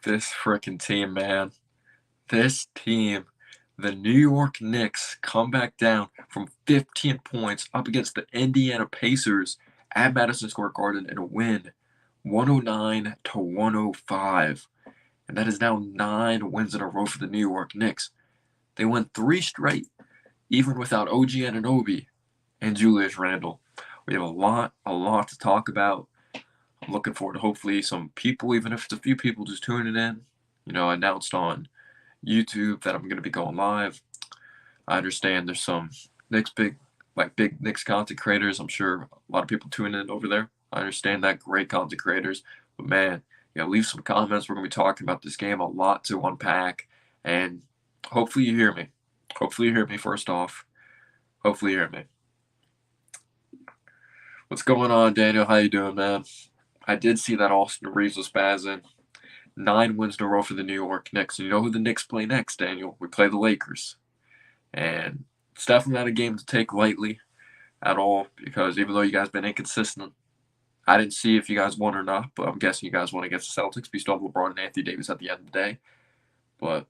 This freaking team, man. This team, the New York Knicks, come back down from 15 points up against the Indiana Pacers at Madison Square Garden and win 109 to 105. And that is now 9 wins in a row for the New York Knicks. They won 3 straight, even without OG Anunoby and Julius Randle. We have a lot to talk about. I'm looking forward to hopefully some people, even if it's a few people just tuning in. I announced on YouTube that I'm going to be going live. I understand there's some big Knicks content creators. I'm sure a lot of people tune in over there. I understand that, great content creators. But man, leave some comments. We're going to be talking about this game, a lot to unpack, and hopefully you hear me. Hopefully you hear me first off. Hopefully you hear me. What's going on, Daniel? How you doing, man? I did see that Austin Reeves was spazzing. 9 wins in a row for the New York Knicks. And you know who the Knicks play next, Daniel? We play the Lakers. And it's definitely not a game to take lightly at all, because even though you guys been inconsistent, I didn't see if you guys won or not, but I'm guessing you guys won against the Celtics. We still have LeBron and Anthony Davis at the end of the day. But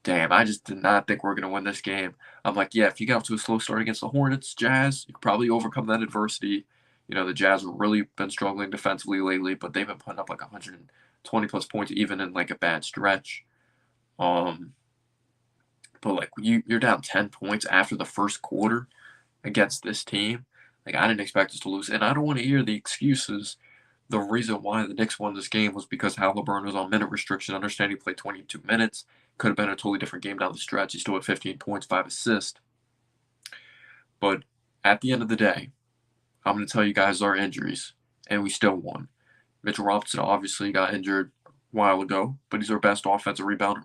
damn, I just did not think we were going to win this game. I'm like, yeah, if you get off to a slow start against the Hornets, Jazz, you could probably overcome that adversity. The Jazz have really been struggling defensively lately, but they've been putting up like 120 plus points even in like a bad stretch. But like you're down 10 points after the first quarter against this team. Like, I didn't expect us to lose, and I don't want to hear the excuses. The reason why the Knicks won this game was because Halliburton was on minute restriction. I understand he played 22 minutes. Could have been a totally different game down the stretch. He still had 15 points, 5 assists. But at the end of the day, I'm going to tell you guys our injuries, and we still won. Mitchell Robinson obviously got injured a while ago, but he's our best offensive rebounder,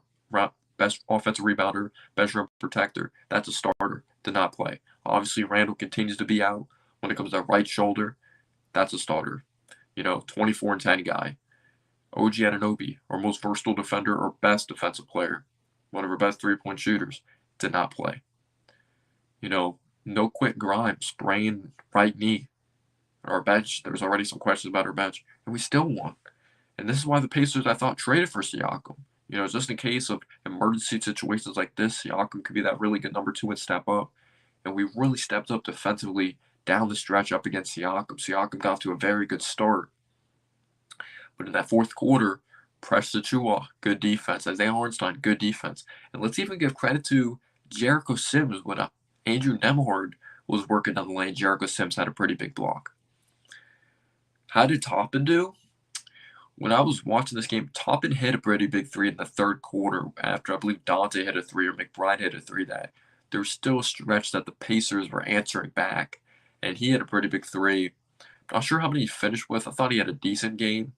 best rim protector. That's a starter. Did not play. Obviously, Randle continues to be out. When it comes to that right shoulder, that's a starter. 24 and 10 guy. OG Anunoby, our most versatile defender or best defensive player, one of our best three-point shooters, did not play. No Quentin Grimes, sprained right knee. Our bench, there was already some questions about our bench, and we still won. And this is why the Pacers, I thought, traded for Siakam. Just in case of emergency situations like this, Siakam could be that really good number 2 and step up. And we really stepped up defensively down the stretch up against Siakam. Siakam got off to a very good start. But in that fourth quarter, Precious Achiuwa, good defense. Isaiah Hartenstein, good defense. And let's even give credit to Jericho Sims. When Andrew Nembhard was working down the lane, Jericho Sims had a pretty big block. How did Toppin do? When I was watching this game, Toppin hit a pretty big 3 in the third quarter after I believe Dante hit a 3 or McBride hit a 3 that there was still a stretch that the Pacers were answering back. And he had a pretty big 3. Not sure how many he finished with. I thought he had a decent game.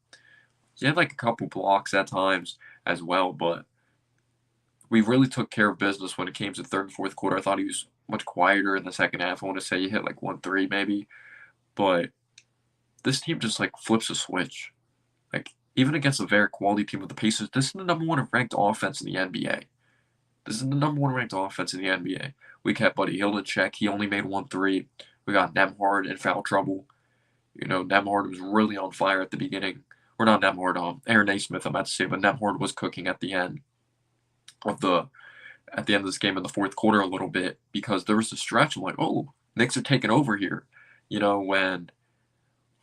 He had like a couple blocks at times as well, but we really took care of business when it came to the third and fourth quarter. I thought he was much quieter in the second half. I want to say he hit like 1 3 maybe. But this team just like flips a switch. Like, even against a very quality team with the Pacers, this is the number 1 ranked offense in the NBA. This is the number 1 ranked offense in the NBA. We kept Buddy Hield in check. He only made 1 3. We got Nembhard in foul trouble. Nembhard was really on fire at the beginning. Or not Nembhard, Aaron Naismith, I'm about to say, but Nembhard was cooking at the end of this game in the fourth quarter a little bit, because there was a stretch. I'm like, oh, Knicks are taking over here. When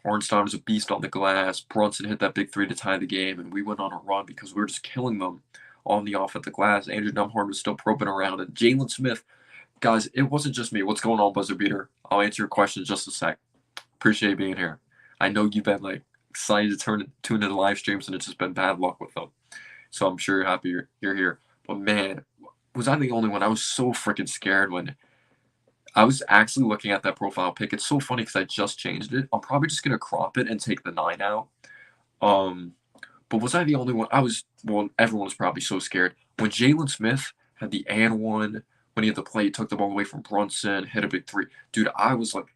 Hartenstein was a beast on the glass, Brunson hit that big 3 to tie the game, and we went on a run because we were just killing them on the offensive glass. Andrew Nembhard was still probing around, and Jalen Smith, guys, it wasn't just me. What's going on, Buzzer Beater? I'll answer your question in just a sec. Appreciate you being here. I know you've been like excited to tune into live streams, and it's just been bad luck with them. So I'm sure you're happy you're here. But man, was I the only one? I was so freaking scared when I was actually looking at that profile pic. It's so funny because I just changed it. I'm probably just gonna crop it and take the 9 out. But was I the only one? Everyone was probably so scared. When Jalen Smith had the and one, when he had the play, he took the ball away from Brunson, hit a big 3. Dude, I was like,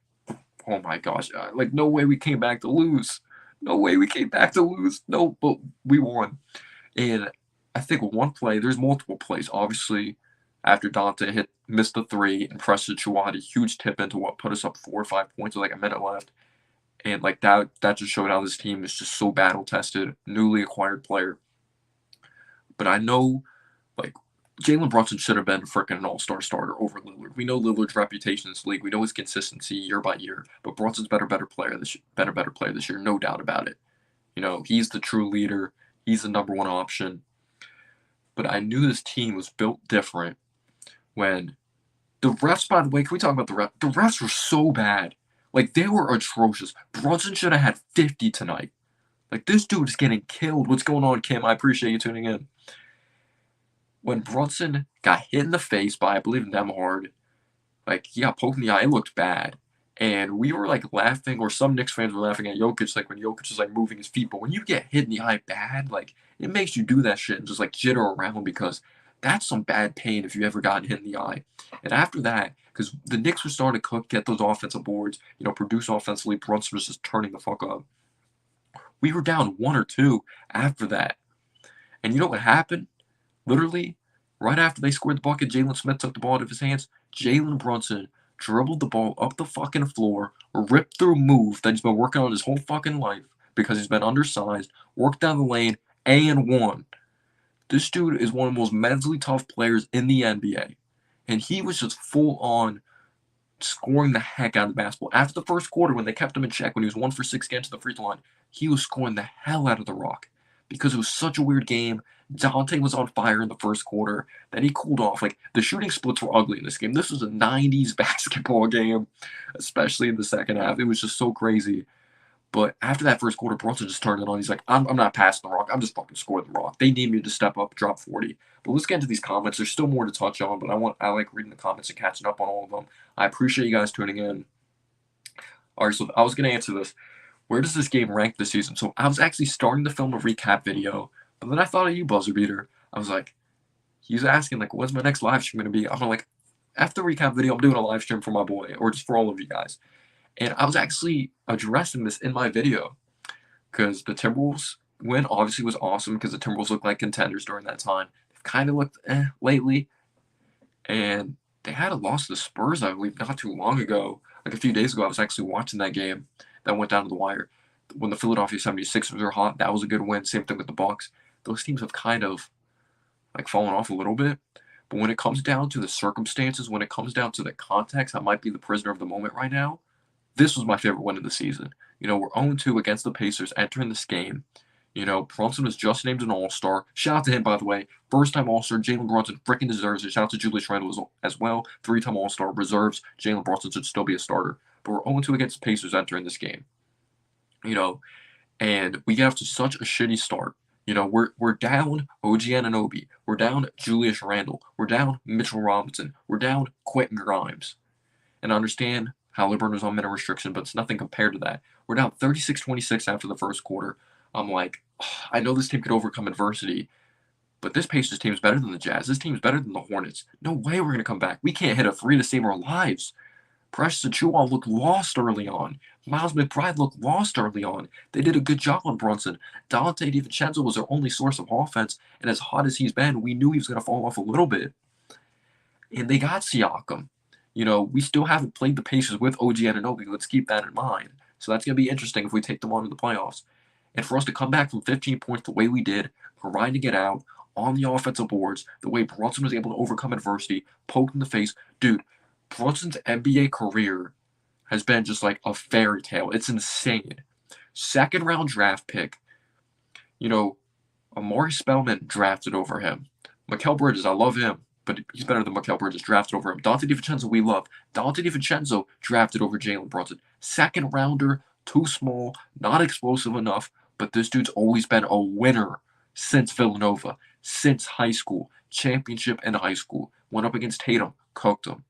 oh my gosh. Like, no way we came back to lose. No way we came back to lose. No, but we won. And I think one play, there's multiple plays. Obviously, after Dante missed the 3 and Precious Achiuwa had a huge tip into what put us up 4 or 5 points with like a minute left. And like that just showed how this team is just so battle tested, newly acquired player. But I know, like, Jalen Brunson should have been freaking an all-star starter over Lillard. We know Lillard's reputation in this league. We know his consistency year by year. But Brunson's better player this year, no doubt about it. He's the true leader. He's the number one option. But I knew this team was built different when the refs, by the way, can we talk about the refs? The refs were so bad. Like, they were atrocious. Brunson should have had 50 tonight. Like, this dude is getting killed. What's going on, Kim? I appreciate you tuning in. When Brunson got hit in the face by, I believe, Nemhard, like, he got poked in the eye, it looked bad. And we were, like, laughing, or some Knicks fans were laughing at Jokic, like, when Jokic is, like, moving his feet. But when you get hit in the eye bad, like, it makes you do that shit and just, like, jitter around, because that's some bad pain if you ever got hit in the eye. And after that, because the Knicks were starting to cook, get those offensive boards, produce offensively, Brunson was just turning the fuck up. We were down 1 or 2 after that. And you know what happened? Literally, right after they scored the bucket, Jalen Smith took the ball out of his hands. Jalen Brunson dribbled the ball up the fucking floor, ripped through a move that he's been working on his whole fucking life because he's been undersized, worked down the lane, and won. This dude is one of the most mentally tough players in the NBA. And he was just full on scoring the heck out of the basketball. After the first quarter, when they kept him in check, when he was 1 for 6 against the free throw line, he was scoring the hell out of the rock because it was such a weird game. Dante was on fire in the first quarter. Then he cooled off. Like, the shooting splits were ugly in this game. This was a 90s basketball game, especially in the second half. It was just so crazy. But after that first quarter, Brunson just turned it on. He's like, I'm not passing the rock. I'm just fucking scoring the rock. They need me to step up, drop 40. But let's get into these comments. There's still more to touch on, but I like reading the comments and catching up on all of them. I appreciate you guys tuning in. All right, so I was going to answer this. Where does this game rank this season? So I was actually starting to film a recap video, but then I thought of you, Buzzer Beater. I was like, he's asking, like, what's my next live stream going to be? I'm like, after the recap video, I'm doing a live stream for my boy, or just for all of you guys. And I was actually addressing this in my video because the Timberwolves win obviously was awesome because the Timberwolves looked like contenders during that time. They've kind of looked lately. And they had a loss to the Spurs, I believe, not too long ago. Like a few days ago, I was actually watching that game that went down to the wire. When the Philadelphia 76ers were hot, that was a good win. Same thing with the Bucks. Those teams have kind of like fallen off a little bit. But when it comes down to the circumstances, when it comes down to the context, I might be the prisoner of the moment right now. This was my favorite win of the season. We're 0-2 against the Pacers entering this game. Brunson was just named an All-Star. Shout out to him, by the way. First-time All-Star. Jalen Brunson freaking deserves it. Shout out to Julius Randle as well. 3-time All-Star. Reserves. Jalen Brunson should still be a starter. But we're 0-2 against the Pacers entering this game. And we get off to such a shitty start. We're down OG Anunoby. We're down Julius Randle. We're down Mitchell Robinson. We're down Quentin Grimes. And I understand Halliburton was on minute restriction, but it's nothing compared to that. We're down 36-26 after the first quarter. I'm like, I know this team could overcome adversity, but this Pacers team is better than the Jazz. This team is better than the Hornets. No way we're going to come back. We can't hit a 3 to save our lives. Precious Achiuwa looked lost early on. Miles McBride looked lost early on. They did a good job on Brunson. Dante DiVincenzo was their only source of offense, and as hot as he's been, we knew he was going to fall off a little bit. And they got Siakam. We still haven't played the Pacers with OG Anunoby. Let's keep that in mind. So that's going to be interesting if we take them on to the playoffs. And for us to come back from 15 points the way we did, grinding it out on the offensive boards, the way Brunson was able to overcome adversity, poke in the face. Dude, Brunson's NBA career has been just like a fairy tale. It's insane. Second-round draft pick. Amari Spellman drafted over him. Mikal Bridges, I love him, but he's better than Mikal Bridges, drafted over him. Dante DiVincenzo, we love. Dante DiVincenzo drafted over Jalen Brunson. Second rounder, too small, not explosive enough, but this dude's always been a winner since Villanova, since high school, championship in high school. Went up against Tatum, cooked him.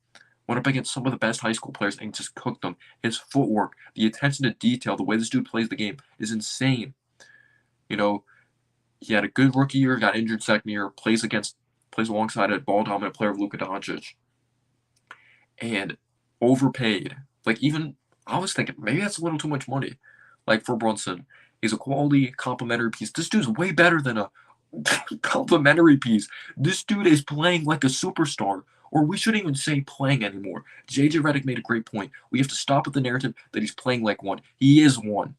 Went up against some of the best high school players and just cooked them. His footwork, the attention to detail, the way this dude plays the game is insane. He had a good rookie year, got injured second year, plays alongside a ball-dominant player of Luka Doncic. And overpaid. Like, even, I was thinking, maybe that's a little too much money. Like, for Brunson. He's a quality complimentary piece. This dude's way better than a complimentary piece. This dude is playing like a superstar. Or we shouldn't even say playing anymore. JJ Redick made a great point. We have to stop with the narrative that he's playing like one. He is one.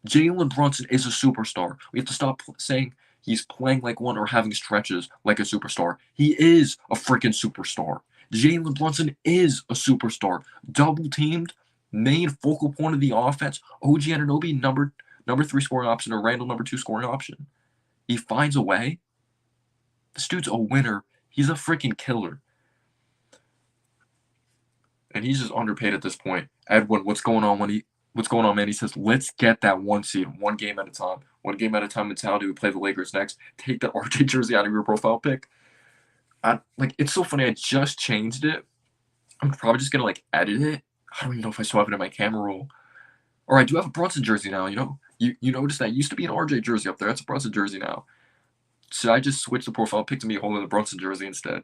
Jalen Brunson is a superstar. We have to stop saying He's playing like one or having stretches like a superstar. He is a freaking superstar. Jalen Brunson is a superstar. Double teamed, main focal point of the offense. OG Anunoby, number 3 scoring option, or Randall, number 2 scoring option. He finds a way. This dude's a winner. He's a freaking killer. And he's just underpaid at this point. Edwin, what's going on, man? He says, let's get that 1 seed, 1 game at a time. 1 game at a time mentality. We play the Lakers next. Take the RJ jersey out of your profile pic. It's so funny. I just changed it. I'm probably just gonna edit it. I don't even know if I still have it in my camera roll. Or I do have a Brunson jersey now. You notice that used to be an RJ jersey up there. That's a Brunson jersey now. Should I just switch the profile pic to me holding the Brunson jersey instead?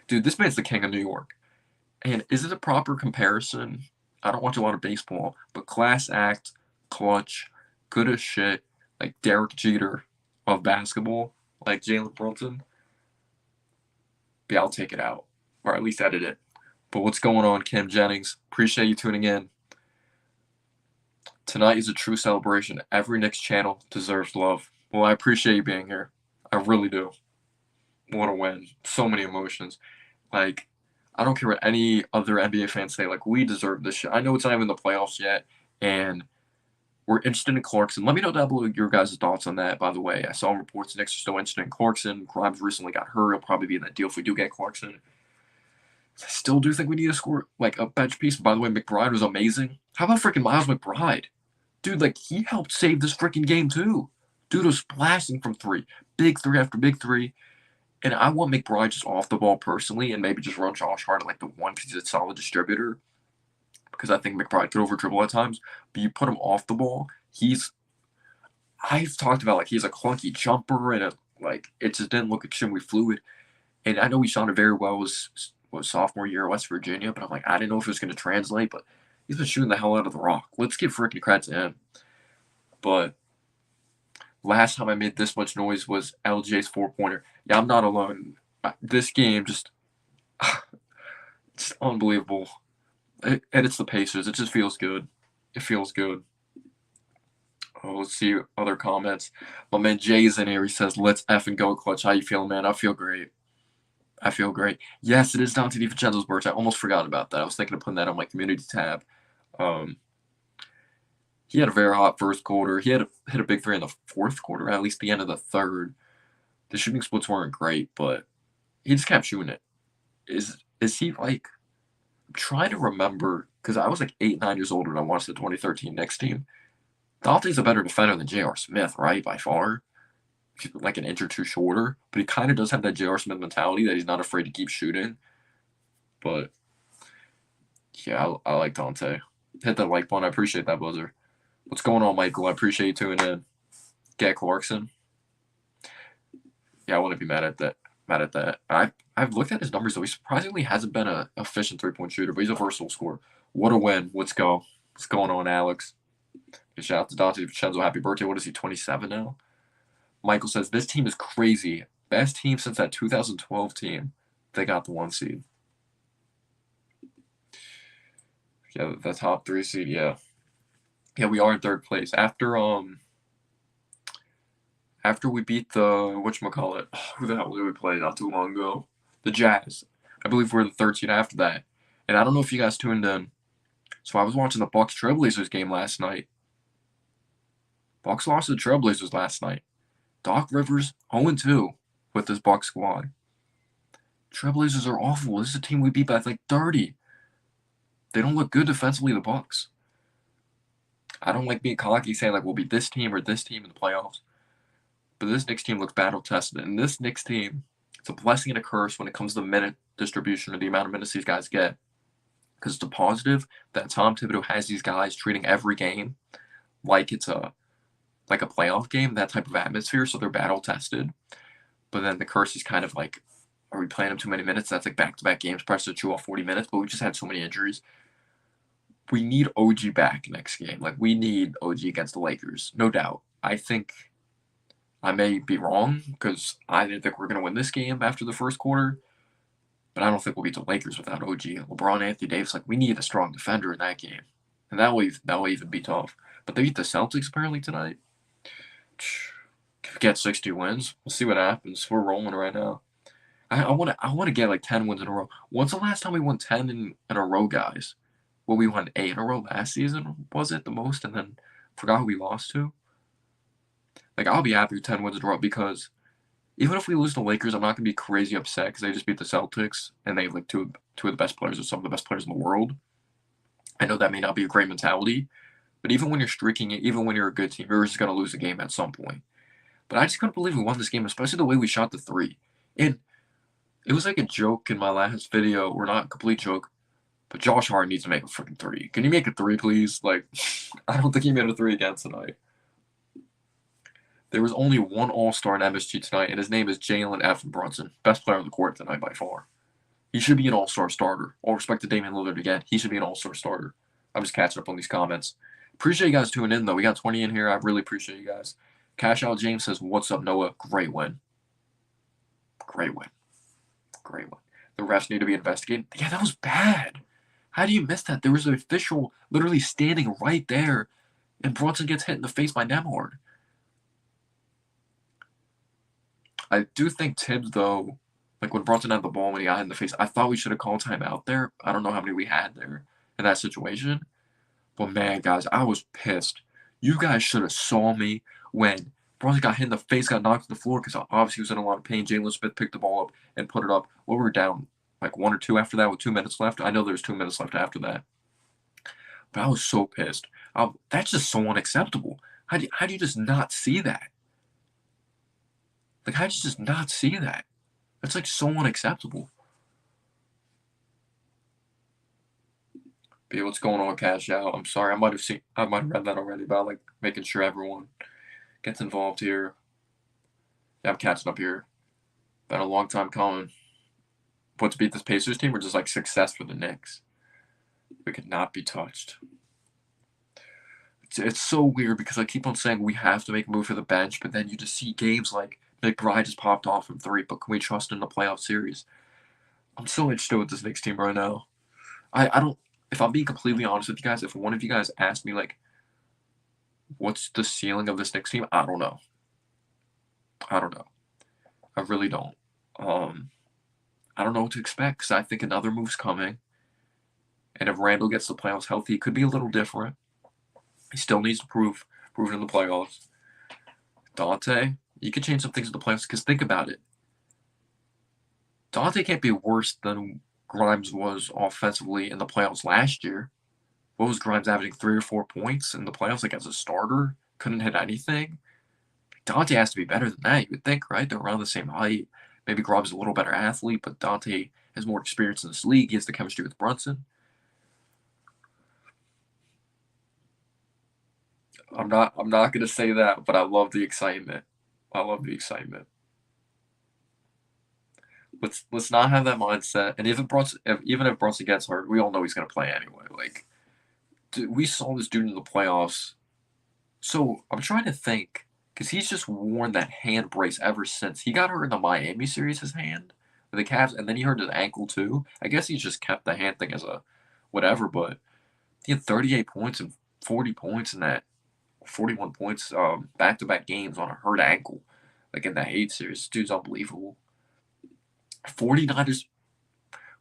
Dude, this man's the king of New York. And is it a proper comparison? I don't watch a lot of baseball, but class act, clutch, good as shit, like Derek Jeter of basketball, like Jalen Brunson. But yeah, I'll take it out, or at least edit it. But what's going on, Kim Jennings? Appreciate you tuning in. Tonight is a true celebration. Every Knicks channel deserves love. Well, I appreciate you being here. I really do. What a win. So many emotions. I don't care what any other NBA fans say. We deserve this shit. I know it's not even the playoffs yet, and we're interested in Clarkson. Let me know down below your guys' thoughts on that, by the way. I saw reports the Knicks are still interested in Clarkson. Grimes recently got hurt. He'll probably be in that deal if we do get Clarkson. I still do think we need to score, a bench piece. By the way, McBride was amazing. How about freaking Miles McBride? Dude, he helped save this freaking game, too. Dude was blasting from 3. Big 3 after big 3. And I want McBride just off the ball personally, and maybe just run Josh Hart at the 1 because he's a solid distributor. Because I think McBride could over dribble at times. But you put him off the ball, I've talked about he's a clunky jumper, and it just didn't look extremely fluid. And I know he shot it very well was sophomore year at West Virginia, but I didn't know if it was going to translate. But he's been shooting the hell out of the rock. Let's give freaking credit to him. But last time I made this much noise was LJ's 4-pointer. Yeah, I'm not alone. This game just it's unbelievable. And it's the Pacers. It just feels good. It feels good. Oh, let's see other comments. My man Jay's in here. He says, let's effing go, Clutch. How you feeling, man? I feel great. Yes, it is Dante DiVincenzo's birthday. I almost forgot about that. I was thinking of putting that on my community tab. He had a very hot first quarter. He hit a big 3 in the fourth quarter, at least the end of the third. The shooting splits weren't great, but he just kept shooting it. Is he I'm trying to remember, because I was 8, 9 years old when I watched the 2013 Knicks team. Dante's a better defender than J.R. Smith, right? By far. He's an inch or 2 shorter, but he kind of does have that J.R. Smith mentality that he's not afraid to keep shooting. But yeah, I like Dante. Hit that like button. I appreciate that, buzzer. What's going on, Michael? I appreciate you tuning in. Get Clarkson. Yeah, I wouldn't be mad at that. I've looked at his numbers, though. He surprisingly hasn't been an efficient 3-point shooter, but he's a versatile scorer. What a win. Let's go. What's going on, Alex? Shout out to Dante DiVincenzo. Happy birthday. What is he, 27 now? Michael says, this team is crazy. Best team since that 2012 team. They got the 1 seed. Yeah, the top 3 seed, yeah. Yeah, we are in 3rd place. After we beat the, whatchamacallit, who the hell did we play not too long ago? The Jazz. I believe we're the 3rd seed after that. And I don't know if you guys tuned in. So I was watching the Bucks Trailblazers game last night. Bucks lost to the Trailblazers last night. Doc Rivers 0-2 with this Bucks squad. Trailblazers are awful. This is a team we beat by 30. They don't look good defensively, the Bucks. I don't like being cocky saying we'll beat this team or this team in the playoffs. But this Knicks team looks battle-tested. And this Knicks team, it's a blessing and a curse when it comes to the minute distribution or the amount of minutes these guys get. Because it's a positive that Tom Thibodeau has these guys treating every game like it's a playoff game, that type of atmosphere, so they're battle-tested. But then the curse is kind of are we playing them too many minutes? That's back-to-back games, pressed to chew off 40 minutes, but we just had so many injuries. We need OG back next game. We need OG against the Lakers, no doubt. I think I may be wrong because I didn't think we're going to win this game after the first quarter, but I don't think we'll beat the Lakers without OG. LeBron, Anthony Davis, we need a strong defender in that game, and that will even be tough. But they beat the Celtics apparently tonight. get 60 wins. We'll see what happens. We're rolling right now. I want to get like 10 wins in a row. When's the last time we won 10 in a row, guys? Well, we won 8 in a row last season, was it the most? And then forgot who we lost to. Like, I'll be happy with 10 wins in a row because even if we lose to the Lakers, I'm not gonna be crazy upset because they just beat the Celtics and they have like two of the best players or some of the best players in the world. I know that may not be a great mentality, but even when you're streaking it, even when you're a good team, you're just gonna lose a game at some point. But I just couldn't believe we won this game, especially the way we shot the three. And it was like a joke in my last video, or not a complete joke, but Josh Hart needs to make a freaking three. Can you make a three, please? Like, I don't think he made a three again tonight. There was only one All-Star in MSG tonight, and his name is Jalen F. Brunson. Best player on the court tonight by far. He should be an All-Star starter. All respect to Damian Lillard again. He should be an All-Star starter. I'm just catching up on these comments. Appreciate you guys tuning in, though. We got 20 in here. I really appreciate you guys. Cash Out James says, "What's up, Noah? Great win. Great win. Great win. The refs need to be investigated." Yeah, that was bad. How do you miss that? There was an official literally standing right there, and Brunson gets hit in the face by Nemhard. I do think Tibbs, though, like when Brunson had the ball when he got hit in the face, I thought we should have called timeout there. I don't know how many we had there in that situation. But man, guys, I was pissed. You guys should have saw me when Brunson got hit in the face, got knocked to the floor because obviously he was in a lot of pain. Jalen Smith picked the ball up and put it up. Well, we were down like 1 or 2 after that with 2 minutes left. I know there's 2 minutes left after that. But I was so pissed. That's just so unacceptable. How do you just not see that? Like, how do you just not see that? That's like so unacceptable. But what's going on, Cash Out? I'm sorry, I might have read that already, but I like making sure everyone gets involved here. Yeah, I'm catching up here. Been a long time coming. But to beat this Pacers team, or just like success for the Knicks. We could not be touched. It's so weird because I keep on saying we have to make a move for the bench, but then you just see games like McBride just popped off from 3, but can we trust in the playoff series? I'm so interested with this Knicks team right now. I don't. If I'm being completely honest with you guys, if one of you guys asked me like, what's the ceiling of this Knicks team? I don't know. I don't know. I really don't. I don't know what to expect because I think another move's coming. And if Randall gets the playoffs healthy, it could be a little different. He still needs to prove it in the playoffs. Dante, you can change some things in the playoffs because think about it. Dante can't be worse than Grimes was offensively in the playoffs last year. What was Grimes averaging 3 or 4 points in the playoffs like as a starter? Couldn't hit anything. Dante has to be better than that, you would think, right? They're around the same height. Maybe Grimes is a little better athlete, but Dante has more experience in this league. He has the chemistry with Brunson. I'm not gonna say that, but I love the excitement. I love the excitement. Let's not have that mindset. And even if Brunson gets hurt, we all know he's gonna play anyway. Like, we saw this dude in the playoffs. So I'm trying to think because he's just worn that hand brace ever since he got hurt in the Miami series. His hand with the Cavs, and then he hurt his ankle too. I guess he's just kept the hand thing as a whatever. But he had 38 points and 40 points in that 41 points back-to-back games on a hurt ankle, like in the Heat series. This dude's unbelievable. 49ers,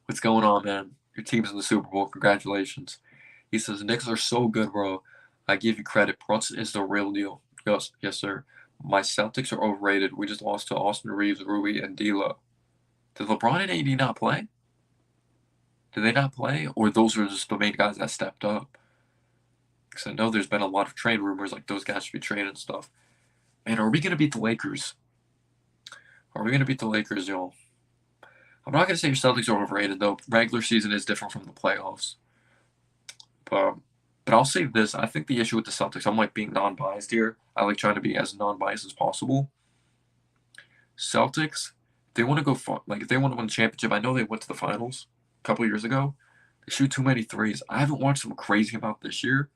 what's going on, man? Your team's in the Super Bowl. Congratulations. He says, Knicks are so good, bro. I give you credit. Brunson is the real deal. Yes, sir. My Celtics are overrated. We just lost to Austin Reeves, Rui, and D'Lo. Did LeBron and AD not play? Did they not play? Or those are just the main guys that stepped up? Because I know there's been a lot of trade rumors, like those guys should be traded and stuff. Man, are we going to beat the Lakers? Are we going to beat the Lakers, y'all? I'm not going to say your Celtics are overrated, though. Regular season is different from the playoffs. But I'll say this. I think the issue with the Celtics, I'm like being non-biased here. I like trying to be as non-biased as possible. Celtics, they want to go far. Like, if they want to win the championship, I know they went to the finals a couple of years ago. They shoot too many threes. I haven't watched them crazy about this year.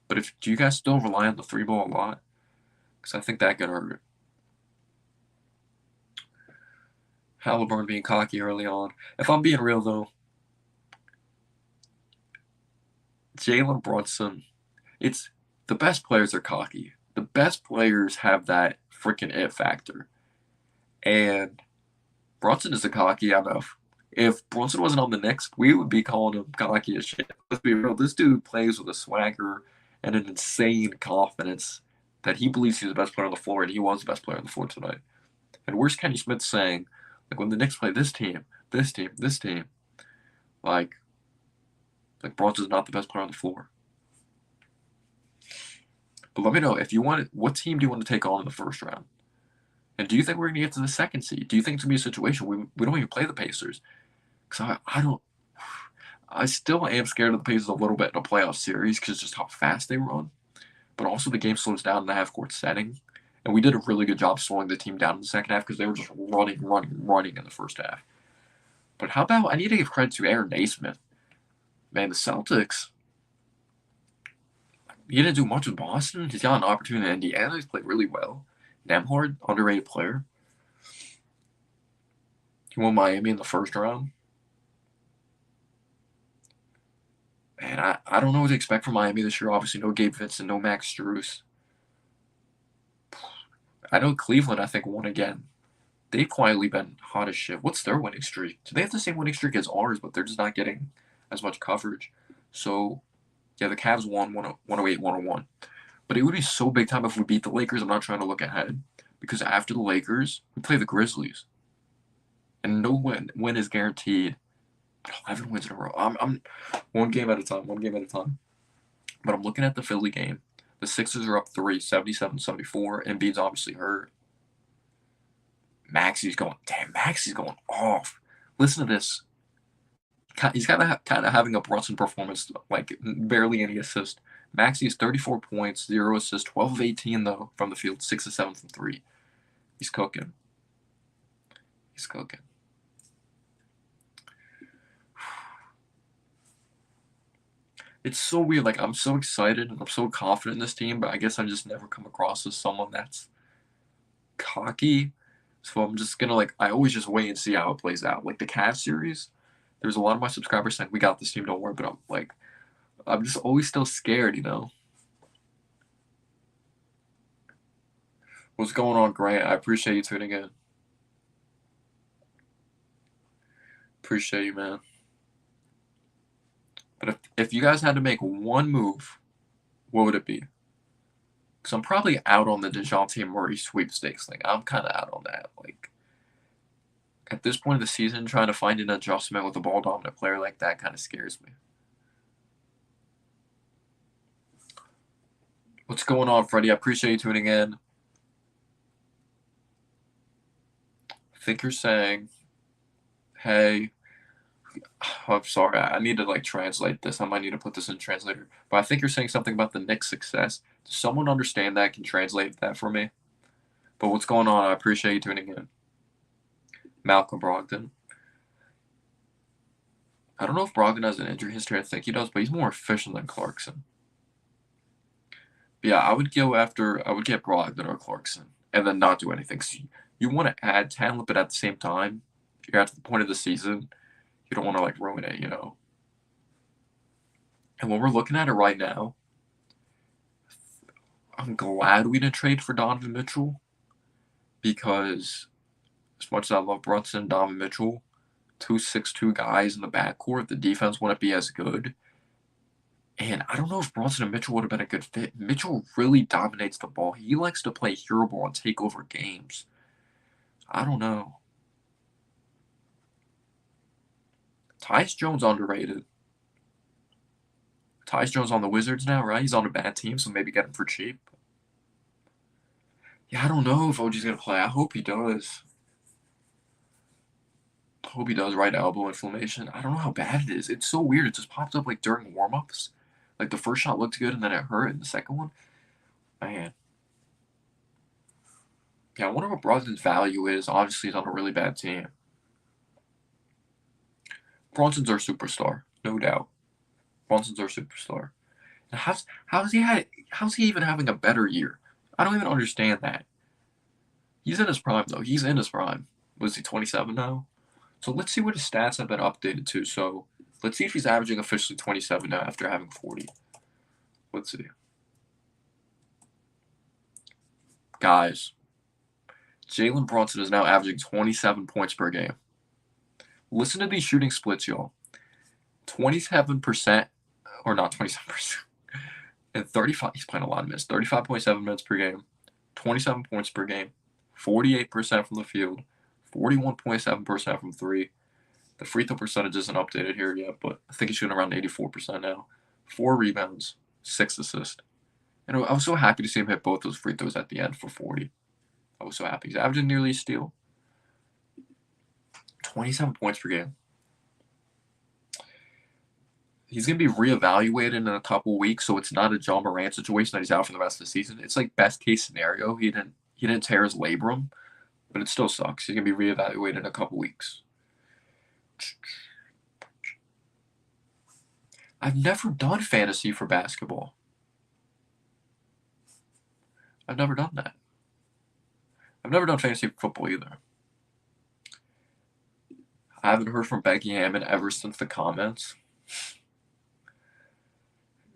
But do you guys still rely on the 3-ball a lot? Because I think that could hurt. Halliburton being cocky early on. If I'm being real, though, Jalen Brunson, it's the best players are cocky. The best players have that freaking it factor. And Brunson is a cocky enough. If Brunson wasn't on the Knicks, we would be calling him cocky as shit. Let's be real. This dude plays with a swagger and an insane confidence that he believes he's the best player on the floor, and he was the best player on the floor tonight. And where's Kenny Smith saying, like, when the Knicks play this team, like Brunson's not the best player on the floor. But let me know if you want it. What team do you want to take on in the first round? And do you think we're going to get to the second seed? Do you think it's going to be a situation where we don't even play the Pacers? Because I still am scared of the Pacers a little bit in a playoff series because just how fast they run. But also the game slows down in the half-court setting. And we did a really good job slowing the team down in the second half because they were just running in the first half. But how about, I need to give credit to Aaron Naismith. Man, the Celtics, he didn't do much with Boston. He's got an opportunity in Indiana. He's played really well. Nembhard, underrated player. He won Miami in the first round. Man, I don't know what to expect from Miami this year. Obviously, no Gabe Vincent, no Max Strus. I know Cleveland, I think, won again. They've quietly been hot as shit. What's their winning streak? So they have the same winning streak as ours, but they're just not getting as much coverage. So, yeah, the Cavs won 108, 101. But it would be so big time if we beat the Lakers. I'm not trying to look ahead. Because after the Lakers, we play the Grizzlies. And no win is guaranteed. 11 wins in a row. I'm one game at a time. But I'm looking at the Philly game. The Sixers are up 3, 77-74. Embiid's obviously hurt. Maxi's going off. Listen to this. He's kind of having a Brunson performance, like barely any assist. Maxi's 34 points, 0 assists, 12 of 18 though from the field, 6 of 7 from 3. He's cooking. It's so weird. Like, I'm so excited and I'm so confident in this team, but I guess I just never come across as someone that's cocky. So I'm just gonna I always just wait and see how it plays out. Like the Cavs series, there's a lot of my subscribers saying we got this team, don't worry. But I'm just always still scared, you know. What's going on, Grant? I appreciate you tuning in. Appreciate you, man. But if you guys had to make one move, what would it be? Because I'm probably out on the DeJounte Murray sweepstakes thing. I'm kind of out on that. Like, at this point of the season, trying to find an adjustment with a ball-dominant player like that kind of scares me. What's going on, Freddie? I appreciate you tuning in. I think you're saying, hey, I'm sorry, I need to translate this. I might need to put this in translator. But I think you're saying something about the Knicks' success. Does someone understand that? Can translate that for me? But what's going on? I appreciate you tuning in. Malcolm Brogdon. I don't know if Brogdon has an injury history. I think he does, but he's more efficient than Clarkson. But yeah, I would get Brogdon or Clarkson and then not do anything. So you want to add talent, but at the same time, if you're at the point of the season, you don't want to ruin it, you know. And when we're looking at it right now, I'm glad we didn't trade for Donovan Mitchell because as much as I love Brunson and Donovan Mitchell, 2 6'2" guys in the backcourt, the defense wouldn't be as good. And I don't know if Brunson and Mitchell would have been a good fit. Mitchell really dominates the ball. He likes to play hero ball and take over games. I don't know. Tyus Jones underrated. Tyus Jones on the Wizards now, right? He's on a bad team, so maybe get him for cheap. Yeah, I don't know if OG's going to play. I hope he does. Right elbow inflammation. I don't know how bad it is. It's so weird. It just popped up during warm-ups. The first shot looked good and then it hurt, and the second one, man. Yeah, I wonder what Brogdon's value is. Obviously, he's on a really bad team. Brunson's our superstar, no doubt. Brunson's our superstar. How's he even having a better year? I don't even understand that. He's in his prime though. He's in his prime. Was he 27 now? So let's see what his stats have been updated to. So let's see if he's averaging officially 27 now after having 40. Let's see. Guys, Jalen Brunson is now averaging 27 points per game. Listen to these shooting splits, y'all. 27%, or not 27%, and 35, he's playing a lot of minutes. 35.7 minutes per game, 27 points per game, 48% from the field, 41.7% from three. The free throw percentage isn't updated here yet, but I think he's shooting around 84% now. 4 rebounds, 6 assists. And I was so happy to see him hit both those free throws at the end for 40. I was so happy. He's averaging nearly a steal. 27 points per game. He's going to be reevaluated in a couple weeks, so it's not a John Morant situation that he's out for the rest of the season. It's like best case scenario. He didn't tear his labrum, but it still sucks. He's going to be reevaluated in a couple weeks. I've never done fantasy for basketball. I've never done that. I've never done fantasy for football either. I haven't heard from Becky Hammond ever since the comments.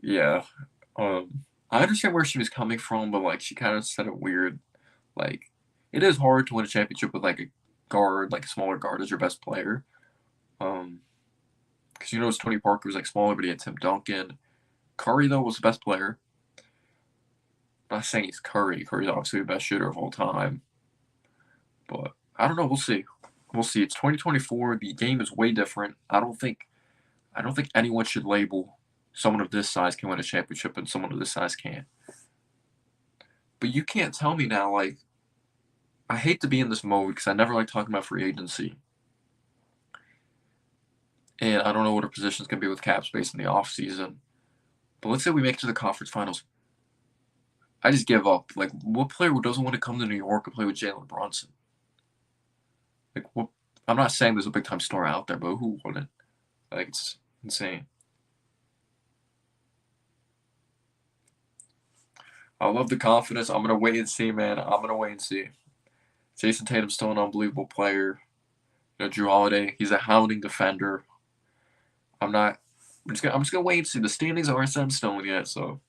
Yeah. I understand where she was coming from, but like she kind of said it weird. Like it is hard to win a championship with like a guard, like a smaller guard as your best player. Because you notice Tony Parker was like smaller, but he had Tim Duncan. Curry though was the best player. I'm not saying he's Curry. Curry's obviously the best shooter of all time. But I don't know. We'll see. We'll see. It's 2024. The game is way different. I don't think anyone should label someone of this size can win a championship and someone of this size can't. But you can't tell me now, like, I hate to be in this mode because I never like talking about free agency. And I don't know what our position's going to be with cap space in the offseason. But let's say we make it to the conference finals. I just give up. Like, what player doesn't want to come to New York and play with Jalen Brunson? Like, what? I'm not saying there's a big-time star out there, but who wouldn't? Like, it's insane. I love the confidence. I'm going to wait and see, man. I'm going to wait and see. Jason Tatum's still an unbelievable player. Drew Holiday, he's a hounding defender. I'm just gonna wait and see. The standings aren't set in stone yet, so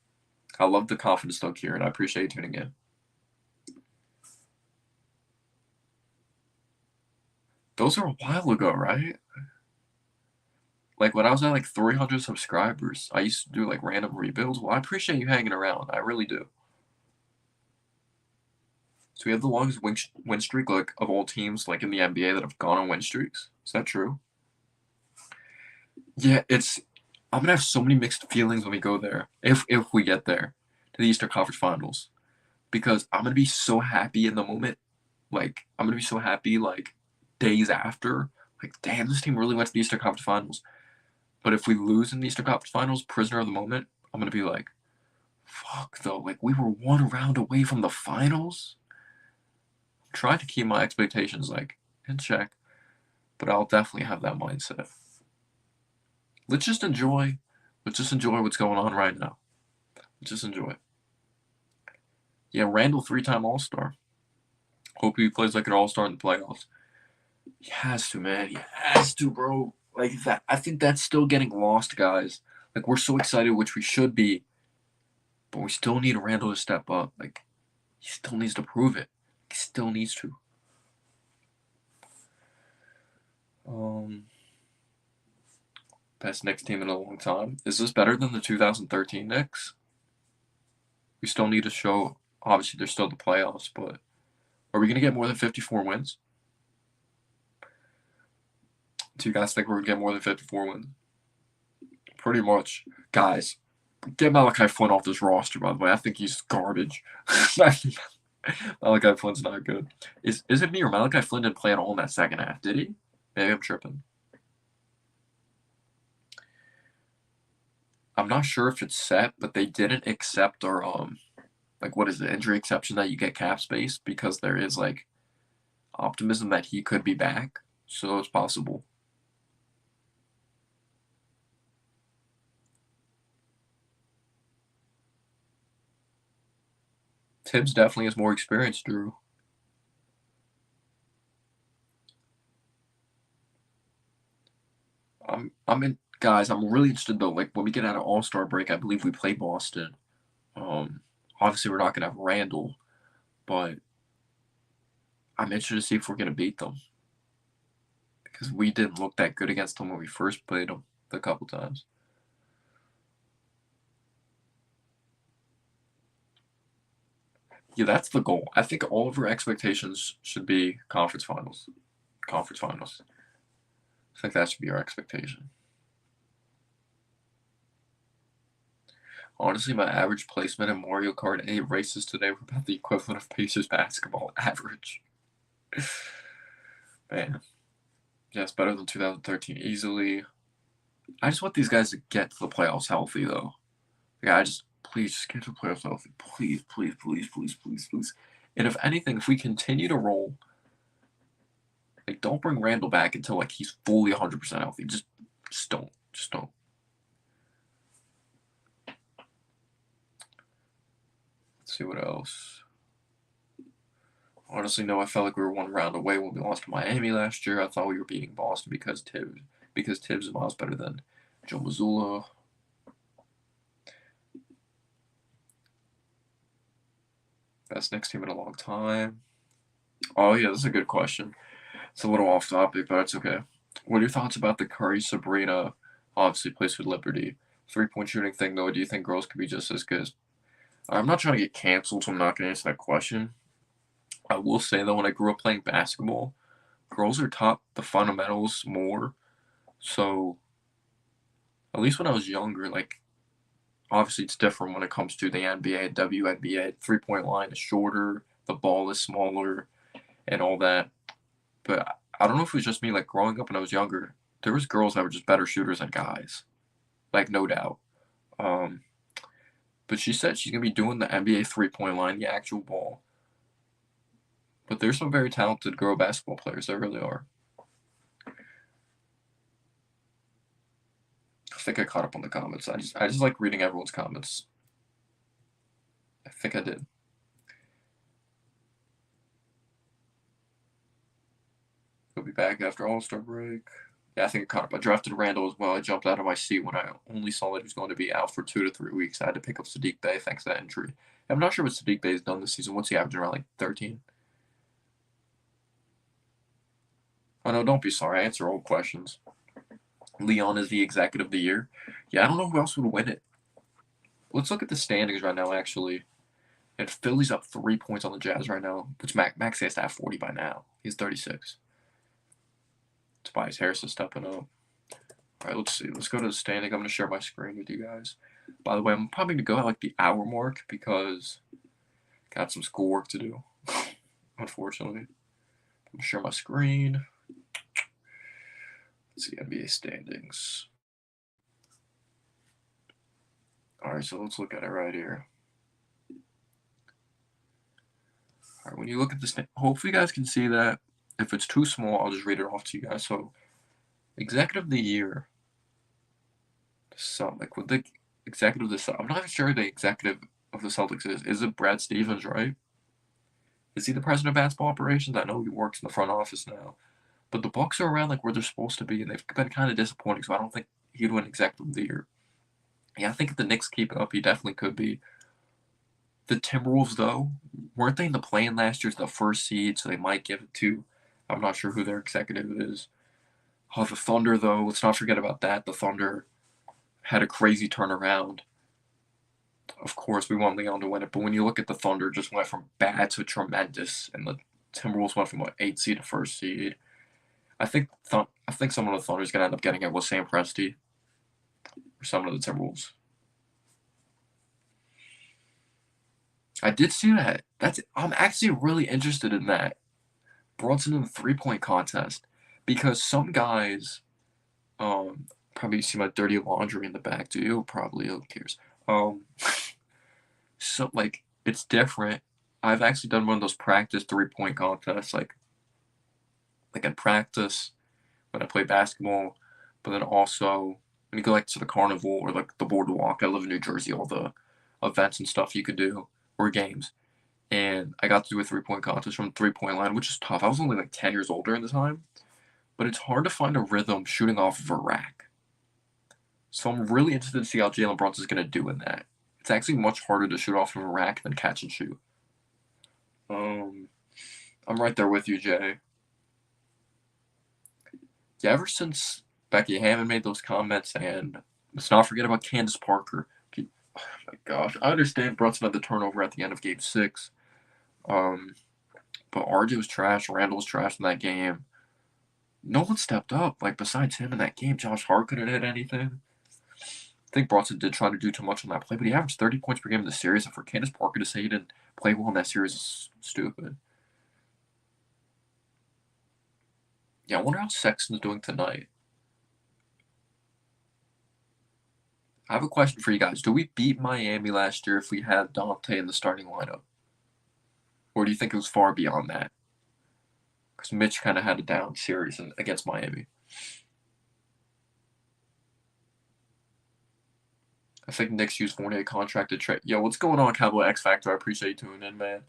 I love the confidence dunk here, and I appreciate you tuning in. Those are a while ago, right? Like when I was at like 300 subscribers, I used to do like random rebuilds. Well, I appreciate you hanging around. I really do. So we have the longest win streak like of all teams like in the NBA that have gone on win streaks. Is that true? Yeah, I'm gonna have so many mixed feelings when we go there. If we get there to the Eastern Conference Finals, because I'm gonna be so happy in the moment. Like I'm gonna be so happy like days after. Like damn, this team really went to the Eastern Conference Finals. But if we lose in the Eastern Conference Finals, prisoner of the moment, I'm gonna be like, fuck though. Like we were one round away from the finals. I'm trying to keep my expectations like in check, but I'll definitely have that mindset. Let's just enjoy what's going on right now. Let's just enjoy. Yeah, Randall 3-time All-Star. Hope he plays like an All-Star in the playoffs. He has to, man. He has to, bro. Like that. I think that's still getting lost, guys. Like we're so excited, which we should be, but we still need Randall to step up. Like he still needs to prove it. He still needs to. Best Knicks team in a long time. Is this better than the 2013 Knicks? We still need to show. Obviously, there's still the playoffs, but are we going to get more than 54 wins? Do you guys think we're going to get more than 54 wins? Pretty much. Guys, get Malachi Flynn off this roster, by the way. I think he's garbage. Malachi Flynn's not good. Is it me or Malachi Flynn didn't play at all in that second half? Did he? Maybe I'm tripping. I'm not sure if it's set, but they didn't accept our like what is the injury exception that you get cap space because there is like optimism that he could be back, so it's possible. Tibbs definitely has more experience, Drew. I'm in, guys. I'm really interested though. Like when we get out of All-Star break, I believe we play Boston. Obviously we're not gonna have Randall, but I'm interested to see if we're going to beat them. Because we didn't look that good against them when we first played them a couple times. Yeah, that's the goal. I think all of our expectations should be conference finals. Conference finals. I think that should be our expectation. Honestly, my average placement in Mario Kart 8 races today were about the equivalent of Pacers basketball average. Man. Yeah, it's better than 2013 easily. I just want these guys to get to the playoffs healthy, though. Yeah, please just get to the playoffs healthy. Please, please, please, please, please, please. And if anything, if we continue to roll, like, don't bring Randall back until, like, he's fully 100% healthy. Just don't. Just don't. Let's see what else. Honestly, no, I felt like we were one round away when we lost to Miami last year. I thought we were beating Boston because Tibbs is miles better than Joe Mazzulla. Best Knicks team in a long time. Oh, yeah, this is a good question. It's a little off topic, but it's okay. What are your thoughts about the Curry Sabrina, obviously plays for Liberty, 3-point shooting thing, though? Do you think girls could be just as good? I'm not trying to get canceled, so I'm not going to answer that question. I will say, though, when I grew up playing basketball, girls are taught the fundamentals more. So, at least when I was younger, like, obviously it's different when it comes to the NBA, WNBA. 3-point line is shorter, the ball is smaller, and all that. But I don't know if it was just me, like, growing up when I was younger, there was girls that were just better shooters than guys. Like, no doubt. Um, but she said she's going to be doing the NBA 3-point line, the actual ball. But there's some very talented girl basketball players. There really are. I think I caught up on the comments. I just like reading everyone's comments. I think I did. He'll be back after All-Star break. Yeah, I think I caught up. I drafted Randall as well. I jumped out of my seat when I only saw that he was going to be out for 2 to 3 weeks. I had to pick up Sadiq Bey thanks to that injury. I'm not sure what Sadiq Bey's done this season. What's he averaging around, like, 13? Oh, no, don't be sorry. I answer old questions. Leon is the executive of the year. Yeah, I don't know who else would win it. Let's look at the standings right now, actually. And Philly's up 3 points on the Jazz right now, which Max has to have 40 by now. He's 36. Tobias Harris is stepping up. All right, let's see. Let's go to the standing. I'm going to share my screen with you guys. By the way, I'm probably going to go at like the hour mark because I got some schoolwork to do, unfortunately. I'm going to share my screen. Let's see, NBA standings. All right, so let's look at it right here. All right, when you look at this, hopefully you guys can see that. If it's too small, I'll just read it off to you guys. So, executive of the year. So, like, with the executive of the, I'm not even sure who the executive of the Celtics is. Is it Brad Stevens, right? Is he the president of basketball operations? I know he works in the front office now. But the Bucks are around like where they're supposed to be, and they've been kind of disappointing. So I don't think he'd win executive of the year. Yeah, I think if the Knicks keep it up, he definitely could be. The Timberwolves, though, weren't they in the play-in last year as the first seed? So they might give it to. I'm not sure who their executive is. Oh, the Thunder, though, let's not forget about that. The Thunder had a crazy turnaround. Of course, we want Leon to win it, but when you look at the Thunder, just went from bad to tremendous, and the Timberwolves went from what 8 seed to first seed. I think someone of the Thunder is going to end up getting it with Sam Presti or someone of the Timberwolves. I did see that. I'm actually really interested in that. Brunson in the 3-point contest because some guys probably see my dirty laundry in the back. Do you? Probably. Who cares? So like it's different. I've actually done one of those practice 3-point contests, like in practice when I play basketball, but then also when you go like to the carnival or like the boardwalk. I live in New Jersey. All the events and stuff you could do or games. And I got to do a 3-point contest from the 3-point line, which is tough. I was only like 10 years old during the time, but it's hard to find a rhythm shooting off of a rack. So I'm really interested to see how Jalen Brunson's going to do in that. It's actually much harder to shoot off of a rack than catch and shoot. I'm right there with you, Jay. Yeah, ever since Becky Hammond made those comments, and let's not forget about Candace Parker. Oh my gosh, I understand Brunson had the turnover at the end of Game 6. Um, but RJ was trash. Randall was trash in that game. No one stepped up. Like, besides him in that game, Josh Hart couldn't hit anything. I think Brunson did try to do too much on that play, but he averaged 30 points per game in the series. And for Candace Parker to say he didn't play well in that series is stupid. Yeah, I wonder how Sexton's doing tonight. I have a question for you guys. Do we beat Miami last year if we had Dante in the starting lineup? Or do you think it was far beyond that? Because Mitch kind of had a down series against Miami. I think Knicks used Fournier contract to trade. Yo, what's going on, Cowboy X Factor? I appreciate you tuning in, man.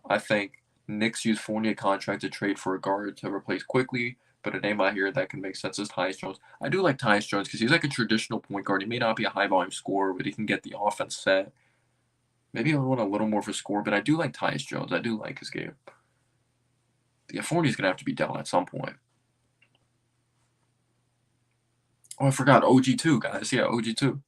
I think Knicks used Fournier contract to trade for a guard to replace quickly, but a name I hear that can make sense is Tyus Jones. I do like Tyus Jones because he's like a traditional point guard. He may not be a high volume scorer, but he can get the offense set. Maybe I want a little more of a score, but I do like Tyus Jones. I do like his game. Yeah, Fournier's going to have to be down at some point. Oh, I forgot OG2, guys. Yeah, OG2.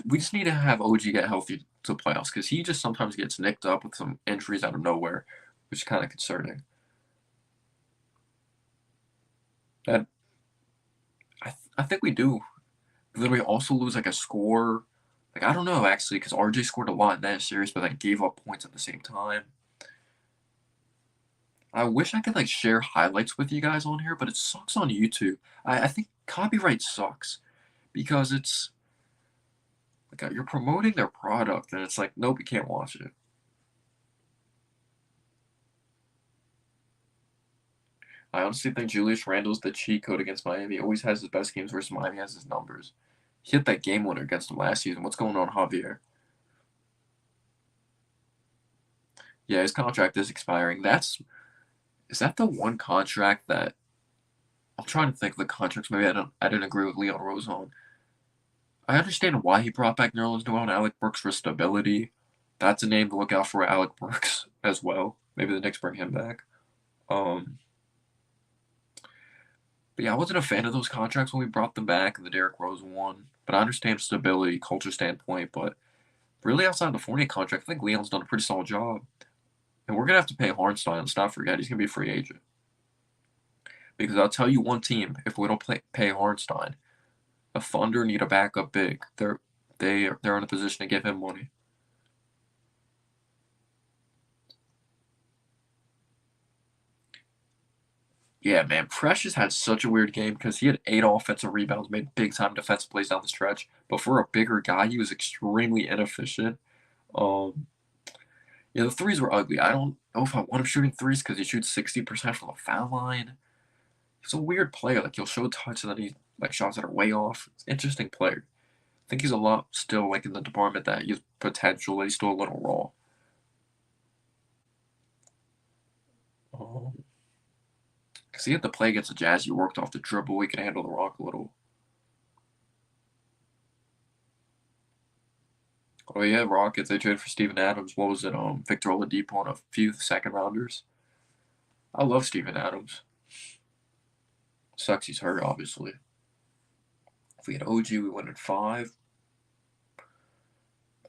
We just need to have OG get healthy to playoffs because he just sometimes gets nicked up with some injuries out of nowhere, which is kind of concerning. That I think we do. Then we also lose like a score. Like I don't know actually because RJ scored a lot in that series, but then gave up points at the same time. I wish I could like share highlights with you guys on here, but it sucks on YouTube. I think copyright sucks because it's like you're promoting their product and it's like nope, you can't watch it. I honestly think Julius Randle's the cheat code against Miami. He always has his best games versus Miami has his numbers. He hit that game winner against them last season. What's going on, Javier? Yeah, his contract is expiring. Is that the one contract that I'm trying to think of the contracts. Maybe I didn't agree with Leon Rose on. I understand why he brought back Nerlens Noel and Alec Burks for stability. That's a name to look out for Alec Burks as well. Maybe the Knicks bring him back. Um, but yeah, I wasn't a fan of those contracts when we brought them back and the Derrick Rose one. But I understand stability, culture standpoint. But really, outside the Fournier contract, I think Leon's done a pretty solid job. And we're gonna have to pay Harnstein. Let's not forget he's gonna be a free agent. Because I'll tell you one team, if we don't pay Harnstein, the Thunder need a backup big. They're in a position to give him money. Yeah, man. Precious had such a weird game because he had 8 offensive rebounds, made big time defensive plays down the stretch. But for a bigger guy, he was extremely inefficient. Um, yeah, the threes were ugly. I don't know if I want him shooting threes because he shoots 60% from the foul line. He's a weird player. Like he'll show touch and then he like shots that are way off. It's an interesting player. I think he's a lot still like in the department that he's potential. He's still a little raw. Because he had to play against the Jazz. He worked off the dribble. He can handle the rock a little. Oh yeah, Rockets. They traded for Steven Adams. What was it? Victor Oladipo and a few second rounders. I love Steven Adams. Sucks he's hurt, obviously. If we had OG, we win in 5.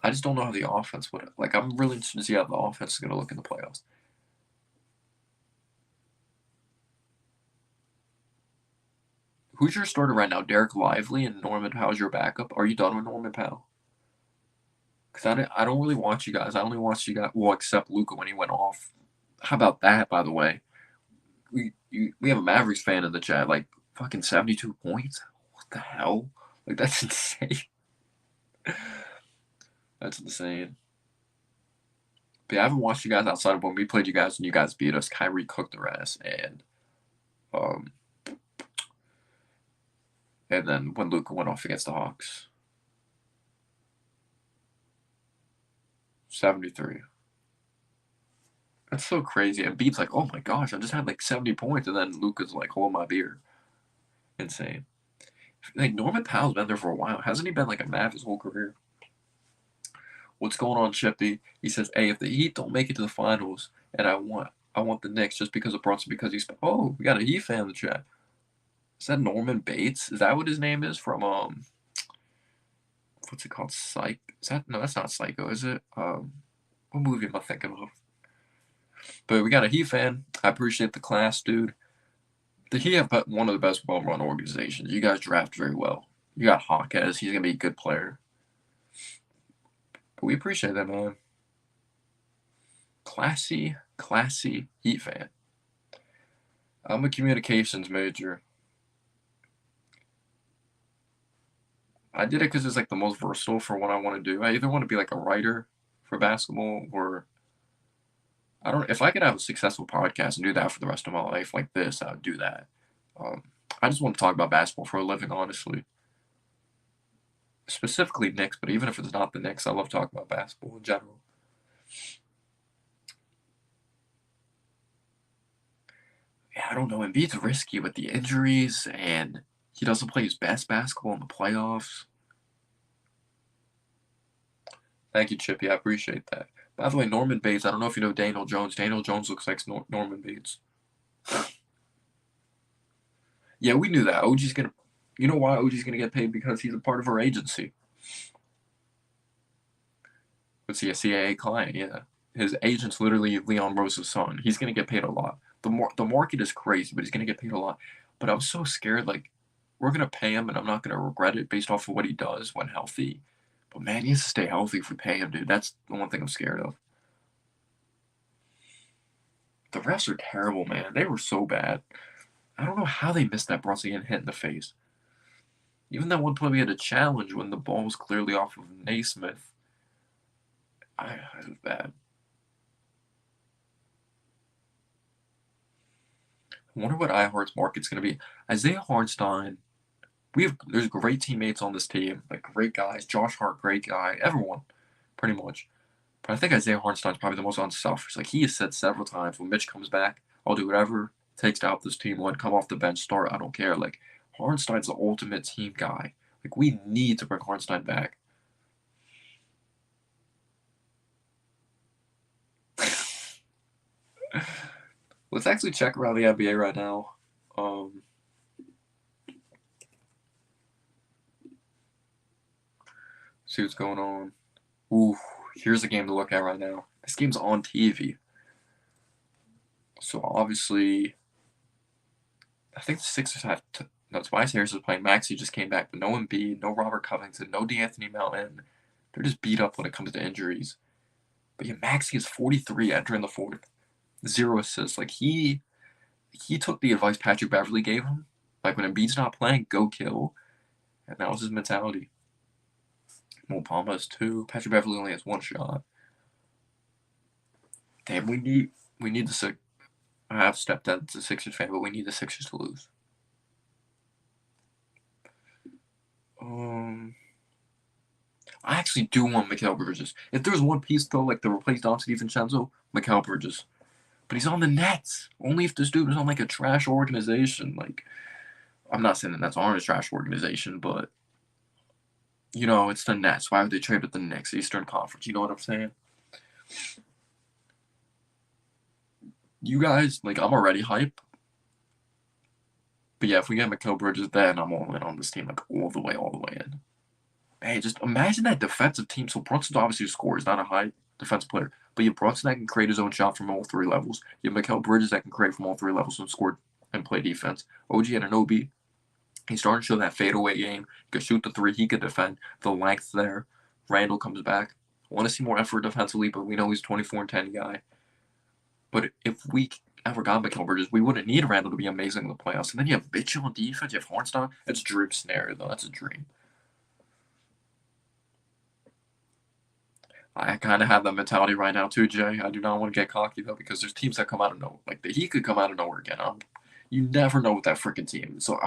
I just don't know how the offense would. Like, I'm really interested to see how the offense is going to look in the playoffs. Who's your starter right now? Derek Lively and Norman Powell's your backup. Are you done with Norman Powell? Because I don't really watch you guys. I only watch you guys, well, except Luca when he went off. How about that, by the way? We have a Mavericks fan in the chat, like, fucking 72 points? What the hell? Like, that's insane. That's insane. But yeah, I haven't watched you guys outside of when we played you guys and you guys beat us. Kyrie cooked their ass, um, and then when Luka went off against the Hawks, 73. That's so crazy. And Beat's like, oh my gosh, I just had like 70 points, and then Luka's like, hold my beer. Insane. Like Norman Powell's been there for a while. Hasn't he been like a Mav his whole career? What's going on, Chippy? He says, hey, if the Heat don't make it to the finals, and I want the Knicks just because of Brunson because he's. Oh, we got a Heat fan in the chat. Is that Norman Bates? Is that what his name is from what's it called? Psych? Is that no? That's not Psycho, is it? What movie am I thinking of? But we got a Heat fan. I appreciate the class, dude. The Heat have one of the best well-run organizations. You guys draft very well. You got Hawkes. He's gonna be a good player. But we appreciate that, man. Classy Heat fan. I'm a communications major. I did it because it's like the most versatile for what I want to do. I either want to be like a writer for basketball or I don't. If I could have a successful podcast and do that for the rest of my life like this, I would do that. Um, I just want to talk about basketball for a living, honestly. Specifically Knicks, but even if it's not the Knicks, I love talking about basketball in general. Yeah, I don't know. Embiid's risky with the injuries, and he doesn't play his best basketball in the playoffs. Thank you, Chippy. I appreciate that. By the way, Norman Bates, I don't know if you know Daniel Jones. Daniel Jones looks like Norman Bates. Yeah, we knew that. OG's gonna. You know why OG's gonna get paid? Because he's a part of our agency. Let's see, a CAA client. Yeah, his agent's literally Leon Rose's son. He's gonna get paid a lot. The market is crazy, but he's gonna get paid a lot. But I was so scared, like we're gonna pay him, and I'm not gonna regret it based off of what he does when healthy. But man, he has to stay healthy if we pay him, dude. That's the one thing I'm scared of. The refs are terrible, man. They were so bad. I don't know how they missed that Brunson getting hit in the face. Even that one play we had a challenge when the ball was clearly off of Naismith. It was bad. I wonder what iHeart's market's going to be. Isaiah Hartenstein, there's great teammates on this team, like great guys. Josh Hart, great guy. Everyone, pretty much. But I think Isaiah Hartenstein's probably the most unselfish. Like he has said several times, when Mitch comes back, I'll do whatever it takes to help this team win. Come off the bench, start. I don't care. Like Hartenstein's the ultimate team guy. Like we need to bring Hartenstein back. Let's actually check around the NBA right now. See what's going on. Ooh, here's a game to look at right now. This game's on TV. So obviously, I think the Sixers have to. No, Tobias Harris is playing. Maxey just came back, but no Embiid, no Robert Covington, no DeAnthony Melton. They're just beat up when it comes to injuries. But yeah, Maxey is 43 entering the fourth. 0 assists. Like he took the advice Patrick Beverley gave him. Like when Embiid's not playing, go kill. And that was his mentality. Mo Bamba has 2. Patrick Beverley only has 1 shot. Damn, we need the I have stepped out as a Sixers fan, but we need the Sixers to lose. I actually do want Mikal Bridges. If there's one piece though, like to replace Dante DiVincenzo, Mikal Bridges. But he's on the Nets. Only if this dude was on like a trash organization. Like, I'm not saying the Nets aren't a trash organization, but you know, it's the Nets. Why would they trade with the Knicks, Eastern Conference? You know what I'm saying? You guys, like, I'm already hype. But yeah, if we get Mikal Bridges, then I'm all in on this team, like all the way in. Hey, just imagine that defensive team. So Brunson's obviously a scorer. He's not a high defensive player. But you have Brunson that can create his own shot from all 3 levels. You have Mikal Bridges that can create from all 3 levels and score and play defense. OG Anunoby, he's starting to show that fadeaway game. He could shoot the 3. He could defend. The length there. Randall comes back. I want to see more effort defensively, but we know he's a 24-10 guy. But if we ever got Mikal Bridges, we wouldn't need Randall to be amazing in the playoffs. And then you have Mitchell on defense. You have Hartenstein. That's a dream scenario, though. That's a dream. I kind of have that mentality right now too, Jay. I do not want to get cocky though, because there's teams that come out of nowhere. Like the Heat could come out of nowhere again. You never know with that freaking team. So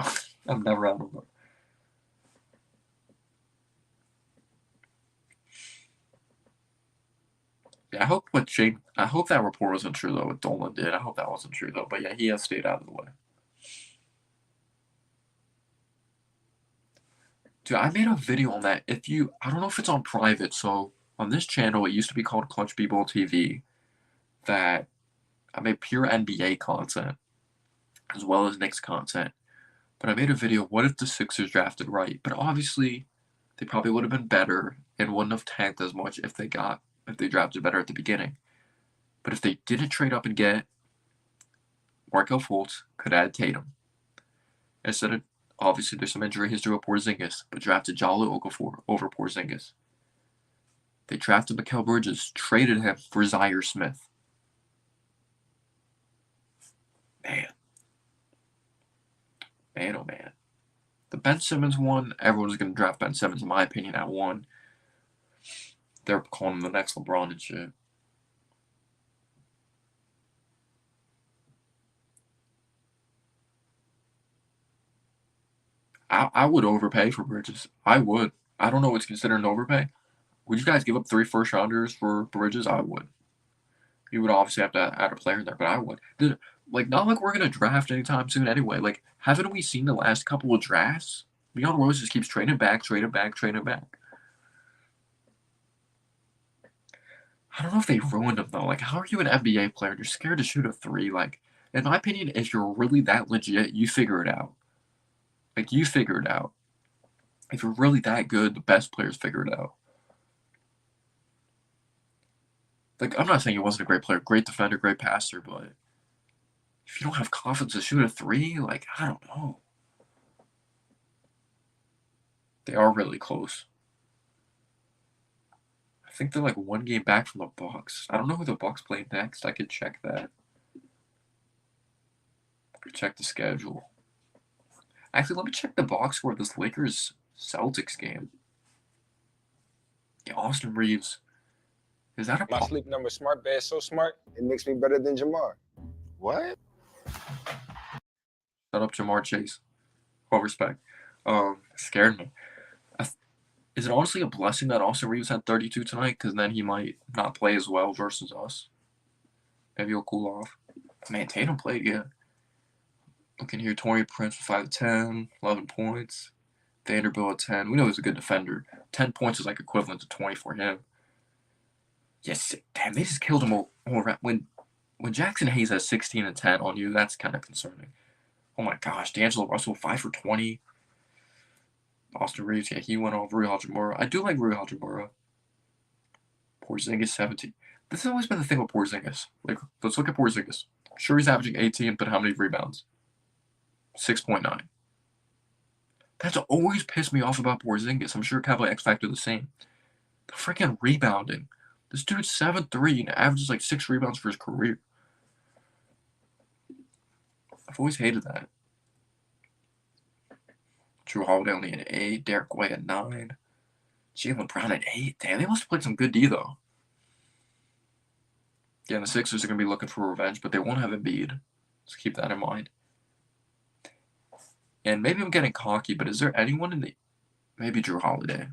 I'm never out of it. Yeah, I hope that report wasn't true though. What Dolan did. I hope that wasn't true though. But yeah, he has stayed out of the way. Dude, I made a video on that. I don't know if it's on private. So on this channel, it used to be called Clutch B-Ball TV. That I made pure NBA content as well as Knicks content. But I made a video, what if the Sixers drafted right? But obviously, they probably would have been better and wouldn't have tanked as much if they drafted better at the beginning. But if they didn't trade up and get Markel Fultz, could add Tatum. Instead of, obviously, there's some injury history with Porzingis, but drafted Jalo Okafor over Porzingis. They drafted Mikal Bridges, traded him for Zaire Smith. Man, oh man. The Ben Simmons one, everyone's going to draft Ben Simmons, in my opinion, at 1. They're calling him the next LeBron and shit. I would overpay for Bridges. I would. I don't know what's considered an overpay. Would you guys give up 3 first-rounders for Bridges? I would. You would obviously have to add a player in there, but I would. Not like we're going to draft anytime soon anyway. Like, haven't we seen the last couple of drafts? Leon Rose just keeps trading back. I don't know if they ruined him, though. Like, how are you an NBA player? You're scared to shoot a 3. Like, in my opinion, if you're really that legit, you figure it out. Like, you figure it out. If you're really that good, the best players figure it out. Like, I'm not saying he wasn't a great player, great defender, great passer, but if you don't have confidence to shoot a 3, like, I don't know. They are really close. I think they're like 1 game back from the Bucks. I don't know who the Bucks play next. I could check that. I could check the schedule. Actually, let me check the box score of this Lakers-Celtics game. Yeah, Austin Reeves. Is that a My sleep number smart bed so smart, it makes me better than Jamar. What? Shut up, Jamar Chase. All respect. Scared me. Is it honestly a blessing that Austin Reeves had 32 tonight? Because then he might not play as well versus us. Maybe he'll cool off. Man, Tatum played good. Looking here, Torian Prince with 5-10, 11 points. Vanderbilt at 10. We know he's a good defender. 10 points is like equivalent to 20 for him. Yes, damn, they just killed him all around. When Jackson Hayes has 16 and 10 on you, that's kind of concerning. Oh my gosh, D'Angelo Russell 5 for 20. Austin Reeves, yeah, he went off. Rui Hachimura. I do like Rui Hachimura. Porzingis 17. This has always been the thing with Porzingis. Like, let's look at Porzingis. Sure, he's averaging 18, but how many rebounds? 6.9. That's always pissed me off about Porzingis. I'm sure Cavalier X Factor the same. The freaking rebounding. This dude's 7'3" and averages like 6 rebounds for his career. I've always hated that. Drew Holiday only at 8. Derek White at 9. Jaylen Brown at 8. Damn, they must have played some good D, though. Yeah, the Sixers are going to be looking for revenge, but they won't have Embiid. So keep that in mind. And maybe I'm getting cocky, but is there anyone in the... Maybe Drew Holiday.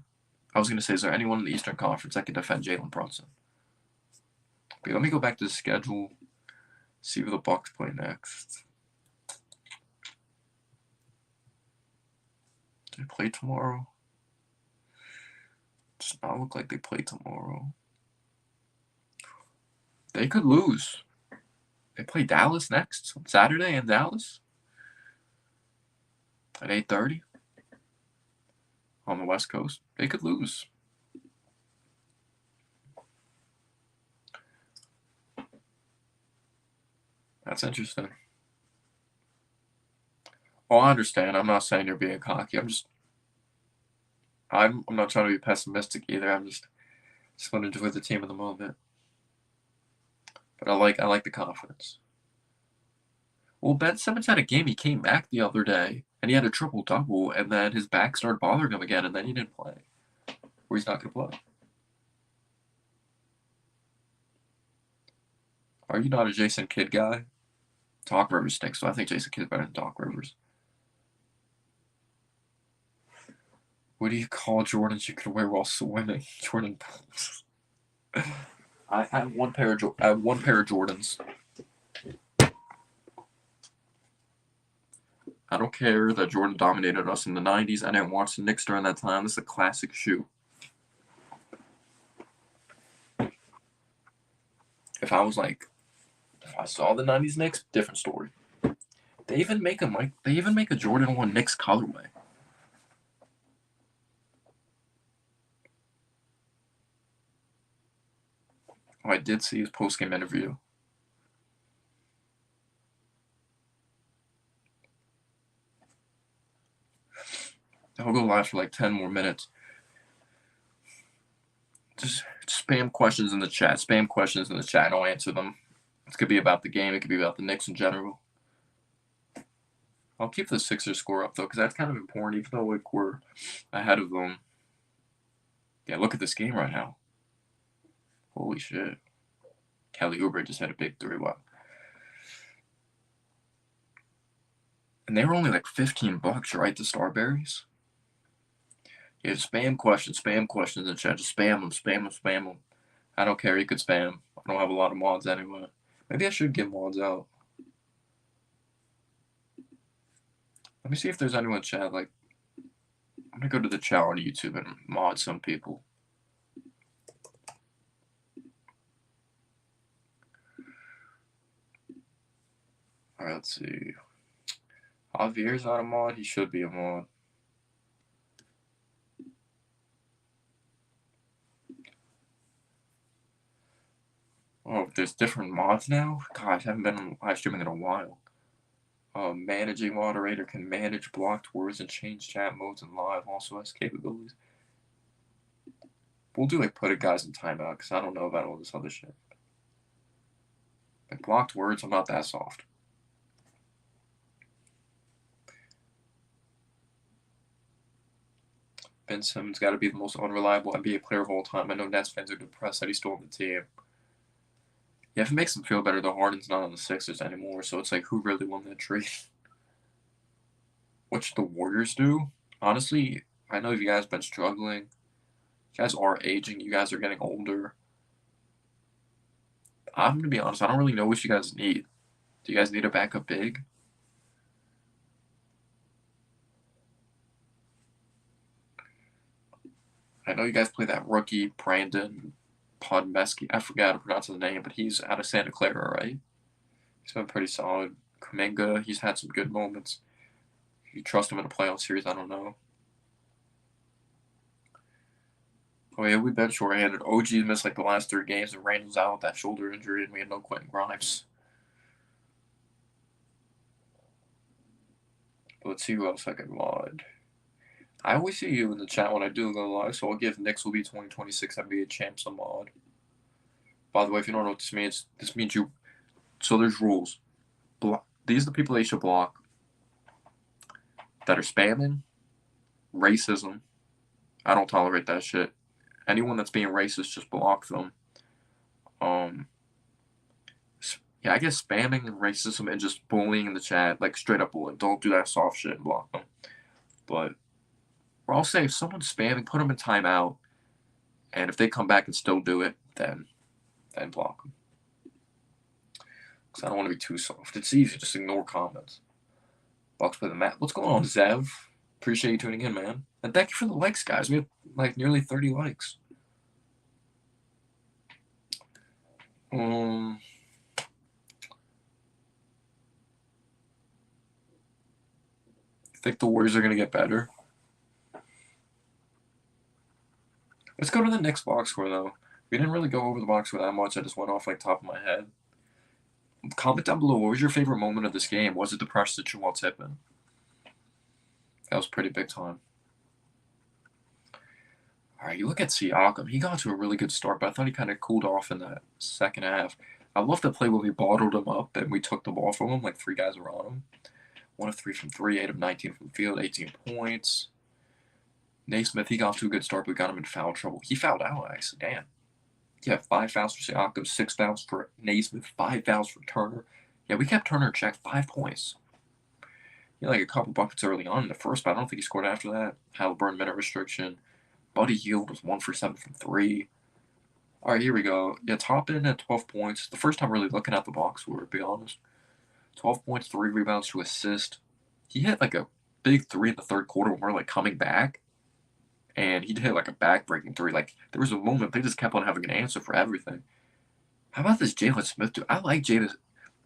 I was going to say, is there anyone in the Eastern Conference that can defend Jalen Brunson? Okay, let me go back to the schedule. See who the Bucks play next. Do they play tomorrow? Does not look like they play tomorrow. They could lose. They play Dallas next on Saturday in Dallas at 8:30 on the West Coast. They could lose. That's interesting. Oh, I understand. I'm not saying you're being cocky. I'm not trying to be pessimistic either. I'm just want to enjoy the team in the moment. But I like the confidence. Well, Ben Simmons had a game. He came back the other day, and he had a triple-double, and then his back started bothering him again, and then he didn't play. Or he's not going to play. Are you not a Jason Kidd guy? Doc Rivers stinks, so I think Jason Kidd's better than Doc Rivers. What do you call Jordans you could wear while swimming? Jordan pools. I have one pair of Jordans. I don't care that Jordan dominated us in the 90s. I didn't watch the Knicks during that time. This is a classic shoe. If I was like If I saw the '90s Knicks, different story. They even make a Jordan 1 Knicks colorway. Oh, I did see his post game interview. He'll go live for like 10 more minutes. Just spam questions in the chat. Spam questions in the chat. I'll answer them. It could be about the game. It could be about the Knicks in general. I'll keep the Sixers score up though, because that's kind of important. Even though like we're ahead of them. Yeah, look at this game right now. Holy shit! Kelly Oubre just had a big 3. Wow. And they were only like $15, right? The Starberries. Yeah, spam questions in the chat. Just spam them, spam them, spam them. I don't care. You could spam. I don't have a lot of mods anyway. Maybe I should give mods out. Let me see if there's anyone in chat. Like, I'm gonna go to the chat on YouTube and mod some people. All right, let's see. Javier's not a mod. He should be a mod. Oh, there's different mods now? Gosh, I haven't been on live streaming in a while. Managing moderator can manage blocked words and change chat modes in live. Also has capabilities. We'll do like put it guys in timeout because I don't know about all this other shit. Like blocked words, I'm not that soft. Ben Simmons got to be the most unreliable NBA player of all time. I know Nets fans are depressed that he's still on the team. Yeah, if it makes them feel better, the Harden's not on the Sixers anymore, so it's like, who really won that trade? What should the Warriors do? Honestly, I know you guys have been struggling. You guys are aging. You guys are getting older. I'm going to be honest, I don't really know what you guys need. Do you guys need a backup big? I know you guys play that rookie, Brandon Podmeski. I forgot how to pronounce his name, but he's out of Santa Clara, right? He's been pretty solid. Kuminga, he's had some good moments. If you trust him in a playoff series, I don't know. Oh yeah, we've been short-handed. OG missed like the last 3 games, and Randall's out with that shoulder injury, and we had no Quentin Grimes. But let's see who else I can mod. I always see you in the chat when I do go live, so I'll give Knicks will be 2026 NBA champs a mod. By the way, if you don't know what this means you. So there's rules. These are the people they should block that are spamming, racism. I don't tolerate that shit. Anyone that's being racist, just block them. Yeah, I guess spamming and racism and just bullying in the chat, like straight up bullying. Don't do that soft shit and block them. But, or I'll say if someone's spamming, put them in timeout, and if they come back and still do it, then block them. Because I don't want to be too soft. It's easy, just ignore comments. Bucks play the mat. What's going on, Zev? Appreciate you tuning in, man. And thank you for the likes, guys. We have like nearly 30 likes. Think the Warriors are going to get better? Let's go to the Knicks box score, though. We didn't really go over the box score that much. I just went off like top of my head. Comment down below. What was your favorite moment of this game? Was it the pressure that you while tipping? That was pretty big time. All right, you look at Siakam. He got to a really good start, but I thought he kind of cooled off in that second half. I love the play where we bottled him up and we took the ball from him. Like 3 guys were on him. 1 of 3 from 3, 8 of 19 from the field, 18 points. Naismith, he got to a good start, but we got him in foul trouble. He fouled out, actually. Damn. Yeah, 5 fouls for Siakam, 6 fouls for Naismith, 5 fouls for Turner. Yeah, we kept Turner in check, 5 points. He had like a couple buckets early on in the first, but I don't think he scored after that. Halliburton minute restriction. Buddy Hield was 1 for 7 from 3. All right, here we go. Yeah, Toppin at 12 points. The first time really looking at the box score, to be honest. 12 points, 3 rebounds, 2 assists. He hit like a big 3 in the third quarter when we're like coming back. And he hit like a back-breaking 3. Like, there was a moment they just kept on having an answer for everything. How about this Jalen Smith dude? I like Jalen.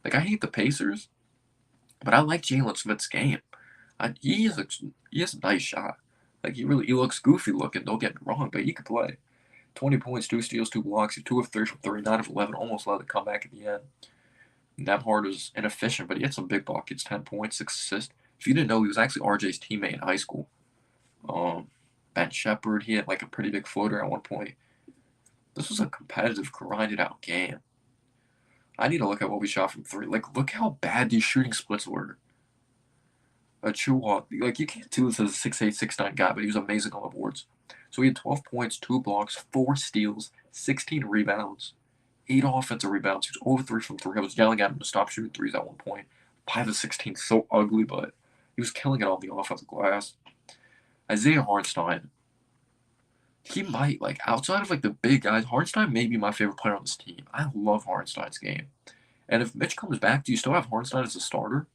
Like, I hate the Pacers, but I like Jalen Smith's game. He has a nice shot. Like, he looks goofy looking, don't get me wrong, but he can play. 20 points, 2 steals, 2 blocks, 2 of 3 from 3, 9 of 11, almost let it come back at the end. Nemhard was inefficient, but he had some big buckets, 10 points, 6 assists. If you didn't know, he was actually RJ's teammate in high school. Ben Shepherd, he had like a pretty big floater at one point. This was a competitive, grinded out game. I need to look at what we shot from 3. Like, look how bad these shooting splits were. Chua, like, you can't do this as a 6'8", 6'9" guy, but he was amazing on the boards. So he had 12 points, 2 blocks, 4 steals, 16 rebounds, 8 offensive rebounds. He was over 3 from 3. I was yelling at him to stop shooting threes at one point. 5 of 16, so ugly, but he was killing it on the offensive glass. Isaiah Hartenstein, he might, like, outside of, like, the big guys, Hartenstein may be my favorite player on this team. I love Hartenstein's game. And if Mitch comes back, do you still have Hartenstein as a starter?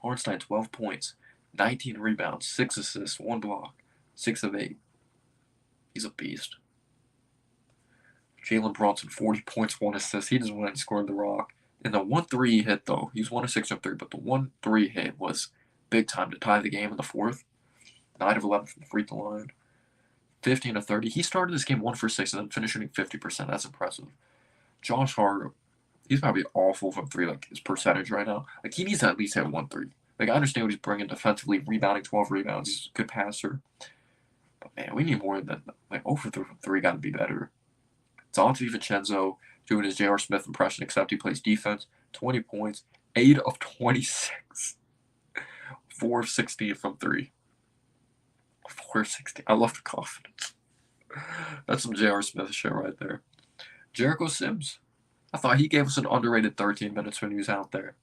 Hartenstein, 12 points, 19 rebounds, 6 assists, 1 block, 6 of 8. He's a beast. Jalen Brunson, 40 points, 1 assist. He just went and scored the rock. And the 1-3 he hit, though, he was 1 of 6 from 3, but the 1-3 hit was big time to tie the game in the fourth. 9 of 11 from the free throw line. 15 of 30. He started this game 1 for 6 and then finished shooting 50%. That's impressive. Josh Hart, he's probably awful from 3, like his percentage right now. Like, he needs to at least hit 1-3. Like, I understand what he's bringing defensively, rebounding 12 rebounds. He's a good passer. But, man, we need more than, like, 0 for 3 from 3 got to be better. Dante Vincenzo doing his J.R. Smith impression, except he plays defense. 20 points, 8 of 26. 4 of 16 from 3. 4 of 16. I love the confidence. That's some J.R. Smith shit right there. Jericho Sims. I thought he gave us an underrated 13 minutes when he was out there.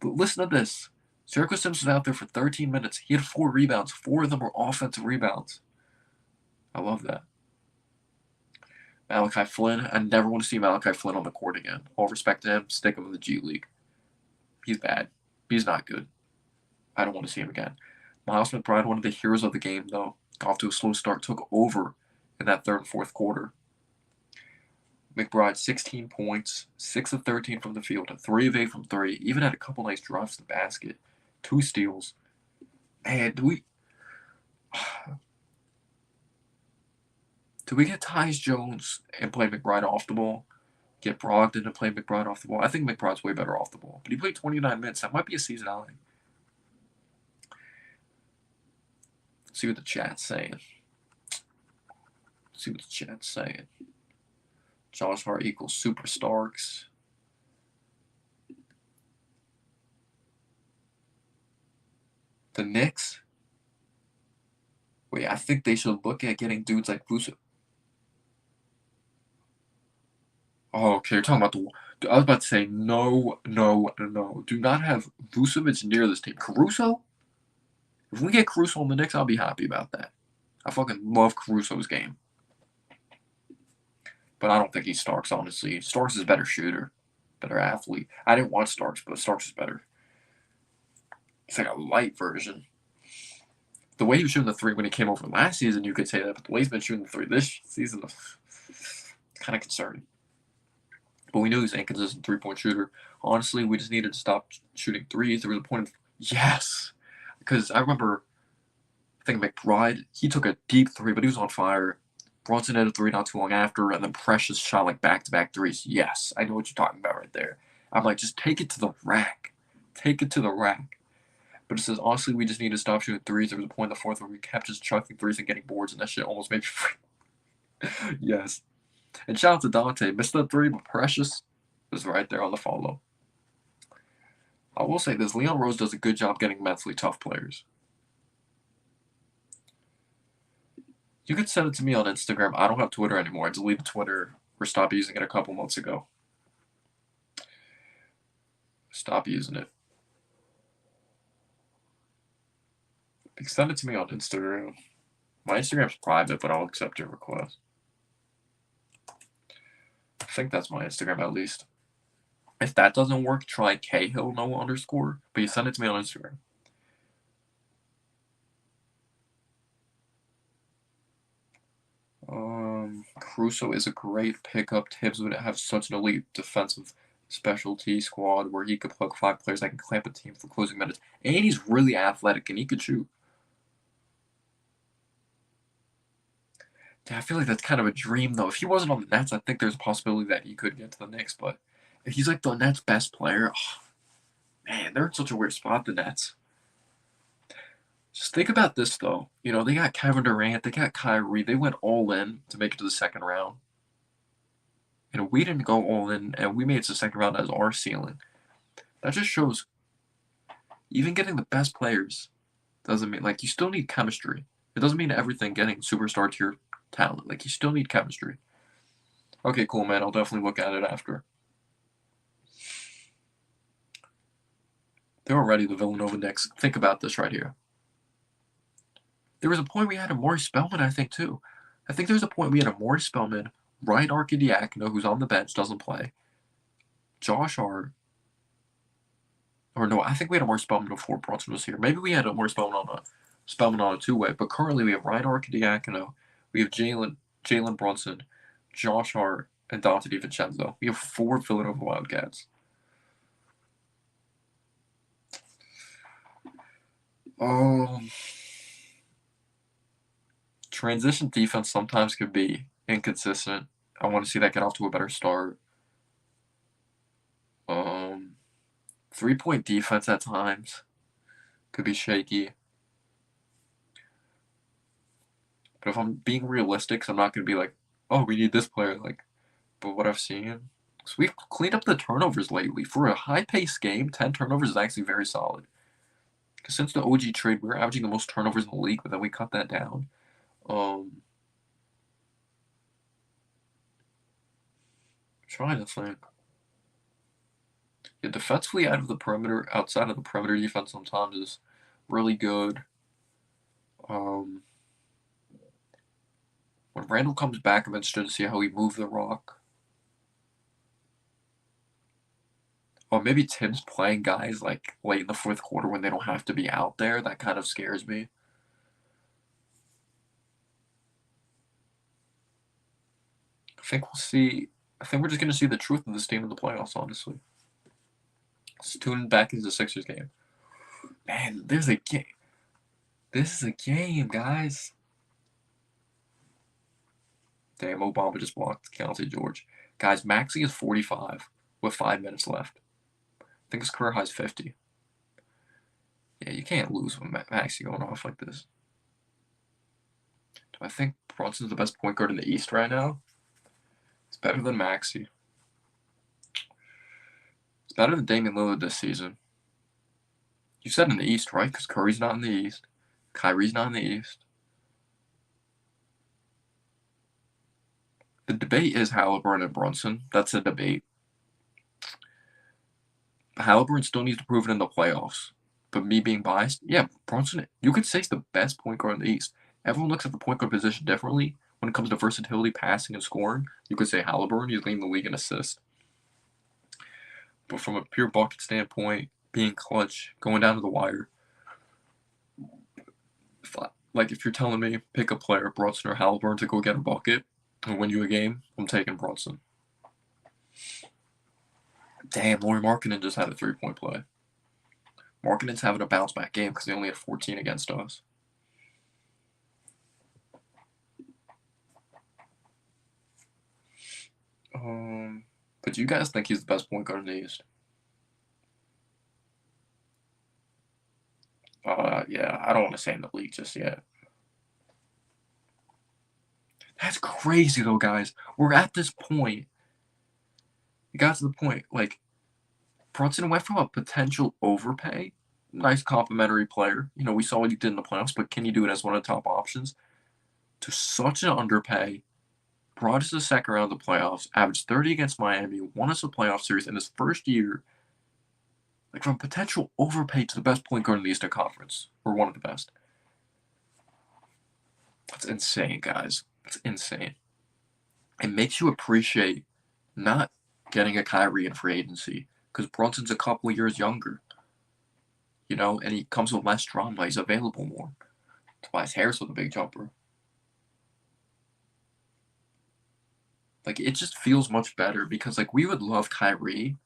But listen to this. Jericho Sims was out there for 13 minutes. He had 4 rebounds. 4 of them were offensive rebounds. I love that. Malachi Flynn. I never want to see Malachi Flynn on the court again. All respect to him. Stick him in the G League. He's bad. He's not good. I don't want to see him again. Miles McBride, one of the heroes of the game, though. Got off to a slow start. Took over in that third and fourth quarter. McBride, 16 points, 6 of 13 from the field, 3 of 8 from 3. Even had a couple nice drives to the basket. 2 steals. Man, do we get Tyus Jones and play McBride off the ball? Get Brogdon to play McBride off the ball? I think McBride's way better off the ball. But he played 29 minutes. That might be a seasonality. Let's see what the chat's saying. Josh Hart equals Super Starks. The Knicks? Wait, I think they should look at getting dudes like Vucevic. Oh, okay, you're talking about I was about to say, no. Do not have Vucevic near this team. Caruso? If we get Caruso on the Knicks, I'll be happy about that. I fucking love Caruso's game. But I don't think he's Starks, honestly. Starks is a better shooter, better athlete. I didn't want Starks, but Starks is better. It's like a light version. The way he was shooting the 3 when he came over last season, you could say that, but the way he's been shooting the 3 this season, kind of concerning. But we knew he was an inconsistent 3-point shooter. Honestly, we just needed to stop shooting 3s. There was a point of, yes! Because I remember, I think McBride, he took a deep 3, but he was on fire. Brunson had a 3 not too long after, and then Precious shot like back-to-back 3s. Yes, I know what you're talking about right there. I'm like, just take it to the rack. Take it to the rack. But it says, honestly, we just need to stop shooting 3s. There was a point in the fourth where we kept just chucking 3s and getting boards, and that shit almost made me free. Yes. And shout out to Dante. Missed that 3, but Precious was right there on the follow. I will say this. Leon Rose does a good job getting mentally tough players. You can send it to me on Instagram. I don't have Twitter anymore. I deleted Twitter or stopped using it a couple months ago. Stop using it. You can send it to me on Instagram. My Instagram's private, but I'll accept your request. I think that's my Instagram at least. If that doesn't work, try Cahill no underscore. But you send it to me on Instagram. Caruso is a great pickup. Tibbs would have such an elite defensive specialty squad where he could plug 5 players that can clamp a team for closing minutes. And he's really athletic and he could shoot. Yeah, I feel like that's kind of a dream, though. If he wasn't on the Nets, I think there's a possibility that he could get to the Knicks. But if he's like the Nets' best player, oh, man, they're in such a weird spot, the Nets. Just think about this, though. You know, they got Kevin Durant, they got Kyrie. They went all in to make it to the second round. And we didn't go all in, and we made it to the second round as our ceiling. That just shows even getting the best players doesn't mean, like, you still need chemistry. It doesn't mean everything getting superstar tier talent. Like, you still need chemistry. Okay, cool, man. I'll definitely look at it after. They're already the Villanova Knicks. Think about this right here. There was a point we had a Maury Spellman, I think, too. I think there's a point we had a Maury Spellman, Ryan Arcidiacono, who's on the bench, doesn't play. Josh Hart. Or no, I think we had a Maury Spellman before Brunson was here. Maybe we had a Maury Spellman on a two-way, but currently we have Ryan Arcidiacono, we have Jalen Brunson, Josh Hart, and Dante DiVincenzo. We have 4 Villanova Wildcats. Transition defense sometimes could be inconsistent. I want to see that get off to a better start. 3-point defense at times could be shaky. But if I'm being realistic, so I'm not going to be like, oh, we need this player. Like, but what I've seen, so we've cleaned up the turnovers lately. For a high-paced game, 10 turnovers is actually very solid. Because since the OG trade, we were averaging the most turnovers in the league, but then we cut that down. Trying to think. Yeah, defensively outside of the perimeter defense sometimes is really good. When Randall comes back, I'm interested to see how he moves the rock. Or maybe Tim's playing guys like late in the fourth quarter when they don't have to be out there. That kind of scares me. I think we'll see. I think we're just going to see the truth of this team in the playoffs, honestly. Let's tune back into the Sixers game. Man, there's a game. This is a game, guys. Damn, Obama just blocked Keontae George. Guys, Maxey is 45 with 5 minutes left. I think his career high is 50. Yeah, you can't lose with Maxey going off like this. Do I think Brunson's the best point guard in the East right now? It's better than Maxey. It's better than Damian Lillard this season. You said in the East, right? Because Curry's not in the East. Kyrie's not in the East. The debate is Halliburton and Brunson. That's a debate. Halliburton still needs to prove it in the playoffs. But me being biased, yeah, Brunson, you could say he's the best point guard in the East. Everyone looks at the point guard position differently. When it comes to versatility, passing, and scoring, you could say Halliburton, he's leading the league in assists. But from a pure bucket standpoint, being clutch, going down to the wire, if you're telling me pick a player, Brunson or Halliburton, to go get a bucket and win you a game, I'm taking Brunson. Damn, Lauri Markkanen just had a 3-point play. Markkanen's having a bounce back game because they only had 14 against us. But do you guys think he's the best point guard in the East? Yeah, I don't want to say in the league just yet. That's crazy, though, guys. We're at this point. It got to the point, like, Brunson went from a potential overpay, nice complimentary player. You know, we saw what he did in the playoffs, but can you do it as one of the top options? To such an underpay, brought us to the second round of the playoffs, averaged 30 against Miami, won us a playoff series in his first year. Like, from potential overpay to the best point guard in the Eastern Conference, or one of the best. That's insane, guys. That's insane. It makes you appreciate not getting a Kyrie in free agency, because Brunson's a couple of years younger. You know, and he comes with less drama. He's available more. Tobias Harris with a big jumper. Like, it just feels much better because, like, we would love Kyrie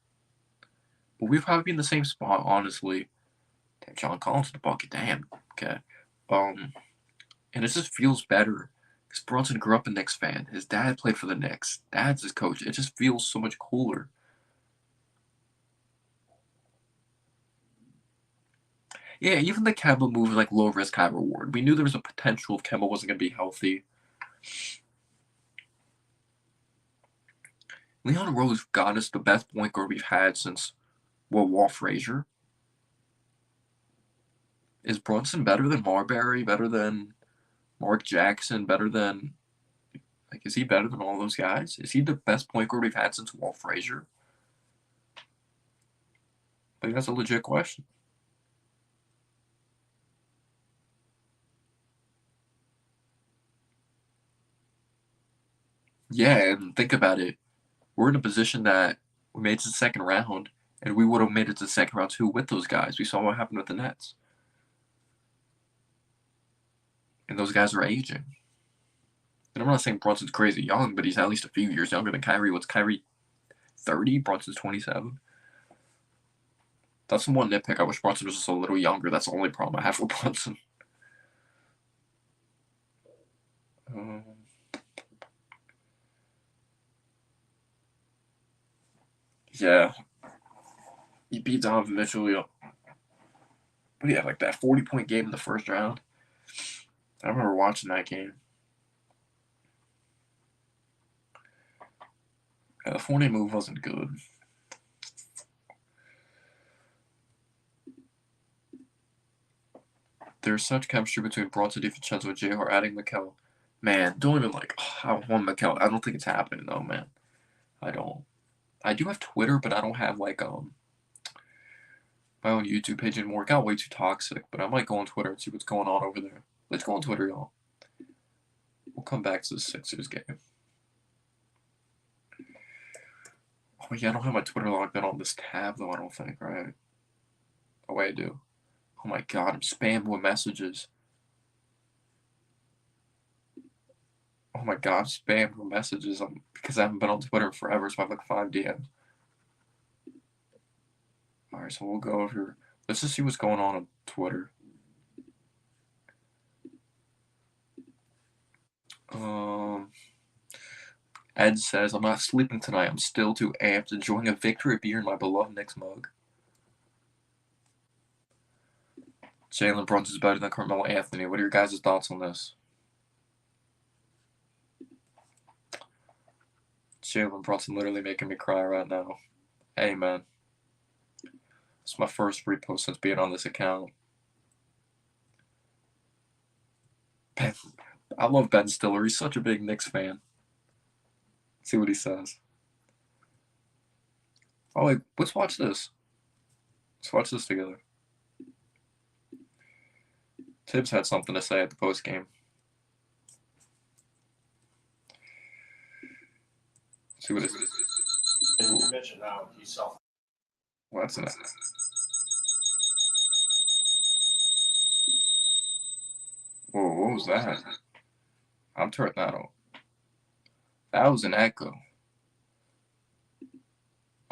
But we'd probably be in the same spot, honestly. Damn, John Collins with the bucket. Damn. Okay. And it just feels better. Because Brunson grew up a Knicks fan. His dad played for the Knicks. Dad's his coach. It just feels so much cooler. Yeah, even the Kemba move was like low risk, high reward. We knew there was a potential if Kemba wasn't going to be healthy. Leon Rose got us the best point guard we've had since, Walt Frazier. Is Brunson better than Marbury? Better than Mark Jackson? Better than, like, is he better than all those guys? Is he the best point guard we've had since Walt Frazier? I think that's a legit question. Yeah, and think about it. We're in a position that we made it to the second round, and we would have made it to the second round too with those guys. We saw what happened with the Nets. And those guys are aging. And I'm not saying Brunson's crazy young, but he's at least a few years younger than Kyrie. What's Kyrie, 30? Brunson's 27. That's the one nitpick. I wish Brunson was just a little younger. That's the only problem I have with Brunson. Yeah. He beat Donovan Mitchell. But he had like that 40-point game in the first round. I remember watching that game. Yeah, the Fournier move wasn't good. There's such chemistry between Bronson, DiVincenzo, and J.R. adding Mikal. Man, don't even like. I want Mikal. I don't think it's happening though, man. I don't. I do have Twitter, but I don't have like my own YouTube page anymore. It got way too toxic, but I might go on Twitter and see what's going on over there. Let's go on Twitter, y'all. We'll come back to the Sixers game. Oh yeah, I don't have my Twitter logged in on this tab though. I don't think, right? Oh wait, I do. Oh my god, I'm spammed with messages. Oh my god, I'm spammed with messages. Because I haven't been on Twitter forever, so I have like 5 DMs. Alright, so we'll go over here. Let's just see what's going on Twitter. Ed says, I'm not sleeping tonight. I'm still too amped, enjoying a victory beer in my beloved Knicks mug. Jalen Brunson's better than Carmelo Anthony. What are your guys' thoughts on this? Jalen Brunson literally making me cry right now. Hey, man. It's my first repost since being on this account. Ben, I love Ben Stiller. He's such a big Knicks fan. Let's see what he says. Oh, wait, let's watch this. Let's watch this together. Tibbs had something to say at the post game. See what it is. You mentioned how he self. What's that? Whoa, what was that? I'm turning that on. That was an echo.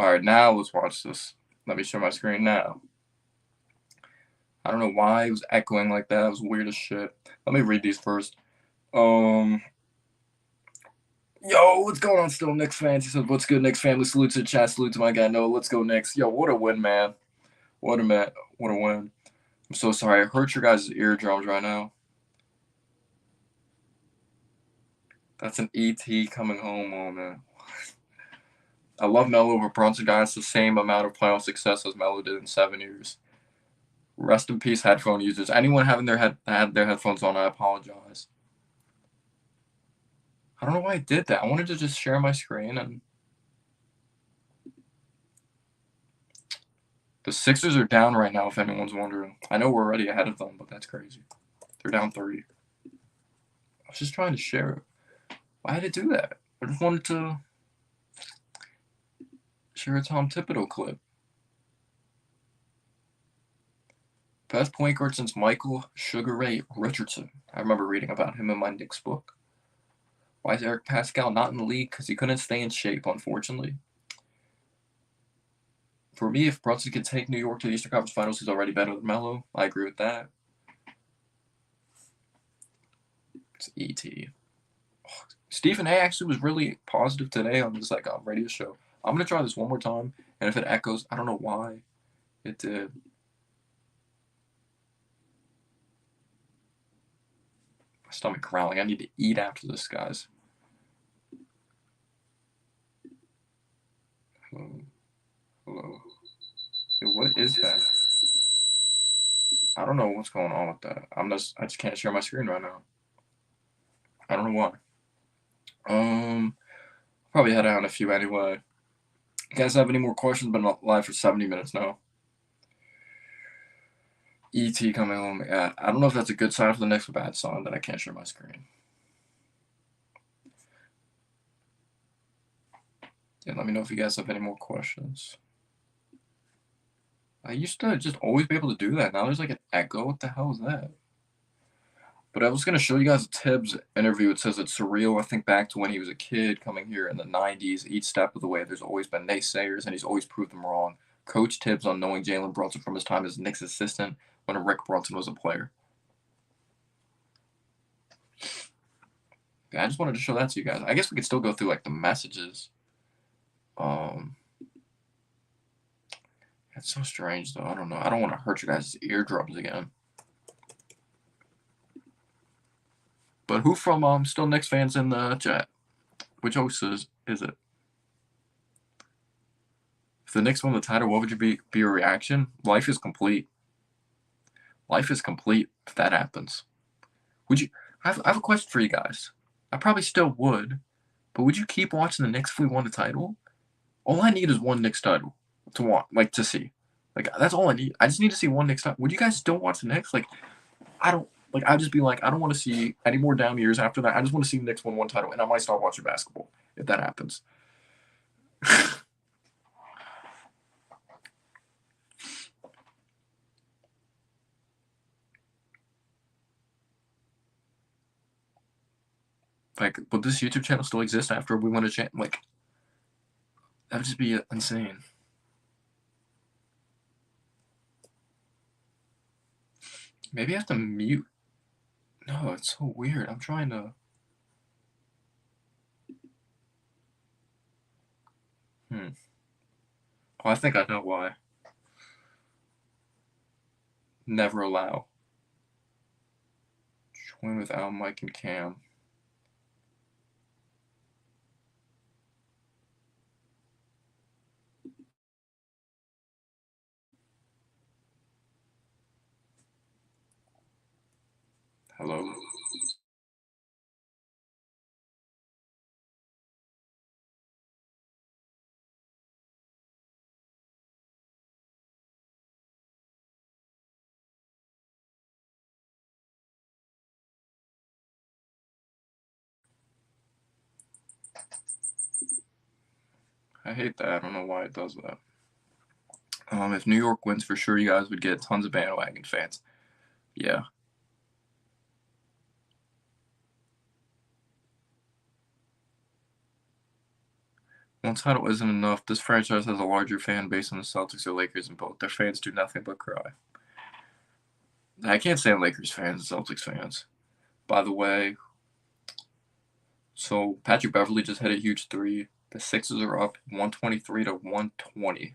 Alright, now let's watch this. Let me share my screen now. I don't know why it was echoing like that. It was weird as shit. Let me read these first. Yo, what's going on still, Knicks fans? He said, what's good, Knicks family? Salute to the chat. Salute to my guy, Noah. Let's go, Knicks. Yo, what a win, man. What a win. I'm so sorry. I hurt your guys' eardrums right now. That's an ET coming home moment. I love Melo over Brunson, guys. The same amount of playoff success as Melo did in 7 years. Rest in peace, headphone users. Anyone having had their headphones on, I apologize. I don't know why I did that. I wanted to just share my screen and the Sixers are down right now, if anyone's wondering. I know we're already ahead of them, but that's crazy. They're down 30. I was just trying to share it. Why did I do that? I just wanted to share a Tom Thibodeau clip. Best point guard since Michael Sugar Ray Richardson. I remember reading about him in my Knicks book. Why is Eric Pascal not in the league? Because he couldn't stay in shape, unfortunately. For me, if Brunson can take New York to the Eastern Conference Finals, he's already better than Melo. I agree with that. It's ET. Oh, Stephen A. actually was really positive today on this radio show. I'm gonna try this one more time, and if it echoes, I don't know why it did. My stomach growling. I need to eat after this, guys. Hello. Hello. Yo, what is that? I don't know what's going on with that. I just can't share my screen right now. I don't know why. Probably head out in a few anyway. You guys have any more questions? Been live for 70 minutes now. ET coming home. Yeah, I don't know if that's a good sign for the Knicks or bad sign that I can't share my screen. Yeah, let me know if you guys have any more questions. I used to just always be able to do that. Now there's like an echo. What the hell is that? But I was going to show you guys a Tibbs interview. It says it's surreal. I think back to when he was a kid coming here in the 90s. Each step of the way, there's always been naysayers, and he's always proved them wrong. Coach Tibbs on knowing Jalen Brunson from his time as Knicks assistant when Rick Brunson was a player. Yeah, I just wanted to show that to you guys. I guess we could still go through like the messages. It's so strange though. I don't know. I don't want to hurt you guys' eardrums again. But who from still Knicks fans in the chat? Which host is it? If the Knicks won the title, what would be your reaction? Life is complete. Life is complete if that happens. Would you? I have a question for you guys. I probably still would, but would you keep watching the Knicks if we won the title? All I need is one Knicks title to see. Like that's all I need. I just need to see one Knicks title. Would you guys still watch the Knicks? I'd just be like, I don't want to see any more down years after that. I just want to see the Knicks win one title, and I might stop watching basketball if that happens. Would this YouTube channel still exist after we win a chance? That would just be insane. Maybe I have to mute. No, it's so weird. I'm trying to. Oh, I think I know why. Never allow. Join without Mike and Cam. Hello. I hate that. I don't know why it does that. If New York wins, for sure, you guys would get tons of bandwagon fans. Yeah. One title isn't enough. This franchise has a larger fan base than the Celtics or Lakers, and both their fans do nothing but cry. I can't stand Lakers fans and Celtics fans. By the way, so Patrick Beverley just hit a huge three. The Sixers are up 123 to 120.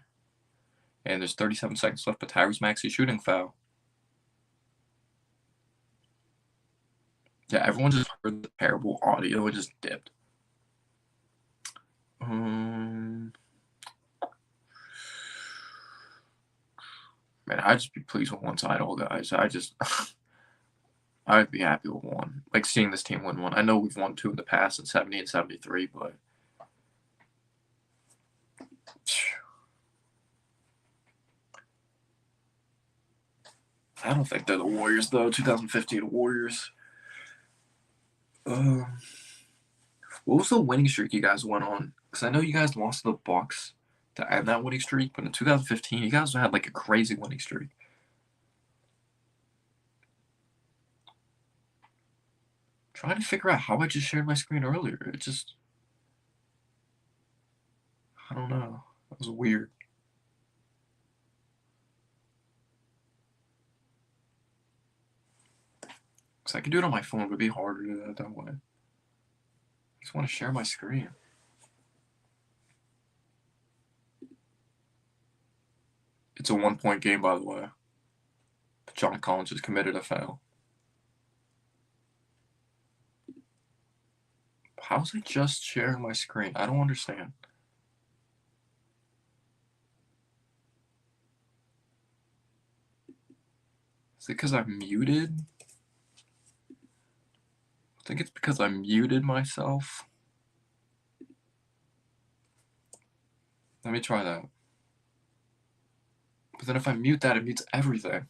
And there's 37 seconds left, but Tyrese Maxey shooting foul. Yeah, everyone just heard the terrible audio and just dipped. Man, I'd just be pleased with one title, guys. I'd be happy with one. Like seeing this team win one. I know we've won two in the past in 70 and 73, but I don't think they're the Warriors though. 2015 Warriors. What was the winning streak you guys went on? Because I know you guys lost to the Bucks to end that winning streak, but in 2015 you guys had like a crazy winning streak. Trying to figure out how I just shared my screen earlier. I don't know. That was weird. Because I can do it on my phone, but it'd be harder to do that way. I just want to share my screen. It's a 1-point game, by the way. But John Collins has committed a foul. How's it just sharing my screen? I don't understand. Is it because I'm muted? I think it's because I muted myself. Let me try that. But then if I mute that, it mutes everything.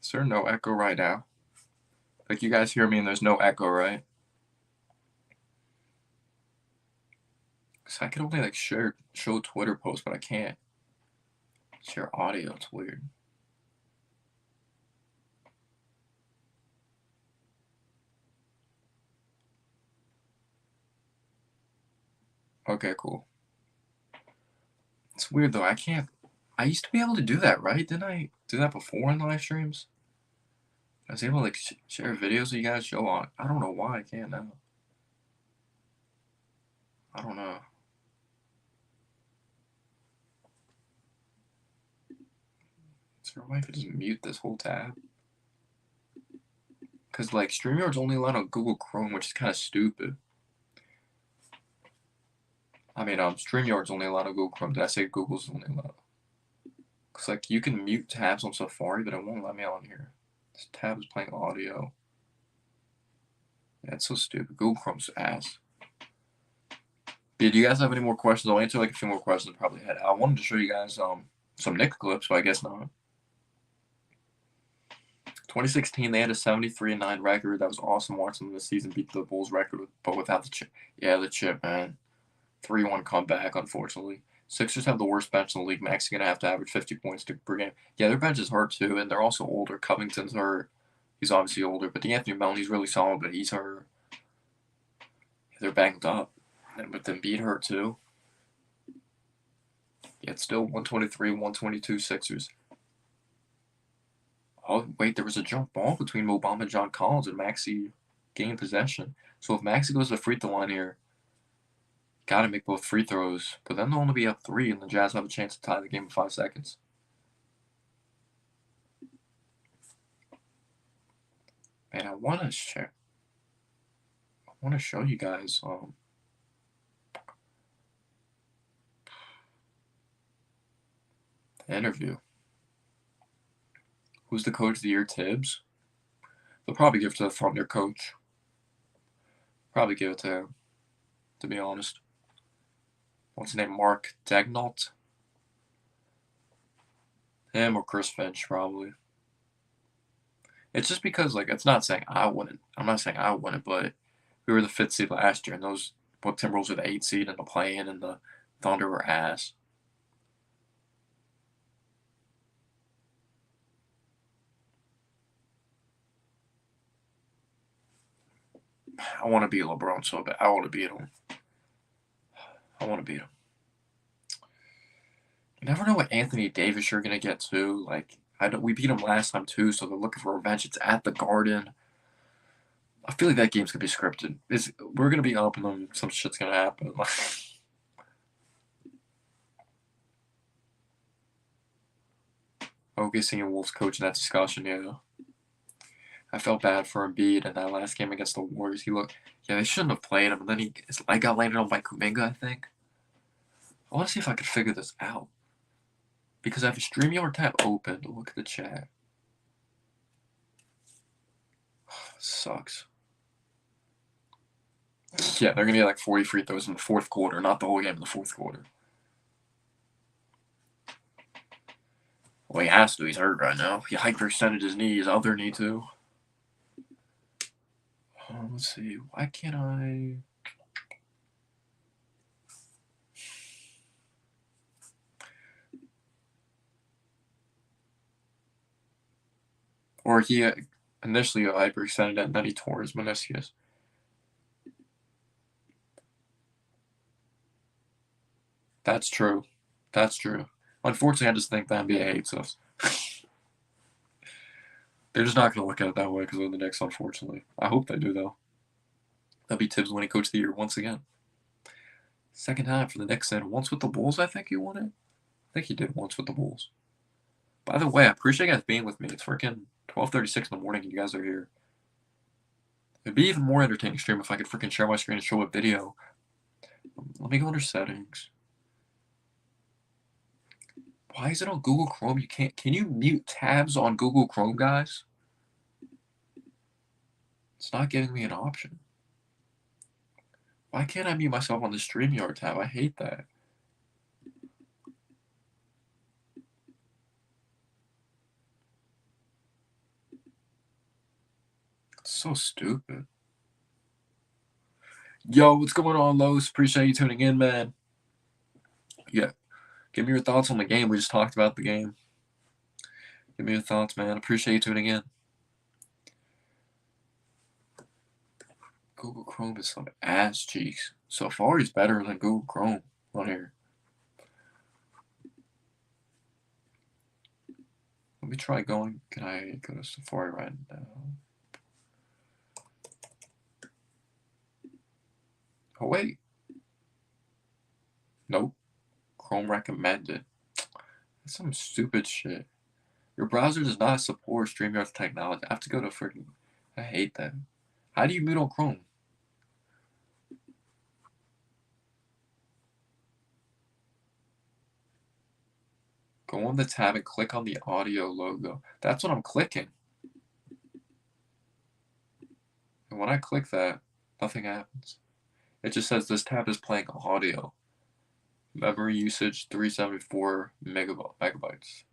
Is there no echo right now? Like, you guys hear me and there's no echo, right? Because I can only, like, show Twitter posts, but I can't share audio. It's weird. Okay, cool. It's weird, though. I can't... I used to be able to do that, right? Didn't I do that before in live streams? I was able to, like, share videos so you guys show on. I don't know why I can't now. I don't know. Is there a way I could just mute this whole tab? Because, like, StreamYard's only allowed on Google Chrome, which is kind of stupid. I mean, StreamYard's only allowed on Google Chrome. Did I say Google's only allowed? Because, like, you can mute tabs on Safari, but it won't let me on here. This tab is playing audio. Yeah, it's so stupid. Google Chrome's ass. Yeah, do you guys have any more questions? I'll answer, like, a few more questions probably ahead. I wanted to show you guys some Knicks clips, but I guess not. 2016, they had a 73-9 record. That was awesome watching them this season beat the Bulls record, but without the chip. Yeah, the chip, man. 3-1 comeback, unfortunately. Sixers have the worst bench in the league. Max is going to have to average 50 points per game. Yeah, their bench is hurt, too, and they're also older. Covington's hurt. He's obviously older, but Anthony Melton's really solid, but he's hurt. They're banged up. And with Embiid hurt, too. Yeah, it's still 123, 122 Sixers. Oh, wait, there was a jump ball between Mo Bamba and John Collins, and Maxey gained possession. So if Maxey goes to the free throw line here, got to make both free throws. But then they'll only be up 3, and the Jazz have a chance to tie the game in 5 seconds. Man, I want to share. I want to show you guys the interview. Who's the coach of the year? Tibbs. They'll probably give it to the Thunder coach. Probably give it to him, to be honest. What's his name? Mark Daignault? Him or Chris Finch, probably. It's just because, like, it's not saying I wouldn't. I'm not saying I wouldn't, but we were the 5th seed last year, and those Timberwolves were the 8th seed in the play-in, and the Thunder were ass. I want to beat LeBron so bad. I want to beat him. I want to beat him. You never know what Anthony Davis you're going to get, too. Like, we beat him last time, too, so they're looking for revenge. It's at the Garden. I feel like that game's going to be scripted. We're going to be up, and then some shit's going to happen. OKC and Wolves coach in that discussion, yeah. I felt bad for Embiid in that last game against the Warriors. Yeah, they shouldn't have played him, and then his leg got landed on by Kuminga, I think. I want to see if I could figure this out. Because I have a StreamYard tab open to look at the chat. Sucks. Yeah, they're going to get like 40 free throws in the 4th quarter, not the whole game in the 4th quarter. Well, he has to. He's hurt right now. He hyperextended his knee, his other knee, too. Let's see. Why can't I... Or he initially hyperextended it and then he tore his meniscus. That's true. That's true. Unfortunately, I just think the NBA hates us. They're just not going to look at it that way because of the Knicks, unfortunately. I hope they do, though. That'd be Tibbs winning Coach of the Year once again. Second time for the Knicks. And once with the Bulls, I think he won it. I think he did once with the Bulls. By the way, I appreciate you guys being with me. It's freaking 12:36 in the morning and you guys are here. It'd be even more entertaining stream if I could freaking share my screen and show a video. Let me go under settings. Why is it on Google Chrome? You can't. Can you mute tabs on Google Chrome, guys? It's not giving me an option. Why can't I mute myself on the StreamYard tab? I hate that. It's so stupid. Yo, what's going on, Los? Appreciate you tuning in, man. Yeah. Give me your thoughts on the game. We just talked about the game. Give me your thoughts, man. Appreciate you tuning in. Google Chrome is some ass cheeks. Safari's better than Google Chrome on here. Let me try going. Can I go to Safari right now? Oh, wait. Nope. Chrome recommended. That's some stupid shit. Your browser does not support StreamYard's technology. I have to go to freaking. I hate that. How do you mute on Chrome? Go on the tab and click on the audio logo. That's what I'm clicking. And when I click that, nothing happens. It just says this tab is playing audio. Memory usage 374 megabytes.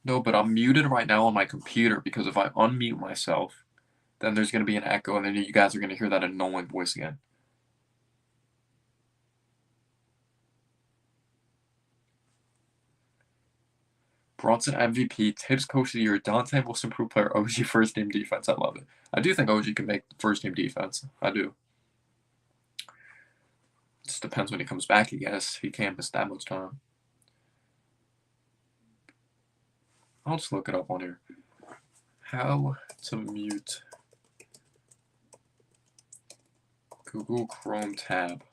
No, but I'm muted right now on my computer because if I unmute myself, then there's going to be an echo and then you guys are going to hear that annoying voice again. Bronson MVP, Tibbs Coach of the Year, Dante most improved player, OG first team defense. I love it. I do think OG can make first team defense. I do. Just depends when he comes back, I guess. He can't miss that much time. I'll just look it up on here. How to mute Google Chrome tab.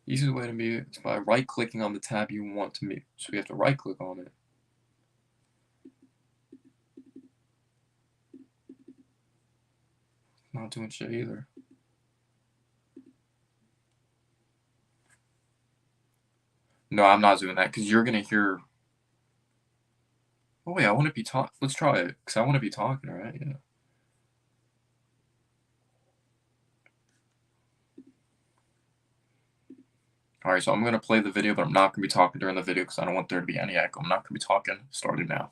Easiest way to mute is by right-clicking on the tab you want to mute. So we have to right-click on it. Not doing shit either. No, I'm not doing that because you're gonna hear. Oh wait, I want to be talking. Let's try it because I want to be talking, right? Yeah. All right, so I'm gonna play the video, but I'm not gonna be talking during the video because I don't want there to be any echo. I'm not gonna be talking starting now.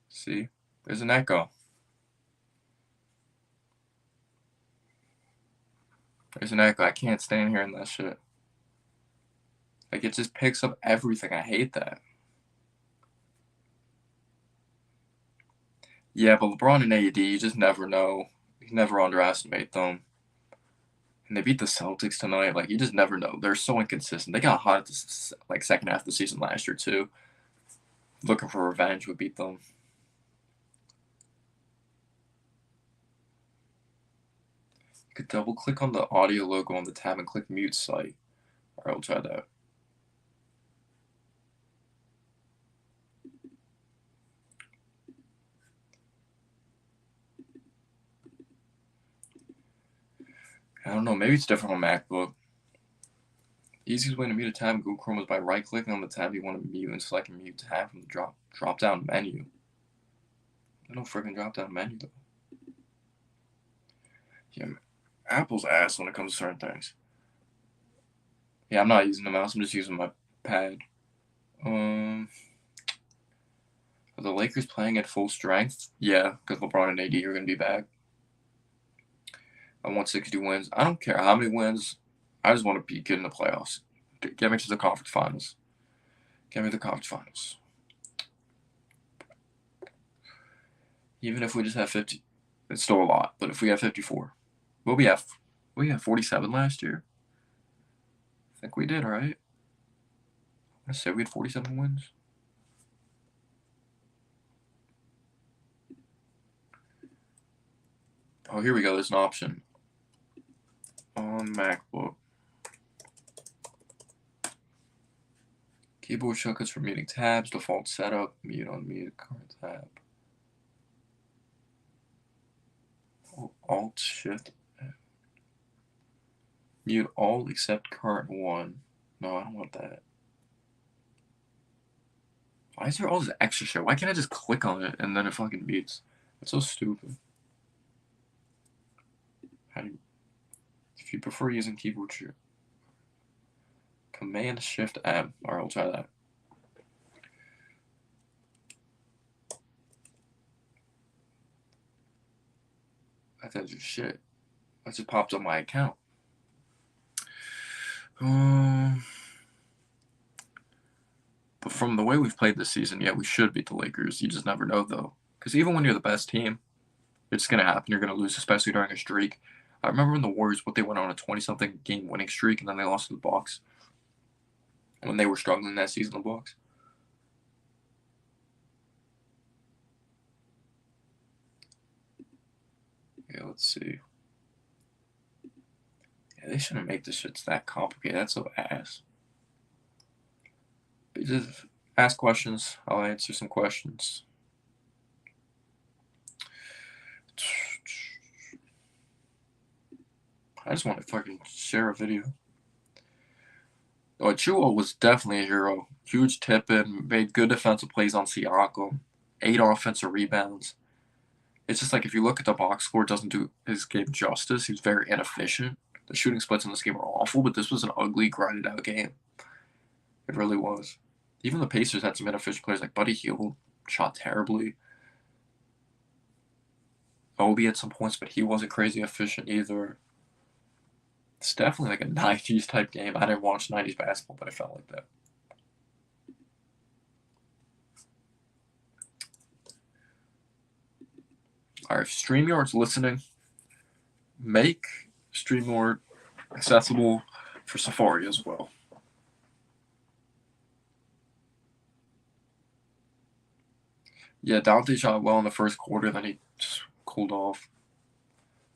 See, there's an echo. There's an echo. I can't stand hearing that shit. Like, it just picks up everything. I hate that. Yeah, but LeBron and AD, you just never know. You never underestimate them. And they beat the Celtics tonight. Like, you just never know. They're so inconsistent. They got hot at the second half of the season last year, too. Looking for revenge would beat them. You could double click on the audio logo on the tab and click mute site. All right, we'll try that. I don't know. Maybe it's different on MacBook. Easiest way to mute a tab in Google Chrome is by right-clicking on the tab you want to mute and selecting Mute Tab from the drop-down menu. There's no freaking drop-down menu, though. Yeah, Apple's ass when it comes to certain things. Yeah, I'm not using the mouse. I'm just using my pad. Are the Lakers playing at full strength? Yeah, because LeBron and AD are going to be back. I want 60 wins. I don't care how many wins. I just want to be good in the playoffs. Get me to the conference finals. Get me to the conference finals. Even if we just have 50, it's still a lot. But if we have 54, we have 47 last year. I think we did, right? I said we had 47 wins. Oh, here we go. There's an option on MacBook. Keyboard shortcuts for muting tabs. Default setup. Mute unmute. Current tab. Alt Shift. Mute all except current one. No, I don't want that. Why is there all this extra shit? Why can't I just click on it and then it fucking mutes? That's so stupid. If you prefer using keyboard shit. Command Shift M. Alright, we'll try that. That's just shit. That just popped up my account. But from the way we've played this season, yeah, we should beat the Lakers. You just never know, though. Because even when you're the best team, it's going to happen. You're going to lose, especially during a streak. I remember when the Warriors, they went on a 20-something game winning streak, and then they lost to the Bucks. When they were struggling that season, the Bucks. Yeah, let's see. Yeah, they shouldn't make this shit that complicated. That's so ass. But just ask questions. I'll answer some questions. I just want to fucking share a video. Chua was definitely a hero. Huge tip-in, made good defensive plays on Siakam, 8 offensive rebounds. It's just like if you look at the box score, it doesn't do his game justice. He's very inefficient. The shooting splits in this game are awful, but this was an ugly, grinded-out game. It really was. Even the Pacers had some inefficient players like Buddy Hield, shot terribly. Obi had some points, but he wasn't crazy efficient either. It's definitely like a 90s type game. I didn't watch 90s basketball, but I felt like that. All right, if StreamYard's listening, make StreamYard accessible for Safari as well. Yeah, Dante shot well in the first quarter, then he just cooled off.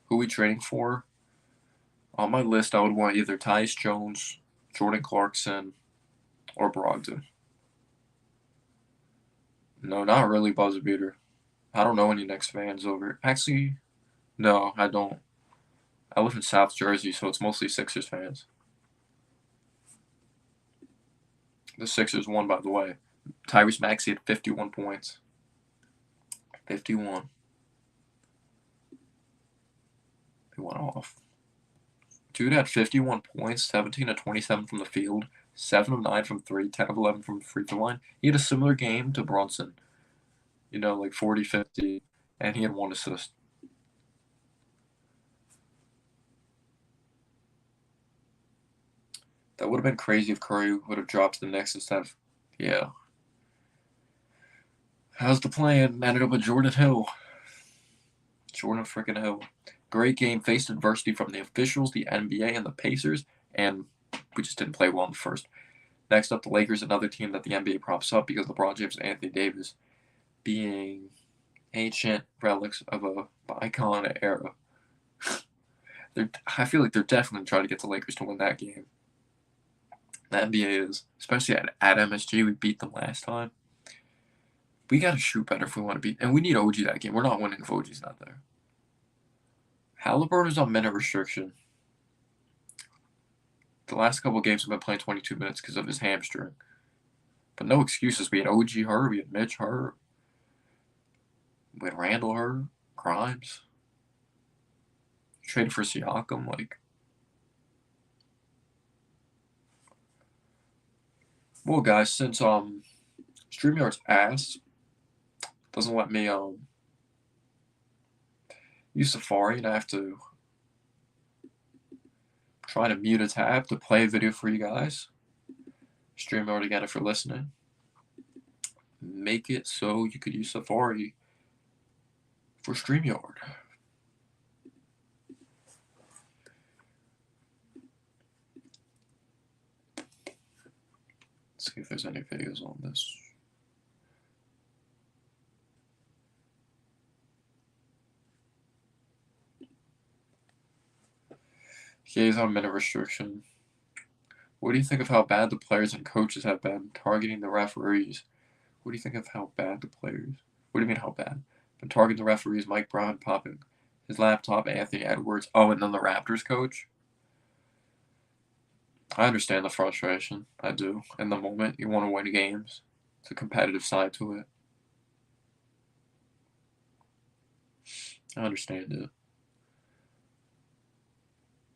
Who are we trading for? On my list, I would want either Tyus Jones, Jordan Clarkson, or Brogdon. No, not really buzzer beater. I don't know any Knicks fans over. Actually, no, I don't. I live in South Jersey, so it's mostly Sixers fans. The Sixers won, by the way. Tyrese Maxey had 51 points. 51. He went off. Dude had 51 points, 17 of 27 from the field, 7 of 9 from 3, 10 of 11 from the free throw line. He had a similar game to Brunson. You know, like 40, 50, and he had 1 assist. That would have been crazy if Curry would have dropped to the Knicks instead of, yeah. How's the plan? Ended up with Jordan Hill. Jordan freaking Hill. Great game. Faced adversity from the officials, the NBA, and the Pacers, and we just didn't play well in the first. Next up, the Lakers, another team that the NBA props up because LeBron James and Anthony Davis being ancient relics of a bygone era. I feel like they're definitely trying to get the Lakers to win that game. The NBA is, especially at MSG. We beat them last time. We got to shoot better if we want to beat. And we need OG that game. We're not winning if OG's not there. Halliburton's on minute restriction. The The last couple of games have been playing 22 minutes because of his hamstring. But no excuses. We had OG hurt. We had Mitch hurt. We had Randall hurt. Grimes. Traded for Siakam. Like, well, guys, since StreamYard's ass doesn't let me use Safari, and I have to try to mute a tab to play a video for you guys. StreamYard again, if you're listening, make it so you could use Safari for StreamYard. Let's see if there's any videos on this. He's on minute restriction. What do you think of how bad the players and coaches have been targeting the referees? What do you think of how bad the players? What do you mean how bad? Been targeting the referees, Mike Brown popping his laptop, Anthony Edwards. Oh, and then the Raptors coach? I understand the frustration. I do. In the moment, you want to win games. It's a competitive side to it. I understand it.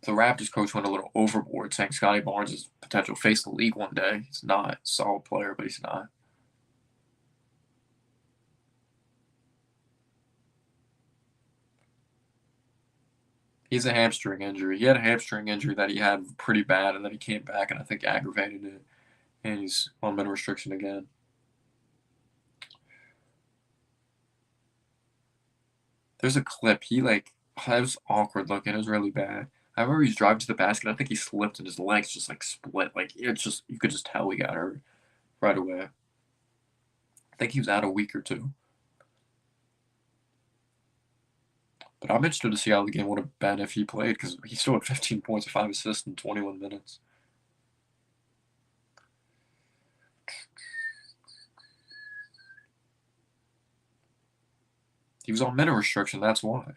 The Raptors coach went a little overboard, saying Scotty Barnes is potential face of the league one day. He's not a solid player, but he's not. He's a hamstring injury. He had a hamstring injury that he had pretty bad, and then he came back and I think aggravated it. And he's on minute restriction again. There's a clip. He it was awkward looking. It was really bad. I remember he's driving to the basket. I think he slipped and his legs just split. It's just, you could just tell he got hurt right away. I think he was out a week or two. But I'm interested to see how the game would have been if he played, because he still had 15 points and 5 assists in 21 minutes. He was on minute restriction, that's why.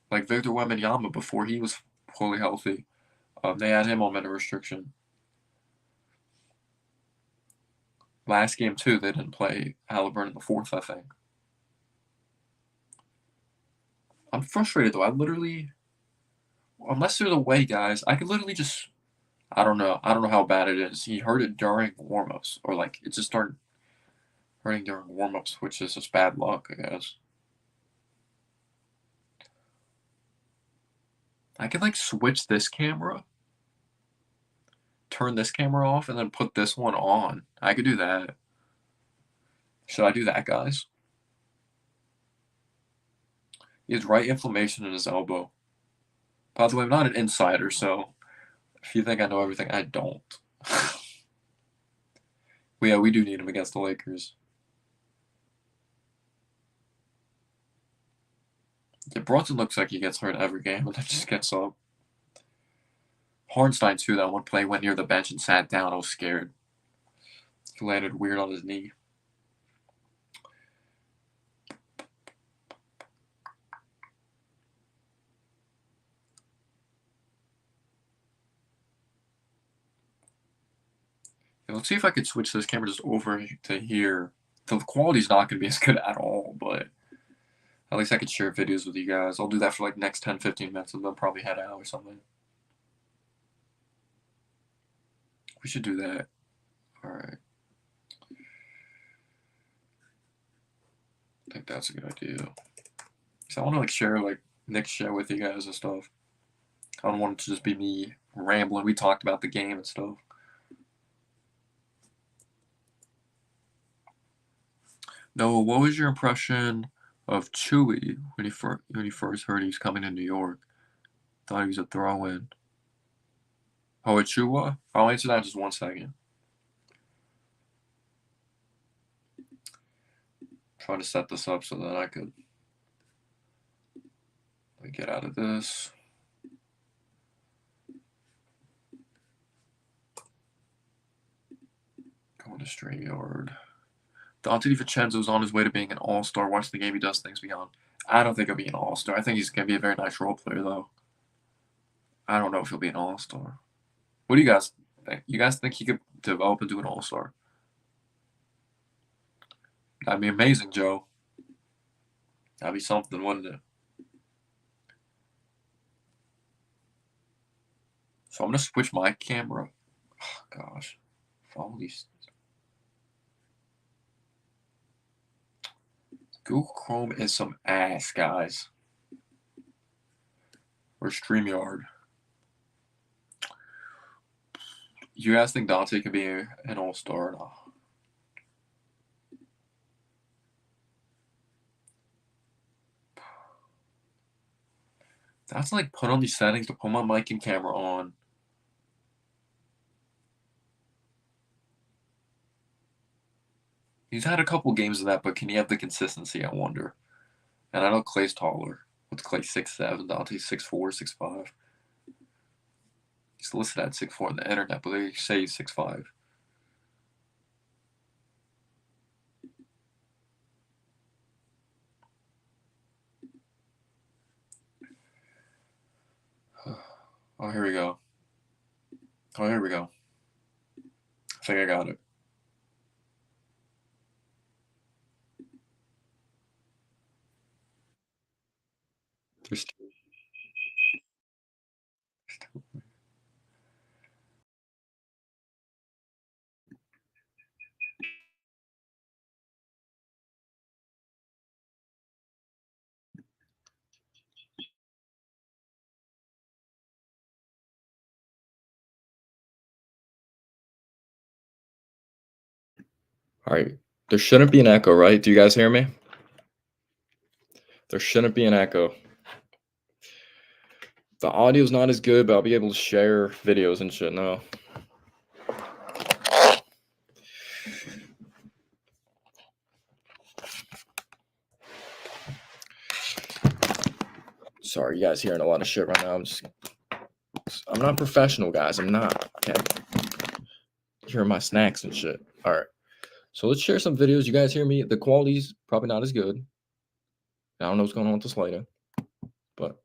Like Victor Wembanyama, before he was fully healthy, they had him on minute restriction. Last game, too, they didn't play Halliburton in the fourth, I think. I'm frustrated, though. I literally, unless there's a way, guys, I could literally just, I don't know how bad it is. He heard it during warm-ups, or it just started hurting during warm-ups, which is just bad luck, I guess. I could switch this camera, turn this camera off, and then put this one on. I could do that. Should I do that, guys? He has right inflammation in his elbow. By the way, I'm not an insider, so if you think I know everything, I don't. Yeah, we do need him against the Lakers. Yeah, Brunson looks like he gets hurt every game and then just gets up. Hartenstein, too, that one play went near the bench and sat down. I was scared. He landed weird on his knee. Yeah, let's see if I could switch this camera just over to here. The quality's not going to be as good at all, but at least I could share videos with you guys. I'll do that for next 10-15 minutes and then probably head out or something. We should do that. Alright. I think that's a good idea. So I want to share Knicks show with you guys and stuff. I don't want it to just be me rambling. We talked about the game and stuff. Noah, what was your impression of Chewy when you first heard he was coming to New York? Thought he was a throw-in. Oh, Achua? I'll answer that in just 1 second. Trying to set this up so that I could get out of this. Going to StreamYard. Dante DiVincenzo's on his way to being an all-star. Watch the game, he does things beyond. I don't think he'll be an all-star. I think he's going to be a very nice role player, though. I don't know if he'll be an all-star. What do you guys think? You guys think he could develop into an all-star? That'd be amazing, Joe. That'd be something, wouldn't it? So I'm gonna switch my camera. Oh, gosh, follow these. Google Chrome is some ass, guys. Or StreamYard. You guys think Dante could be an all-star? No. That's like put on these settings to put my mic and camera on. He's had a couple games of that, but can he have the consistency? I wonder. And I know Clay's taller. What's Clay 6'7"? Dante's 6'4", 6'5". He's listed at 6'4" on the internet, but they say he's 6'5". Oh, here we go. Oh, here we go. I think I got it. There's two. All right. There shouldn't be an echo, right? Do you guys hear me? There shouldn't be an echo. The audio's not as good, but I'll be able to share videos and shit now. Sorry, you guys hearing a lot of shit right now. I'm not professional, guys. I'm not. Okay. Hearing my snacks and shit. All right. So let's share some videos. You guys hear me? The quality's probably not as good. I don't know what's going on with this lighting. But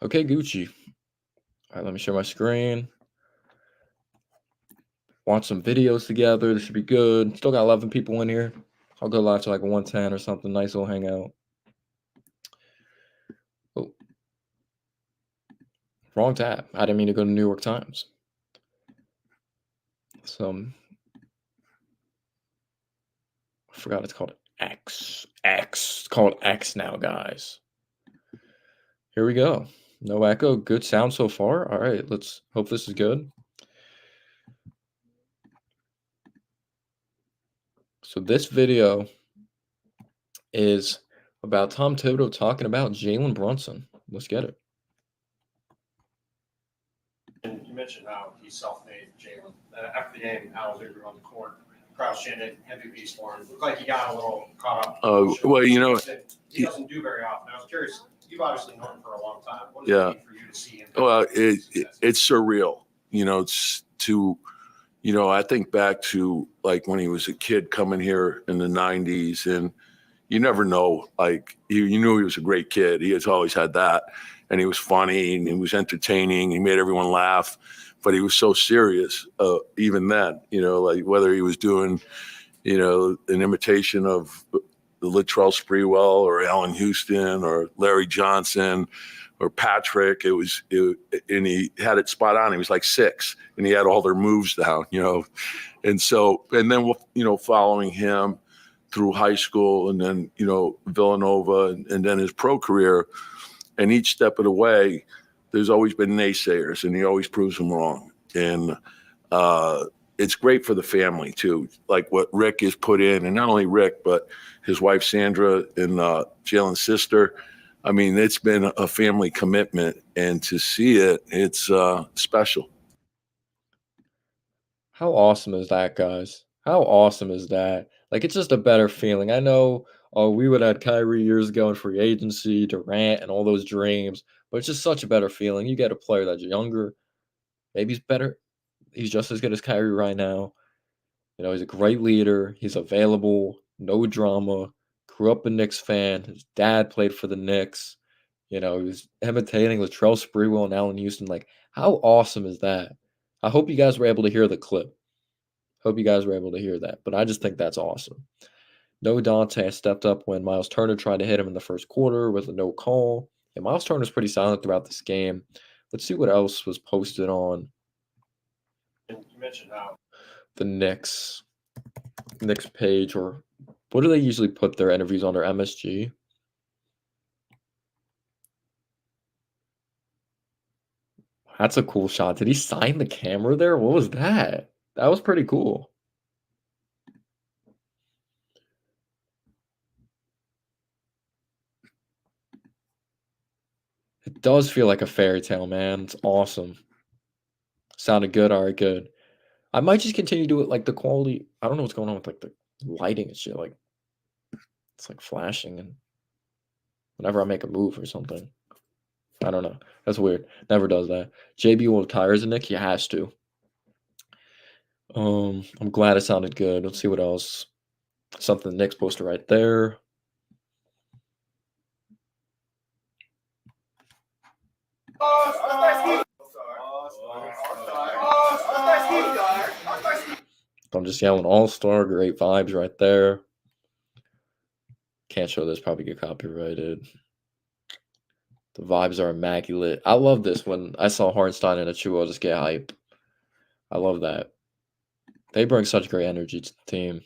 okay, Gucci. All right, let me share my screen. Watch some videos together. This should be good. Still got 11 people in here. I'll go live to like 110 or something. Nice little hangout. Oh. Wrong tab. I didn't mean to go to New York Times. I forgot it's called X. It's called X now, guys. Here we go. No echo. Good sound so far. All right, let's hope this is good. So this video is about Tom Thibodeau talking about Jalen Brunson. Let's get it. And you mentioned how he self-made Jalen. After the game, Al was over on the court. Crowd chanted MVPs for him. Looked like he got a little caught up. Well, you know, he doesn't do very often. I was curious. You've obviously known him for a long time. What does Yeah. it mean for you to see him? well, it's surreal. You know, it's to, you know, I think back to like when he was a kid coming here in the 90s, and you never know. Like you knew he was a great kid. He has always had that, and he was funny and he was entertaining. He made everyone laugh, but he was so serious. Even then, you know, like whether he was doing, you know, an imitation of the Latrell Sprewell or Allen Houston or Larry Johnson or Patrick, and he had it spot on. He was like 6 and he had all their moves down, you know. And then, you know, following him through high school and then, you know, Villanova and then his pro career, and each step of the way, there's always been naysayers and he always proves them wrong. And it's great for the family too, like what Rick has put in, and not only Rick, but his wife Sandra and Jalen's sister. I mean, it's been a family commitment, and to see it, it's special. How awesome is that, guys? How awesome is that? Like, it's just a better feeling. I know, we would have had Kyrie years ago in free agency, Durant, and all those dreams, but it's just such a better feeling. You get a player that's younger. Maybe he's better. He's just as good as Kyrie right now. You know, he's a great leader. He's available. No drama. Grew up a Knicks fan. His dad played for the Knicks. You know, he was imitating Latrell Sprewell and Allen Houston. Like, how awesome is that? I hope you guys were able to hear the clip. Hope you guys were able to hear that. But I just think that's awesome. No Dante stepped up when Miles Turner tried to hit him in the first quarter with a no call. And Miles Turner's pretty silent throughout this game. Let's see what else was posted on And you mentioned how the Knicks page, or what do they usually put their interviews on their MSG? That's a cool shot. Did he sign the camera there? What was that? That was pretty cool. It does feel like a fairy tale, man. It's awesome. Sounded good. All right, good. I might just continue to do it like the quality. I don't know what's going on with like the lighting and shit. Like it's like flashing and whenever I make a move or something. I don't know. That's weird. Never does that. JB will retire as a Nick. He has to. I'm glad it sounded good. Let's see what else. Something the Knicks posted right there. I'm just yelling all-star, great vibes right there. Can't show this, probably get copyrighted. The vibes are immaculate. I love this. When I saw Hartenstein and Achua just get hype. I love that. They bring such great energy to the team.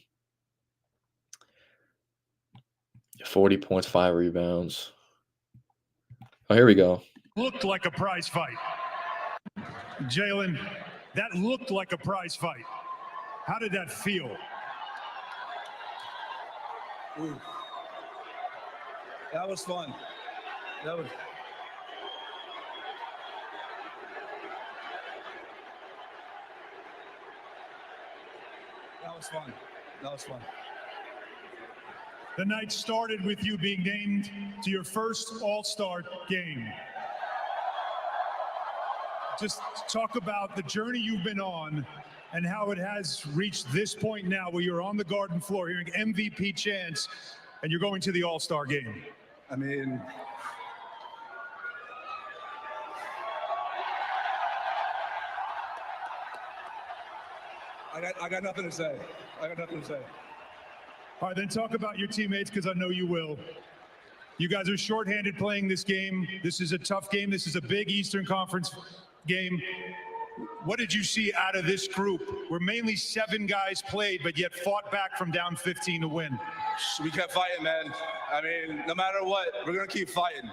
40 points, 5 rebounds. Oh, here we go. Looked like a prize fight. Jalen, that looked like a prize fight. How did that feel? Ooh. That was fun. That was fun. That was fun. The night started with you being named to your first All-Star game. Just talk about the journey you've been on and how it has reached this point now where you're on the garden floor hearing MVP chants and you're going to the All-Star game. I mean, I got nothing to say. I got nothing to say. All right, then talk about your teammates, because I know you will. You guys are shorthanded playing this game. This is a tough game. This is a big Eastern Conference game. What did you see out of this group where mainly 7 guys played, but yet fought back from down 15 to win? We kept fighting, man. I mean, no matter what, we're going to keep fighting.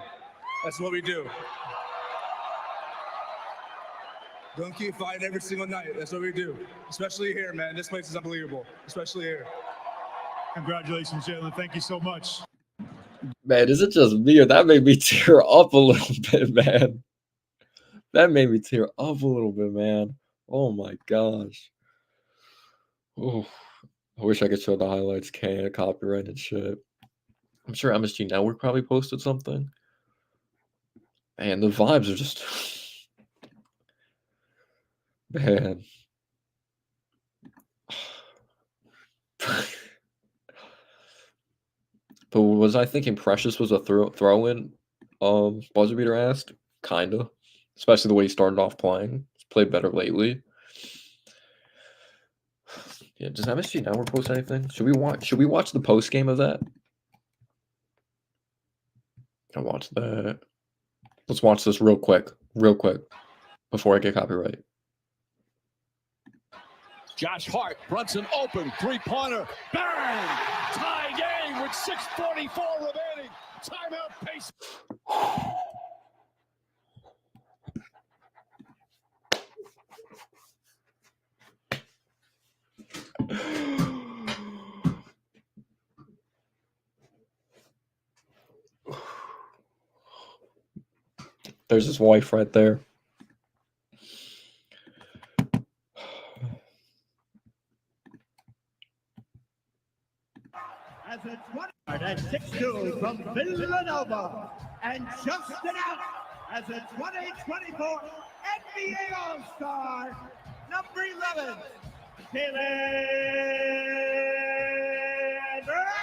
That's what we do. Don't keep fighting every single night. That's what we do. Especially here, man. This place is unbelievable. Especially here. Congratulations, Jalen. Thank you so much. Man, is it just me or that made me tear up a little bit, man? That made me tear up a little bit, man. Oh my gosh. Oh, I wish I could show the highlights. Can't copyright and shit. I'm sure MSG Network probably posted something. Man, the vibes are just man. But was I thinking Precious was a throw-in? Buzzer beater asked. Kinda. Especially the way he started off playing. He's played better lately. Yeah, does MSG Network post anything? Should we watch the post game of that? I watch that. Let's watch this real quick, before I get copyright. Josh Hart, Brunson open, three-pointer, bang! Tie game with 6:44 remaining. Timeout pace. There's his wife right there. As a 20 and 6'2" from Villanova, and Justin out as a 2024 NBA All-Star, number 11, Jalen Brunson.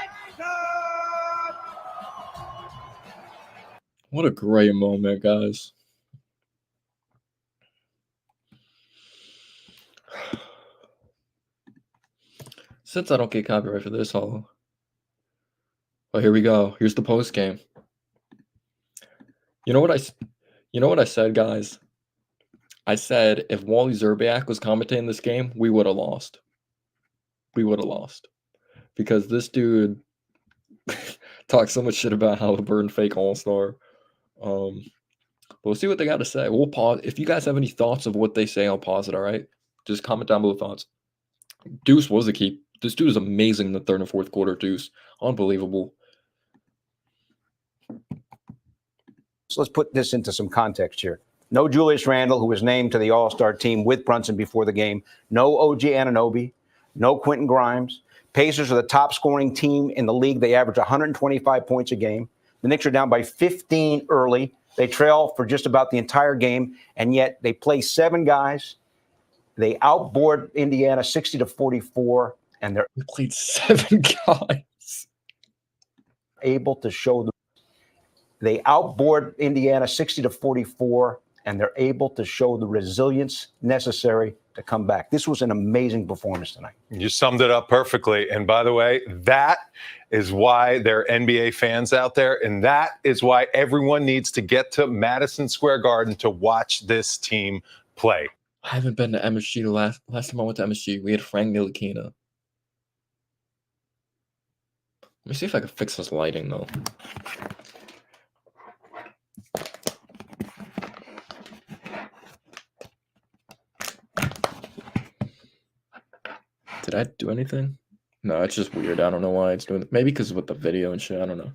What a great moment, guys. Since I don't get copyright for this, Well, here we go. Here's the post game. You know what I said, guys? I said if Wally Zerbiak was commentating this game, we would have lost. We would have lost because this dude talks so much shit about Halliburton fake All-Star. But we'll see what they got to say. We'll pause. If you guys have any thoughts of what they say, I'll pause it. All right, just comment down below thoughts. Deuce was the key. This dude is amazing in the third and fourth quarter. Deuce, unbelievable. So let's put this into some context here. No Julius Randle, who was named to the All-Star team with Brunson before the game. No OG Anunoby. No Quentin Grimes. Pacers are the top scoring team in the league. They average 125 points a game. The Knicks are down by 15 early. They trail for just about the entire game, and yet they play 7 guys. They outboard Indiana 60-44, and they're played 7 guys. Able to show they outboard Indiana 60-44, and they're able to show the resilience necessary to come back. This was an amazing performance tonight. You summed it up perfectly. And by the way, that is why there are NBA fans out there, and that is why everyone needs to get to Madison Square Garden to watch this team play. I haven't been to MSG. The last time I went to MSG, we had Frank Ntilikina. Let me see if I can fix this lighting, though. Did I do anything? No, it's just weird. I don't know why it's doing it. Maybe because with the video and shit. I don't know.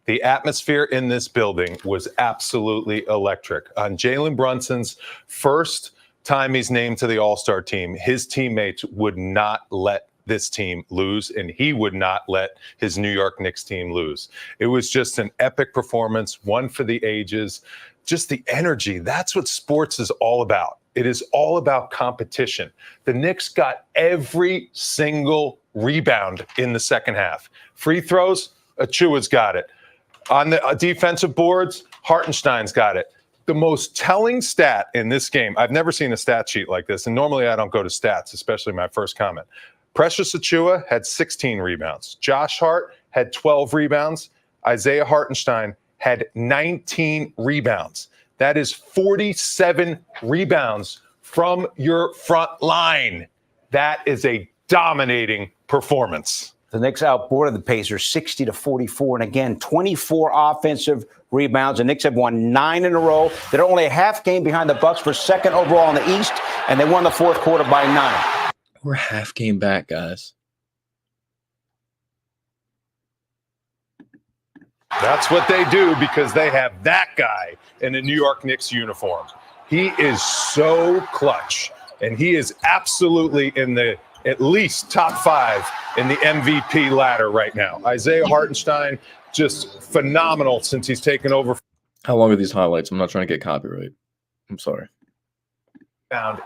The atmosphere in this building was absolutely electric. On Jalen Brunson's first time he's named to the All-Star team, his teammates would not let this team lose, and he would not let his New York Knicks team lose. It was just an epic performance, one for the ages, just the energy. That's what sports is all about. It is all about competition. The Knicks got every single rebound in the second half. Free throws, Achua's got it. On the defensive boards, Hartenstein's got it. The most telling stat in this game, I've never seen a stat sheet like this, and normally I don't go to stats, especially my first comment. Precious Achiuwa had 16 rebounds. Josh Hart had 12 rebounds. Isaiah Hartenstein had 19 rebounds. That is 47 rebounds from your front line. That is a dominating performance. The Knicks outboarded the Pacers 60-44, and again, 24 offensive rebounds. The Knicks have won 9 in a row. They're only a half game behind the Bucks for second overall in the East, and they won the fourth quarter by 9. We're half game back, guys. That's what they do because they have that guy in a New York Knicks uniform. He is so clutch, and he is absolutely in the at least top 5 in the MVP ladder right now. Isaiah Hartenstein, just phenomenal since he's taken over. How long are these highlights? I'm not trying to get copyright. I'm sorry.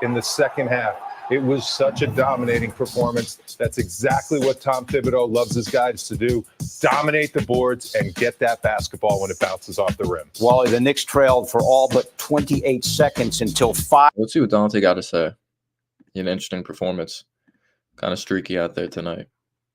In the second half. It was such a dominating performance. That's exactly what Tom Thibodeau loves his guys to do. Dominate the boards and get that basketball when it bounces off the rim. Wally, the Knicks trailed for all but 28 seconds until 5. Let's see what Dante got to say. An interesting performance. Kind of streaky out there tonight.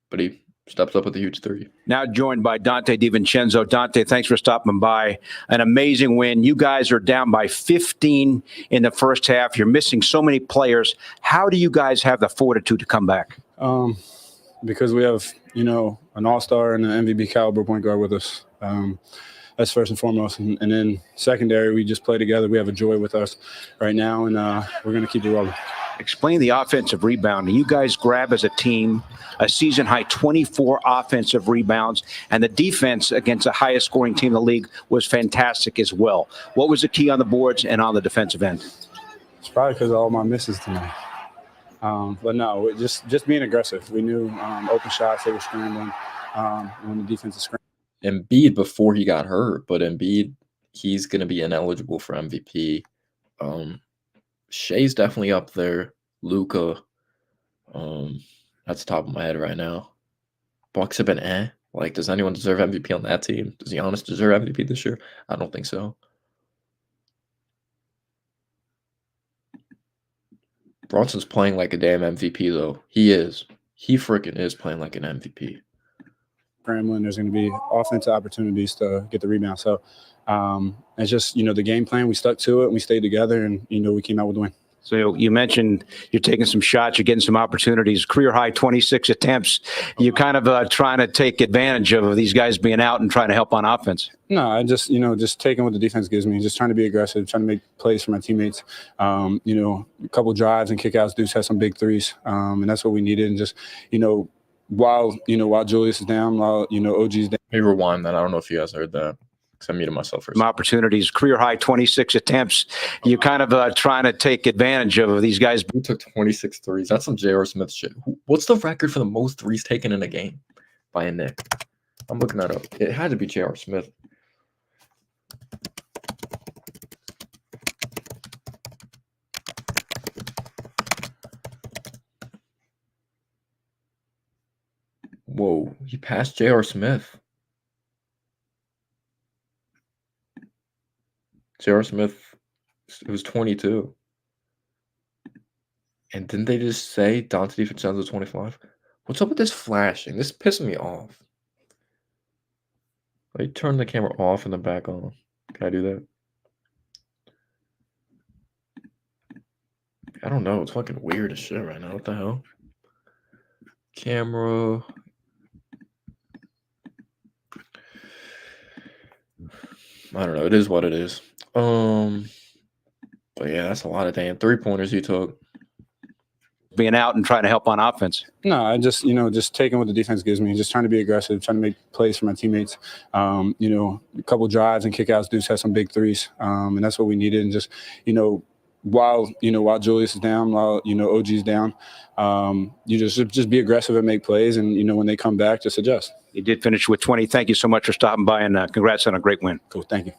But he steps up with a huge 3. Now joined by Dante DiVincenzo. Dante, thanks for stopping by. An amazing win. You guys are down by 15 in the first half. You're missing so many players. How do you guys have the fortitude to come back? Because we have, an all-star and an MVP caliber point guard with us. That's first and foremost. And then secondary, we just play together. We have a joy with us right now, and we're going to keep it rolling. Explain the offensive rebounding. You guys grab as a team a season-high 24 offensive rebounds, and the defense against the highest-scoring team in the league was fantastic as well. What was the key on the boards and on the defensive end? It's probably because of all my misses tonight. But no, just being aggressive. We knew open shots, they were scrambling when the defense is scrambling. Embiid before he got hurt, but Embiid, he's going to be ineligible for MVP. Shea's definitely up there. Luka, that's the top of my head right now. Bucks have been Like, does anyone deserve MVP on that team? Does Giannis deserve MVP this year? I don't think so. Brunson's playing like a damn MVP, though. He is. He freaking is playing like an MVP. Scrambling, there's going to be offensive opportunities to get the rebound. So it's just, the game plan. We stuck to it and we stayed together, and, we came out with a win. So you mentioned you're taking some shots, you're getting some opportunities, career high 26 attempts. You're kind of trying to take advantage of these guys being out and trying to help on offense. No, I just, just taking what the defense gives me, just trying to be aggressive, trying to make plays for my teammates. A couple drives and kickouts. Deuce has some big threes, and that's what we needed. And just, while Julius is down, while, OG's down. Let me rewind that. I don't know if you guys heard that. I muted myself for some opportunities, career high 26 attempts. You're kind of trying to take advantage of these guys. Who took 26 threes? That's some J.R. Smith shit. What's the record for the most threes taken in a game by a Knick? I'm looking that up. It had to be J.R. Smith. Whoa, he passed J.R. Smith. J.R. Smith, it was 22. And didn't they just say Dante DiVincenzo 25? What's up with this flashing? This is pissing me off. Like, turn the camera off and then back on. Can I do that? I don't know. It's fucking weird as shit right now. What the hell? Camera. I don't know. It is what it is. But yeah, that's a lot of damn 3-pointers he took. Being out and trying to help on offense. No, I just, just taking what the defense gives me, just trying to be aggressive, trying to make plays for my teammates. A couple drives and kickouts. Deuce has some big threes, and that's what we needed. And just, while Julius is down, while OG's down, you just be aggressive and make plays, and when they come back, just adjust. You did finish with 20. Thank you so much for stopping by, and congrats on a great win. Cool, thank you.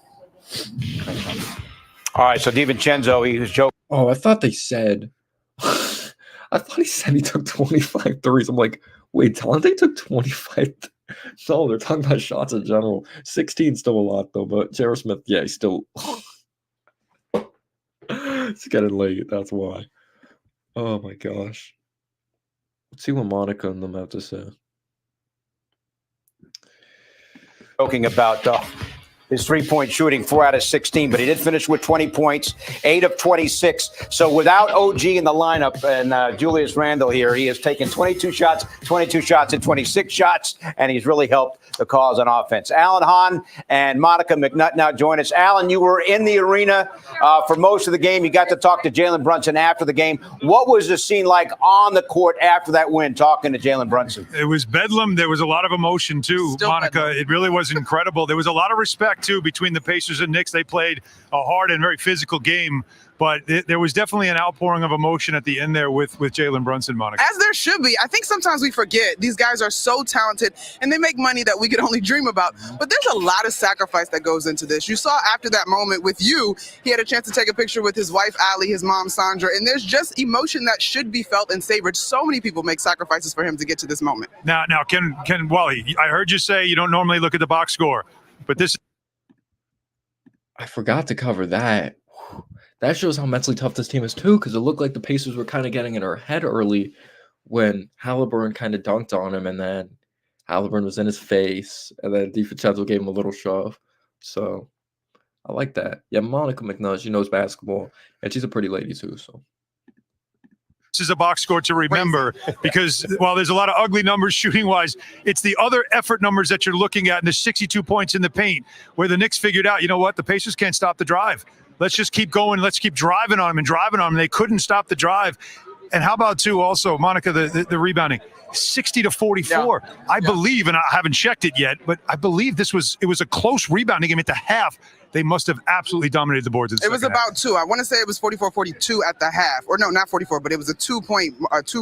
All right, so DiVincenzo, he was joking. Oh, I thought they said. I thought he said he took 25 threes. I'm like, wait, Dante took 25. No, they're talking about shots in general. 16 still a lot though, but J.R. Smith, yeah, he's still. It's getting late. That's why. Oh my gosh. Let's see what Monica and them have to say. Joking about his three-point shooting, 4 out of 16, but he did finish with 20 points, 8 of 26. So without OG in the lineup and Julius Randle here, he has taken 22 shots and 26 shots, and he's really helped the cause on offense. Alan Hahn and Monica McNutt now join us. Alan, you were in the arena for most of the game. You got to talk to Jalen Brunson after the game. What was the scene like on the court after that win, talking to Jalen Brunson? It was bedlam. There was a lot of emotion, too, still Monica. Bedlam. It really was incredible. There was a lot of respect, too, between the Pacers and Knicks. They played a hard and very physical game, but there was definitely an outpouring of emotion at the end there with Jalen Brunson, Monica. As there should be. I think sometimes we forget these guys are so talented and they make money that we could only dream about. But there's a lot of sacrifice that goes into this. You saw after that moment with you, he had a chance to take a picture with his wife, Allie, his mom, Sandra, and there's just emotion that should be felt and savored. So many people make sacrifices for him to get to this moment. Now, Ken Wally, I heard you say you don't normally look at the box score, but this. I forgot to cover that. That shows how mentally tough this team is too, because it looked like the Pacers were kind of getting in our head early when Halliburton kind of dunked on him, and then Halliburton was in his face, and then DiVincenzo gave him a little shove. So I like that. Yeah, Monica McNutt, she knows basketball, and she's a pretty lady too. So this is a box score to remember because while there's a lot of ugly numbers shooting-wise, it's the other effort numbers that you're looking at, and the 62 points in the paint, where the Knicks figured out, you know what, the Pacers can't stop the drive. Let's just keep going. Let's keep driving on them. They couldn't stop the drive. And how about, too, also, Monica, the rebounding, 60-44. Yeah. I believe, and I haven't checked it yet, but I believe it was a close rebounding game at the half. They must have absolutely dominated the boards. It was about 2. I want to say it was 44-42 at the half. Or no, not 44, but it was a 2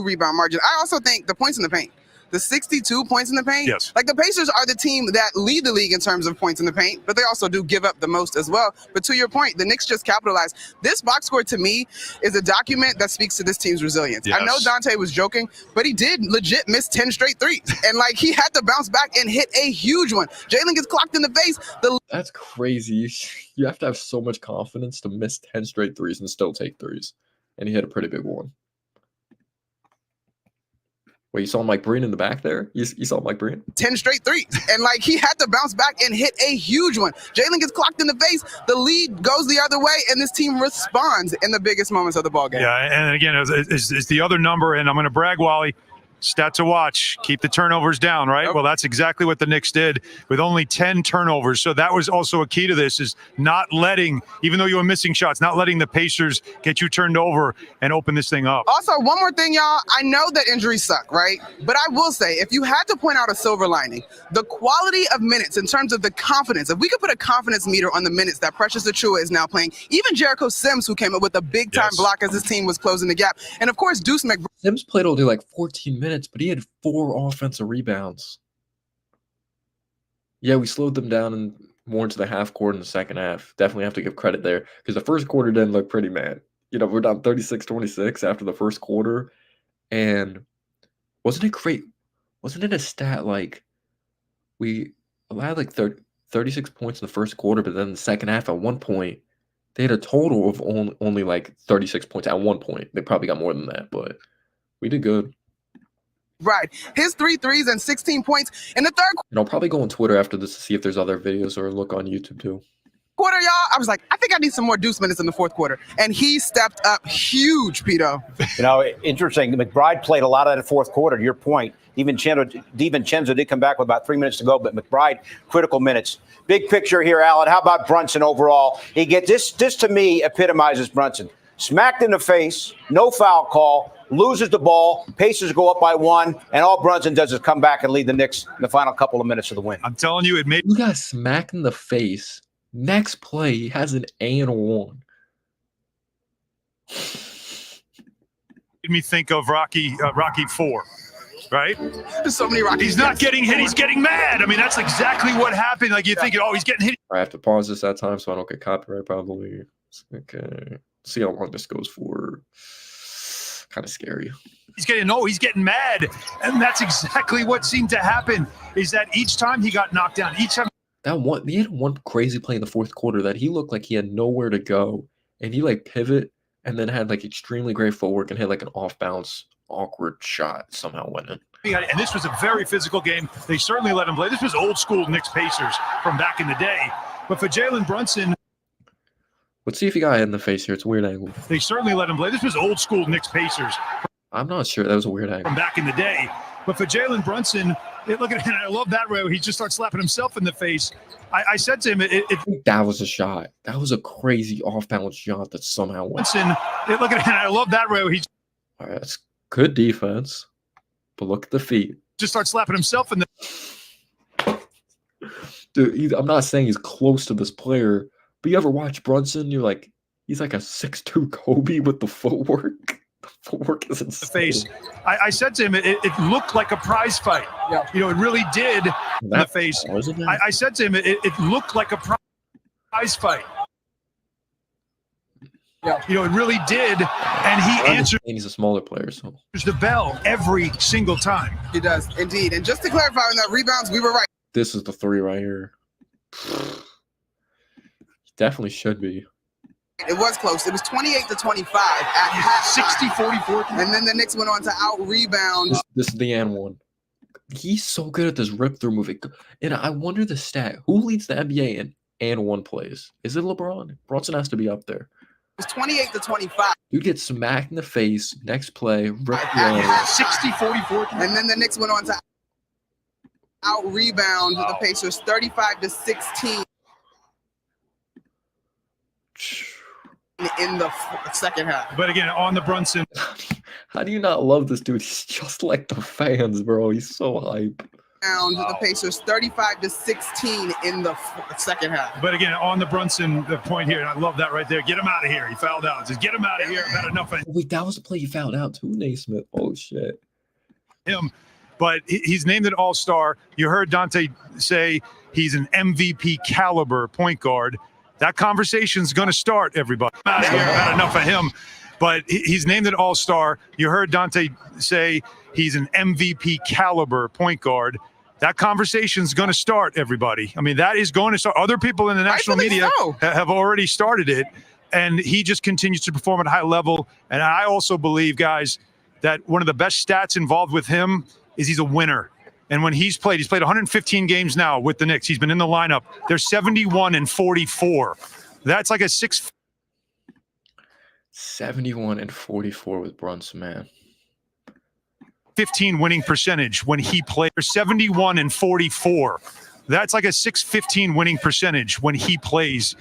rebound margin. I also think the points in the paint. The 62 points in the paint. Yes. Like the Pacers are the team that lead the league in terms of points in the paint, but they also do give up the most as well. But to your point, the Knicks just capitalized. This box score to me is a document that speaks to this team's resilience. Yes. I know Dante was joking, but he did legit miss 10 straight threes. And like he had to bounce back and hit a huge one. Jalen gets clocked in the face. That's crazy. You have to have so much confidence to miss 10 straight threes and still take threes. And he hit a pretty big one. Wait, you saw Mike Breen in the back there? You saw Mike Breen? 10 straight threes. And like he had to bounce back and hit a huge one. Jalen gets clocked in the face. The lead goes the other way, and this team responds in the biggest moments of the ball game. Yeah, and again, it's the other number, and I'm going to brag, Wally. Stat to watch. Keep the turnovers down, right? Yep. Well, that's exactly what the Knicks did with only 10 turnovers. So that was also a key to this, is not letting, even though you were missing shots, not letting the Pacers get you turned over and open this thing up. Also, one more thing, y'all. I know that injuries suck, right? But I will say, if you had to point out a silver lining, the quality of minutes in terms of the confidence, if we could put a confidence meter on the minutes that Precious Achiuwa is now playing, even Jericho Sims, who came up with a big-time block as his team was closing the gap, and of course, Deuce McBride. Sims played only like 14 minutes, but he had 4 offensive rebounds. Yeah, we slowed them down and more into the half court in the second half. Definitely have to give credit there because the first quarter didn't look pretty, man. You know, we're down 36-26 after the first quarter. And wasn't it great? Wasn't it a stat like we allowed like 36 points in the first quarter, but then in the second half at one point, they had a total of only like 36 points at one point. They probably got more than that, but we did good. Right. His 3 threes and 16 points in the third And I'll probably go on Twitter after this to see if there's other videos or look on YouTube too. quarter, y'all. I was like, I think I need some more Deuce minutes in the fourth quarter. And he stepped up huge, Pito. You know, interesting. McBride played a lot of that fourth quarter, to your point. DiVincenzo did come back with about 3 minutes to go, but McBride, critical minutes. Big picture here, Alan. How about Brunson overall? He gets this to me epitomizes Brunson. Smacked in the face, no foul call, loses the ball, Pacers go up by 1, and all Brunson does is come back and lead the Knicks in the final couple of minutes of the win. I'm telling you, it made You got smacked in the face. Next play, he has an and one. me think of Rocky 4. Right? There's so many Rockies. He's not getting hit. He's getting mad. I mean, that's exactly what happened. Like you're thinking, oh, he's getting hit. I have to pause this that time so I don't get copyright probably. Okay. See how long this goes for. Kind of scary. He's getting mad. And that's exactly what seemed to happen, is that each time he got knocked down, each time. He had one crazy play in the fourth quarter that he looked like he had nowhere to go. And he like pivot and then had like extremely great footwork and hit like an off bounce awkward shot somehow went in. And this was a very physical game. They certainly let him play. This was old school Knicks Pacers from back in the day. But for Jalen Brunson, let's see if he got hit in the face here. It's a weird angle. they certainly let him play. This was old school Knicks Pacers I'm not sure. That was a weird angle. from back in the day. But for Jalen Brunson, look at it. I love that way. He just starts slapping himself in the face. I said to him, that was a shot. That was a crazy off balance shot that somehow went. Brunson, look at it. I love that way. He All right, that's good defense. But look at the feet. just starts slapping himself in the. Dude, I'm not saying he's close to this player, but you ever watch Brunson? You're like, he's like a 6'2" Kobe with the footwork. The footwork is insane. Face. I said to him, it looked like a prize fight. Yeah. You know, it really did in the face. Wasn't it? I said to him, it looked like a prize fight. Yeah. You know, it really did. And he answers And he's a smaller player, so. the bell every single time. He does, indeed. And just to clarify on that rebounds, we were right. This is the 3 right here. Definitely should be. It was close. It was 28-25 at half. 60-44. And then the Knicks went on to out-rebound. This is the and one. He's so good at this rip-through move. And I wonder the stat. Who leads the NBA in and one plays? Is it LeBron? Brunson has to be up there. It was 28-25. Dude gets smacked in the face. Next play, rip At half. 60-44. And then the Knicks went on to out-rebound the Pacers 35-16 in the second half. But again, on the Brunson. How do you not love this dude? He's just like the fans, bro. He's so hype. The Pacers 35-16 in the second half. But again, on the Brunson point here, and I love that right there. Get him out of here. He fouled out. Just get him out of here. I've had enough of Wait, that was the play you fouled out too, Naismith. Oh, shit. him. but he's named an all-star. You heard Dante say he's an MVP caliber point guard. That conversation's going to start, everybody. Out of here, I've had enough of him. But he's named an all-star. You heard Dante say he's an MVP caliber point guard. That conversation's going to start, everybody. I mean, that is going to start. Other people in the national media have already started it, and he just continues to perform at a high level. And I also believe, guys, that one of the best stats involved with him is he's a winner. And when he's played 115 games now with the Knicks. He's been in the lineup. They're 71-44. That's like a 71-44 with Brunson, man. 15 winning percentage when he played. 71-44. That's like a 615 winning percentage when he plays.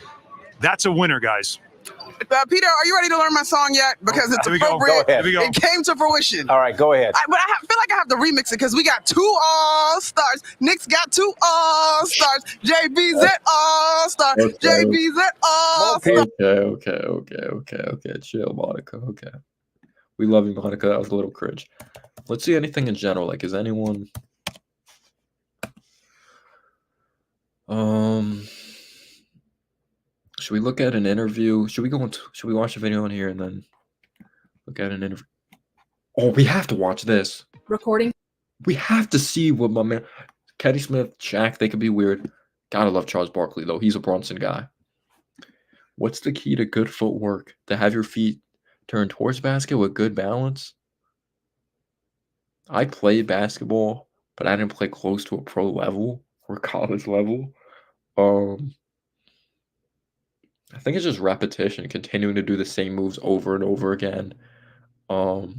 That's a winner, guys. Peter, are you ready to learn my song yet? Because it's appropriate. Go ahead. It came to fruition. All right, go ahead. But I feel like I have to remix it because we got 2 all-stars. Knicks got 2 all-stars. JB's at all-star. JB's at all-star. Okay. Chill, Monica. Okay. We love you, Monica. That was a little cringe. Let's see anything in general. Like, is anyone... Should we look at an interview? Should we watch a video on here and then look at an interview? Oh, we have to watch this. Recording. We have to see what my man, Kenny Smith, Shaq, they could be weird. Gotta love Charles Barkley, though. He's a Brunson guy. What's the key to good footwork? To have your feet turn towards basket with good balance? I played basketball, but I didn't play close to a pro level or college level. I think it's just repetition, continuing to do the same moves over and over again. It's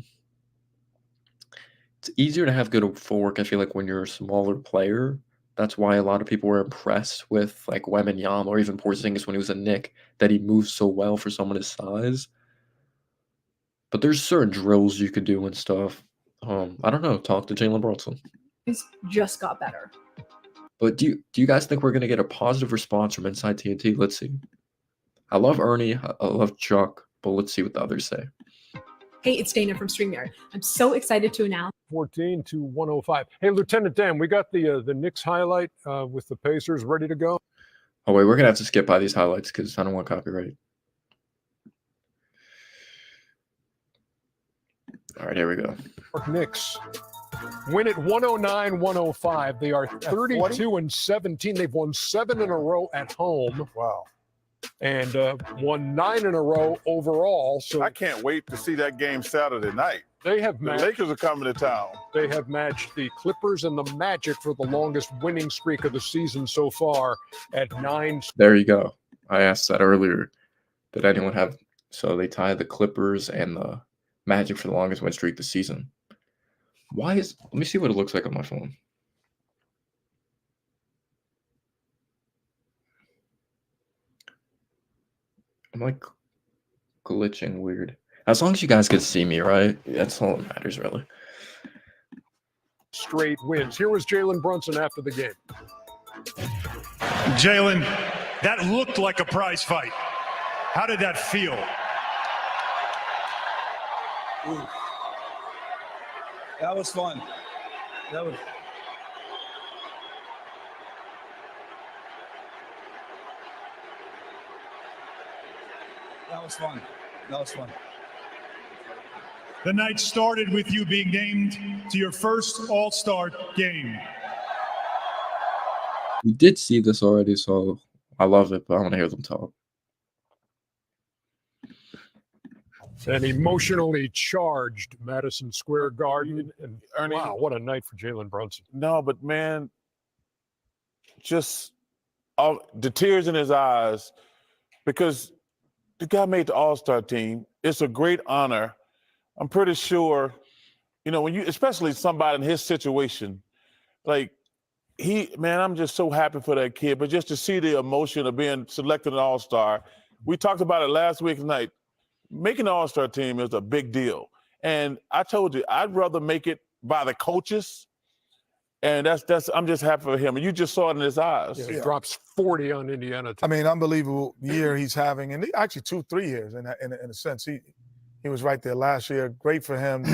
easier to have good footwork, I feel like, when you're a smaller player. That's why a lot of people were impressed with, like, Wembanyama or even Porzingis when he was a Knick, that he moves so well for someone his size. But there's certain drills you could do and stuff. I don't know. Talk to Jalen Brunson. He's just got better. But do you guys think we're going to get a positive response from inside TNT? Let's see. I love Ernie. I love Chuck. But let's see what the others say. Hey, it's Dana from StreamYard. I'm so excited to announce 14-105. Hey, Lieutenant Dan, we got the Knicks highlight with the Pacers ready to go. Oh, wait. We're going to have to skip by these highlights because I don't want copyright. All right, here we go. Knicks win at 109-105. They are 32-17. They've won 7 in a row at home. Wow. And won 9 in a row overall. So I can't wait to see that game Saturday night. They have The matched, Lakers are coming to town. They have matched the Clippers and the Magic for the longest winning streak of the season so far at 9. There you go. I asked that earlier. Did anyone have... So they tied the Clippers and the Magic for the longest win streak this season. Why is... Let me see what it looks like on my phone. I'm like glitching weird. As long as you guys can see me, right? That's all that matters, really. Straight wins. Here was Jalen Brunson after the game. Jalen, that looked like a prize fight. How did that feel? Ooh. That was fun. That was fun. That was fun. The night started with you being named to your first All-Star game. We did see this already, so I love it, but I want to hear them talk. An emotionally charged Madison Square Garden. And Ernie, wow, what a night for Jalen Brunson. No, but man, just the tears in his eyes because the guy made the All-Star team. It's a great honor. I'm pretty sure, you know, when you, especially somebody in his situation, like I'm just so happy for that kid. But just to see the emotion of being selected an All-Star, we talked about it last week's night. Making the All-Star team is a big deal. And I told you, I'd rather make it by the coaches. And that's I'm just happy for him. And you just saw it in his eyes. Yeah, he drops 40 on Indiana. I mean, unbelievable year he's having. And actually 2-3 years in a sense. He was right there last year. Great for him.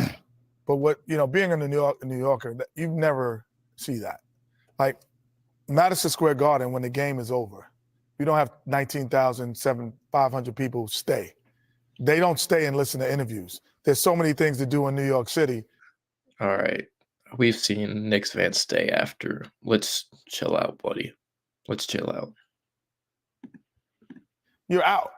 But what being a New Yorker, you never see that. Like Madison Square Garden, when the game is over, you don't have 19,500 people stay. They don't stay and listen to interviews. There's so many things to do in New York City. All right. We've seen Knicks fans stay after. Let's chill out, buddy. Let's chill out. You're out.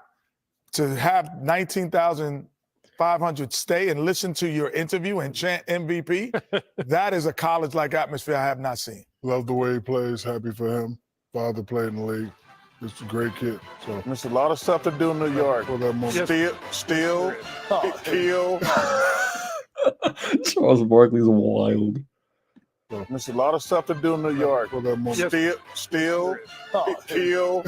To have 19,500 stay and listen to your interview and chant MVP, that is a college-like atmosphere I have not seen. Love the way he plays. Happy for him. Father played in the league. Just a great kid. So There's a lot of stuff to do in New York. for that moment. Steal, kill. Charles Barkley's wild. There's a lot of stuff to do in New York. For that moment. Steal, kill,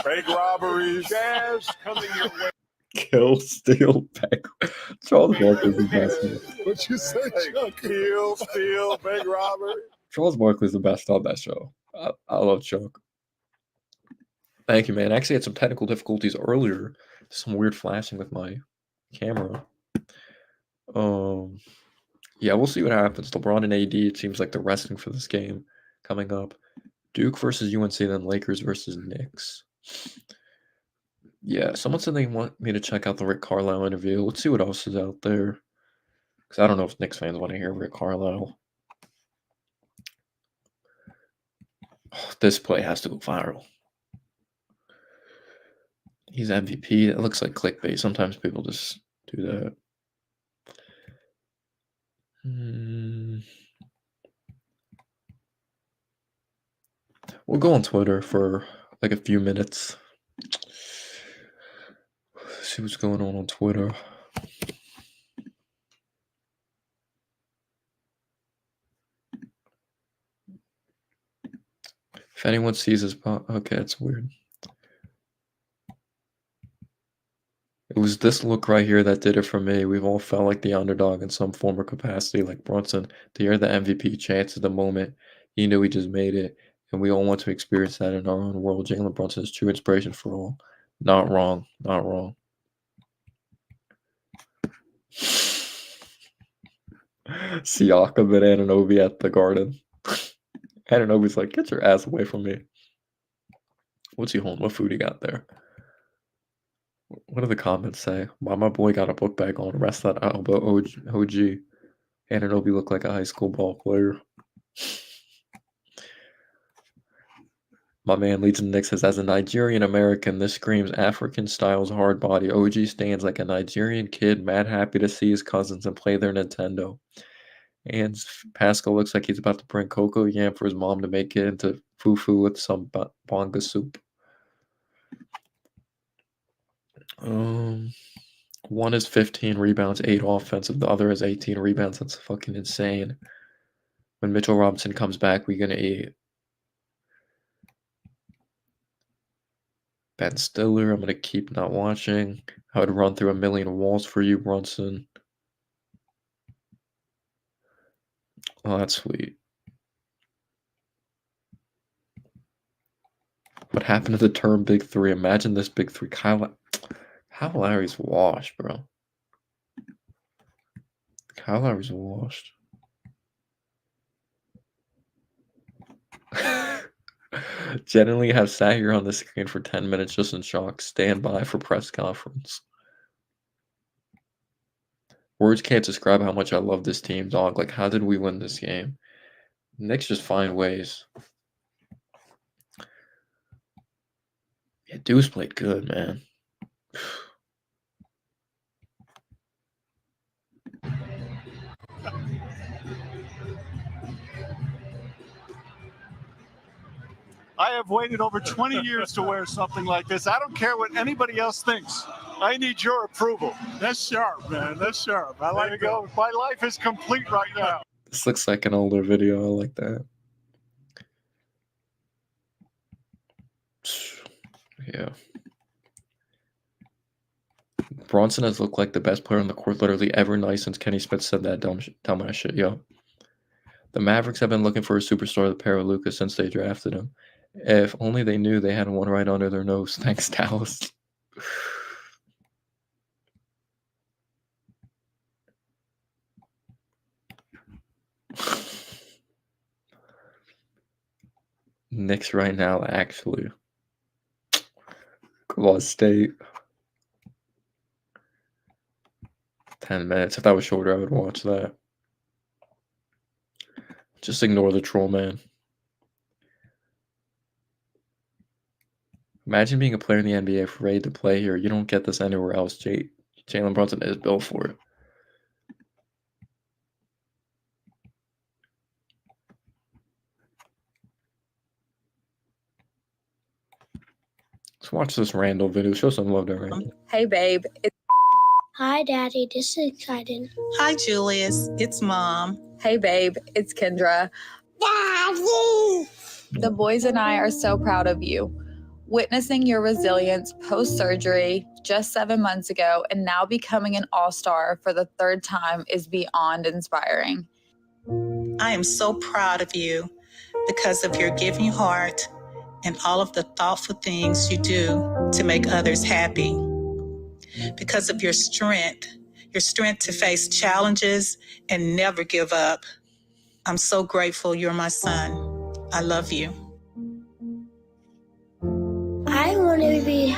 bank robberies. Jazz coming your way. Kill, steal, back. Charles Barkley's the best. What you say, Chuck? Kill, steal, bank robbery. Charles Barkley's the best on that show. I love Chuck. Thank you, man. I actually had some technical difficulties earlier. Some weird flashing with my camera. Yeah, we'll see what happens. LeBron and AD, it seems like they're resting for this game coming up. Duke versus UNC, then Lakers versus Knicks. Yeah, someone said they want me to check out the Rick Carlisle interview. Let's see what else is out there. Because I don't know if Knicks fans want to hear Rick Carlisle. Oh, this play has to go viral. He's MVP. It looks like clickbait. Sometimes people just do that. We'll go on Twitter for like a few minutes. See what's going on Twitter. If anyone sees this, okay, it's weird. It was this look right here that did it for me. We've all felt like the underdog in some form or capacity, like Brunson. To hear the MVP chants at the moment, he knew he just made it, and we all want to experience that in our own world. Jalen Brunson is true inspiration for all. Not wrong. Not wrong. Siakam and Anunoby at the Garden. Anunoby's like, get your ass away from me. What's he holding? What food he got there? What do the comments say? Why my boy got a book bag on? Rest that elbow. OG. Anunoby looked like a high school ball player. My man leads the Knicks says, as a Nigerian American, this screams African styles hard body. OG stands like a Nigerian kid, mad happy to see his cousins and play their Nintendo. And Pascal looks like he's about to bring cocoa yam for his mom to make it into fufu with some bonga soup. One is 15 rebounds, 8 offensive. The other is 18 rebounds. That's fucking insane. When Mitchell Robinson comes back, we're gonna eat. Ben Stiller, I'm gonna keep not watching. I would run through a million walls for you, Brunson. Oh, that's sweet. What happened to the term Big Three? Imagine this Big Three. Kyle Lowry's washed, bro. Kyle Lowry's washed. Generally have sat here on the screen for 10 minutes just in shock. Stand by for press conference. Words can't describe how much I love this team, dog. Like, how did we win this game? Knicks just find ways. Yeah, Deuce played good, man. I have waited over 20 years to wear something like this. I don't care what anybody else thinks. I need your approval. That's sharp, man. That's sharp. I like to go. My life is complete right now. This looks like an older video. I like that. Yeah. Bronson has looked like the best player on the court literally every night since Kenny Smith said that dumbass shit, yo. The Mavericks have been looking for a superstar to pair with Lucas since they drafted him. If only they knew they had one right under their nose. Thanks, Dallas. Knicks right now, actually. Come on, State. 10 minutes. If that was shorter, I would watch that. Just ignore the troll, man. Imagine being a player in the NBA afraid to play here. You don't get this anywhere else. Jalen Brunson is built for it. Let's watch this Randall video. Show some love to Randall. Hey, babe. Hi, Daddy. This is exciting. Hi, Julius. It's Mom. Hey, babe. It's Kendra. Daddy! The boys and I are so proud of you. Witnessing your resilience post-surgery just 7 months ago and now becoming an all-star for the third time is beyond inspiring. I am so proud of you because of your giving heart and all of the thoughtful things you do to make others happy. Because of your strength to face challenges and never give up. I'm so grateful you're my son. I love you. I want to be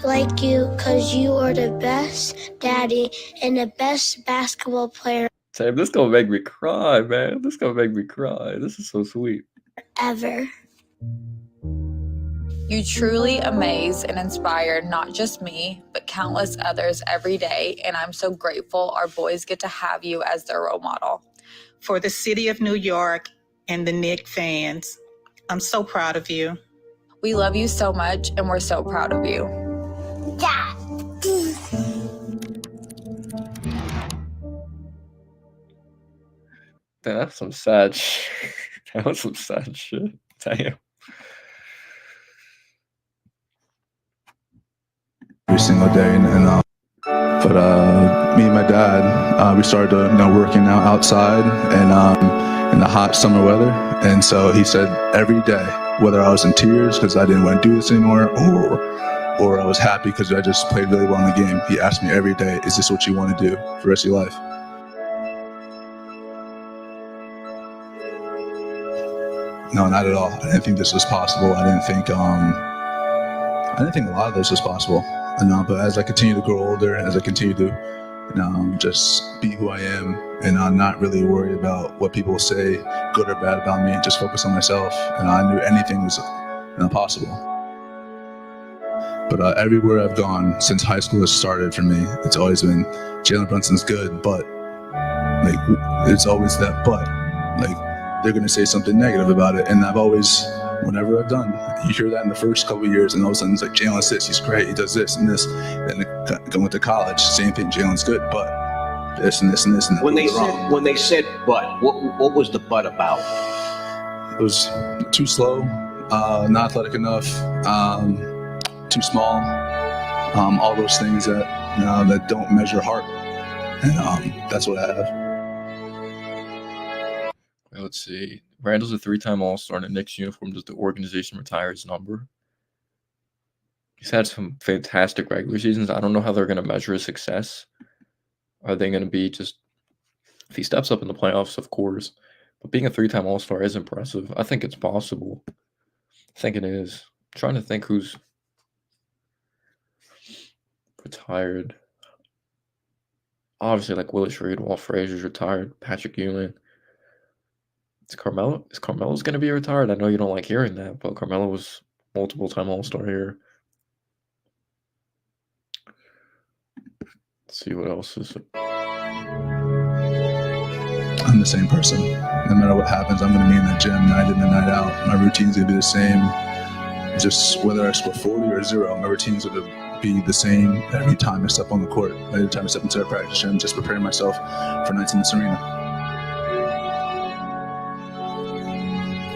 like you because you are the best daddy and the best basketball player Sam, this gonna make me cry, man. This gonna make me cry. This is so sweet. ever. You truly amaze and inspire not just me, but countless others every day, and I'm so grateful our boys get to have you as their role model. For the city of New York and the Knicks fans, I'm so proud of you. We love you so much, and we're so proud of you. Damn, that's some sad shit. That was some sad shit. Damn. Every single day, but me and my dad, we started working out outside and in the hot summer weather, and so he said every day, whether I was in tears because I didn't want to do this anymore, or I was happy because I just played really well in the game, he asked me every day, "Is this what you want to do for the rest of your life?" No, not at all. I didn't think this was possible. I didn't think a lot of this was possible. But as I continue to grow older, as I continue to just be who I am, and not really worry about what people say, good or bad about me, just focus on myself. And I knew anything was possible. But everywhere I've gone since high school has started for me, it's always been Jalen Brunson's good, but it's always that but. They're going to say something negative about it. And I've always, whenever I've done, you hear that in the first couple of years, and all of a sudden it's like, Jalen's this, he's great, he does this and this. Then going to college, same thing, Jalen's good, but this and this and this. And When they said but, what was the but about? It was too slow, not athletic enough, too small, all those things that don't measure heart. And that's what I have. Let's see. Randall's a 3-time All-Star in a Knicks uniform. Does the organization retire his number? He's had some fantastic regular seasons. I don't know how they're going to measure his success. Are they going to be just... If he steps up in the playoffs, of course. But being a 3-time All-Star is impressive. I think it's possible. I think it is. I'm trying to think who's retired. Obviously, like Willis Reed, Walt Frazier's retired. Patrick Ewing. Is Carmelo's going to be retired? I know you don't like hearing that, but Carmelo was multiple-time All-Star here. Let's see what else is. I'm the same person. No matter what happens, I'm going to be in the gym night in and night out. My routine's going to be the same. Just whether I score 40 or 0, my routine's going to be the same every time I step on the court. Every time I step into a practice gym, just preparing myself for nights in this arena.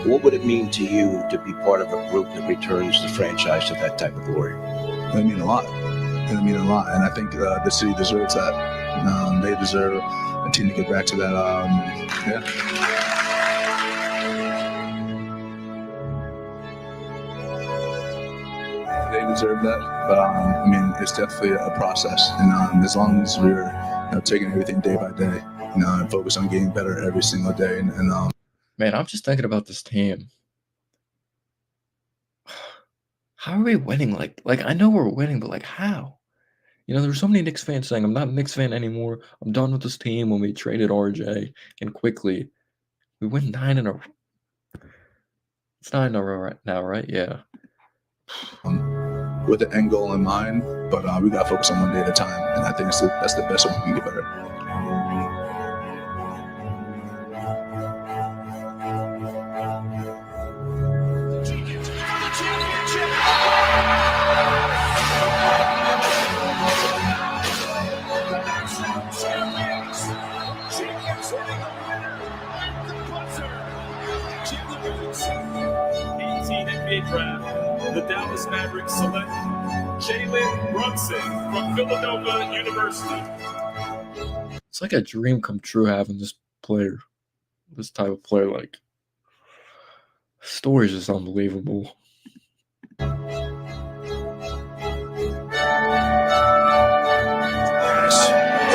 What would it mean to you to be part of a group that returns the franchise to that type of glory? It would mean a lot. It would mean a lot. And I think the city deserves that. They deserve a team to get back to that. They deserve that. But it's definitely a process. And as long as we're taking everything day by day, and focus on getting better every single day. Man, I'm just thinking about this team. How are we winning? Like I know we're winning, but like how? You know, there's so many Knicks fans saying I'm not a Knicks fan anymore. I'm done with this team when we traded RJ and quickly. We win 9 in a. It's 9 in a row right now, right? Yeah. With the end goal in mind, but we gotta focus on one day at a time, and I think that's the best way we can get better. NBA draft, the Dallas Mavericks select Jalen Brunson from Villanova University. It's like a dream come true having this player, this type of player. Like, story is just unbelievable.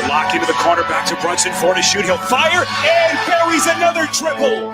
Lock into the corner, back to Brunson, 4 to shoot, he'll fire, and buries another triple.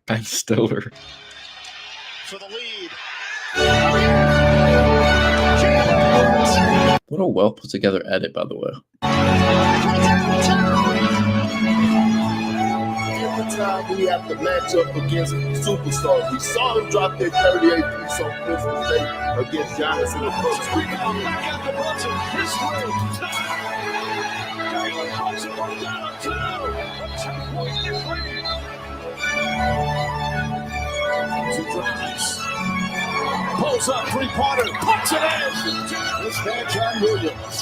Ben Stiller. For the lead. What a well put together edit, by the way. Every time we have to match up against superstars, we saw him drop that 38 piece on Christmas Day against Giannis in the first week. Pulls up, three-pointer, puts it in. It's that John Williams.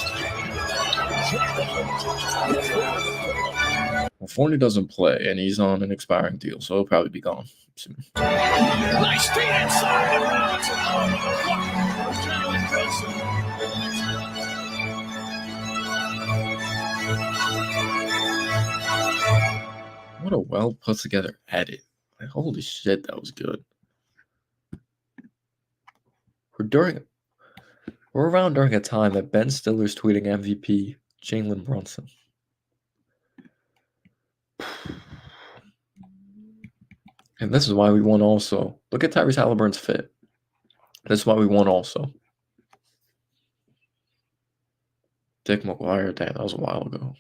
Well, Fournier doesn't play, and he's on an expiring deal, so he'll probably be gone soon. Nice feet inside the What a well put together edit. Like, holy shit, that was good. We're around during a time that Ben Stiller's tweeting MVP Jalen Brunson. And this is why we won also. Look at Tyrese Halliburton's fit. This is why we won also. Dick McGuire, damn, that was a while ago.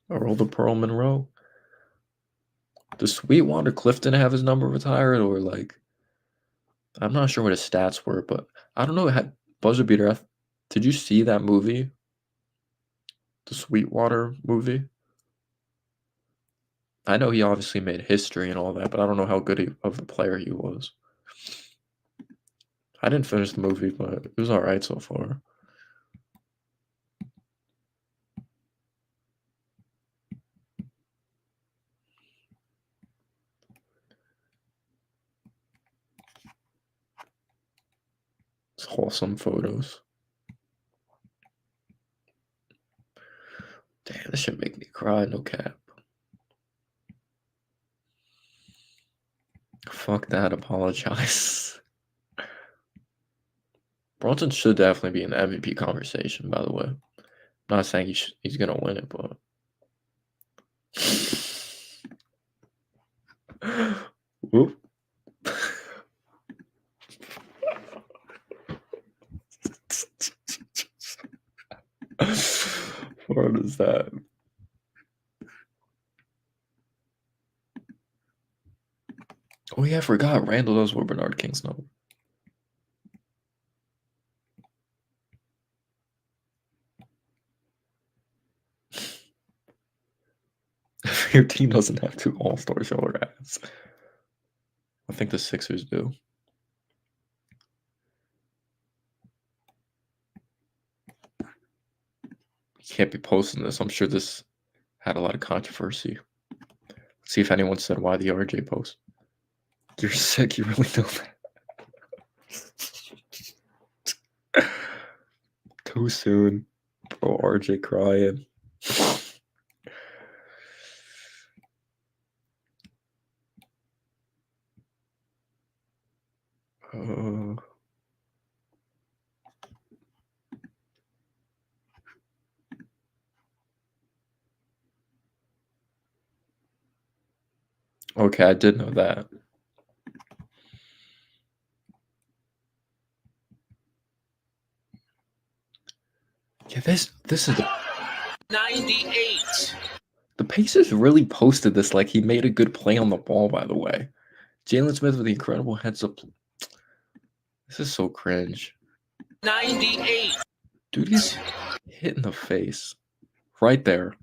Earl Pearl Monroe. Does Sweetwater Clifton have his number retired, or like, I'm not sure what his stats were, but I don't know. It had buzzer beater. Did you see that movie? The Sweetwater movie? I know he obviously made history and all that, but I don't know how good of a player he was. I didn't finish the movie, but it was all right so far. It's wholesome photos. Damn, this should make me cry, no cap. Fuck that, apologize. Brunson should definitely be in the MVP conversation, by the way. I'm not saying he's going to win it, but... Whoop. What is that? Oh yeah, I forgot. Randall knows what Bernard King's number. Your team doesn't have 2 all-star shoulder ads. I think the Sixers do. You can't be posting this. I'm sure this had a lot of controversy. Let's see if anyone said why the RJ post. You're sick. You really know that. Too soon. Bro, RJ crying. Okay, I did know that. Yeah, this is the 98. The Pacers really posted this like he made a good play on the ball, by the way. Jalen Smith with the incredible heads up. This is so cringe. 98. Dude, he's hit in the face. Right there.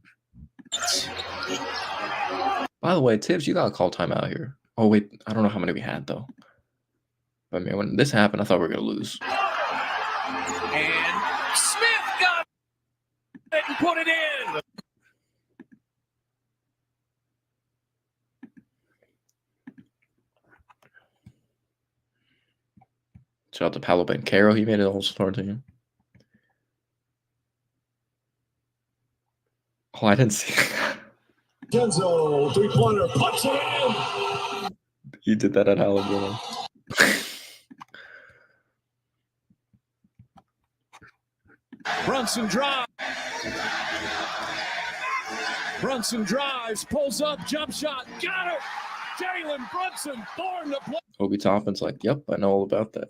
By the way, Tibbs, you gotta call timeout here. Oh, wait. I don't know how many we had, though. But, man, when this happened, I thought we were gonna lose. And Smith got it and put it in. Shout out to Paolo Banchero. He made it all-star team. Oh, I didn't see that. Denzel, three-pointer, puts it in. He did that at Alabama. Brunson drives. Brunson drives, pulls up, jump shot, got it. Jalen Brunson, born to play. Obi Toppin's like, yep, I know all about that.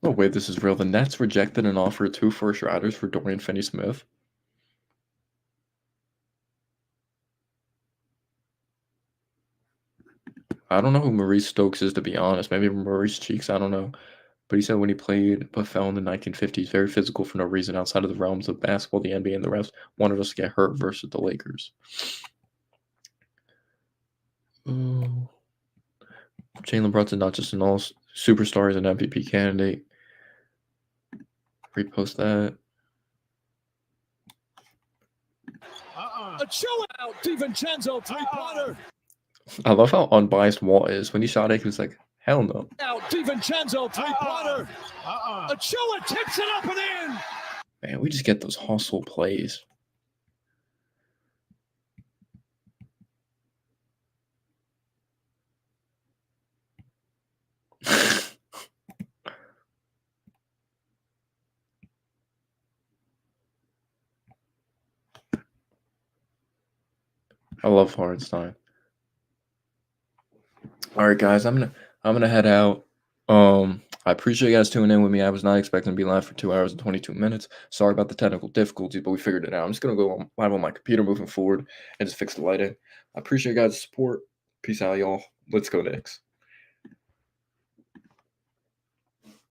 Oh, wait, this is real. The Nets rejected an offer of 2 first-rounders for Dorian Finney-Smith. I don't know who Maurice Stokes is, to be honest. Maybe Maurice Cheeks, I don't know. But he said when he played but fell in the 1950s, very physical for no reason outside of the realms of basketball, the NBA, and the refs wanted us to get hurt versus the Lakers. Oh. Jalen Brunson, not just an all-superstar, he's an MVP candidate. Repost that. A chill out, DiVincenzo, three-pointer. I love how unbiased Walt is. When he shot it, he was like, hell no. Out, DiVincenzo, three-pointer. Achilla tips it up and in. Man, we just get those hustle plays. I love Hardenstein. All right, guys, I'm gonna head out. I appreciate you guys tuning in with me. I was not expecting to be live for 2 hours and 22 minutes. Sorry about the technical difficulties, but we figured it out. I'm just gonna go live on my computer moving forward and just fix the lighting. I appreciate you guys' support. Peace out, y'all. Let's go Knicks.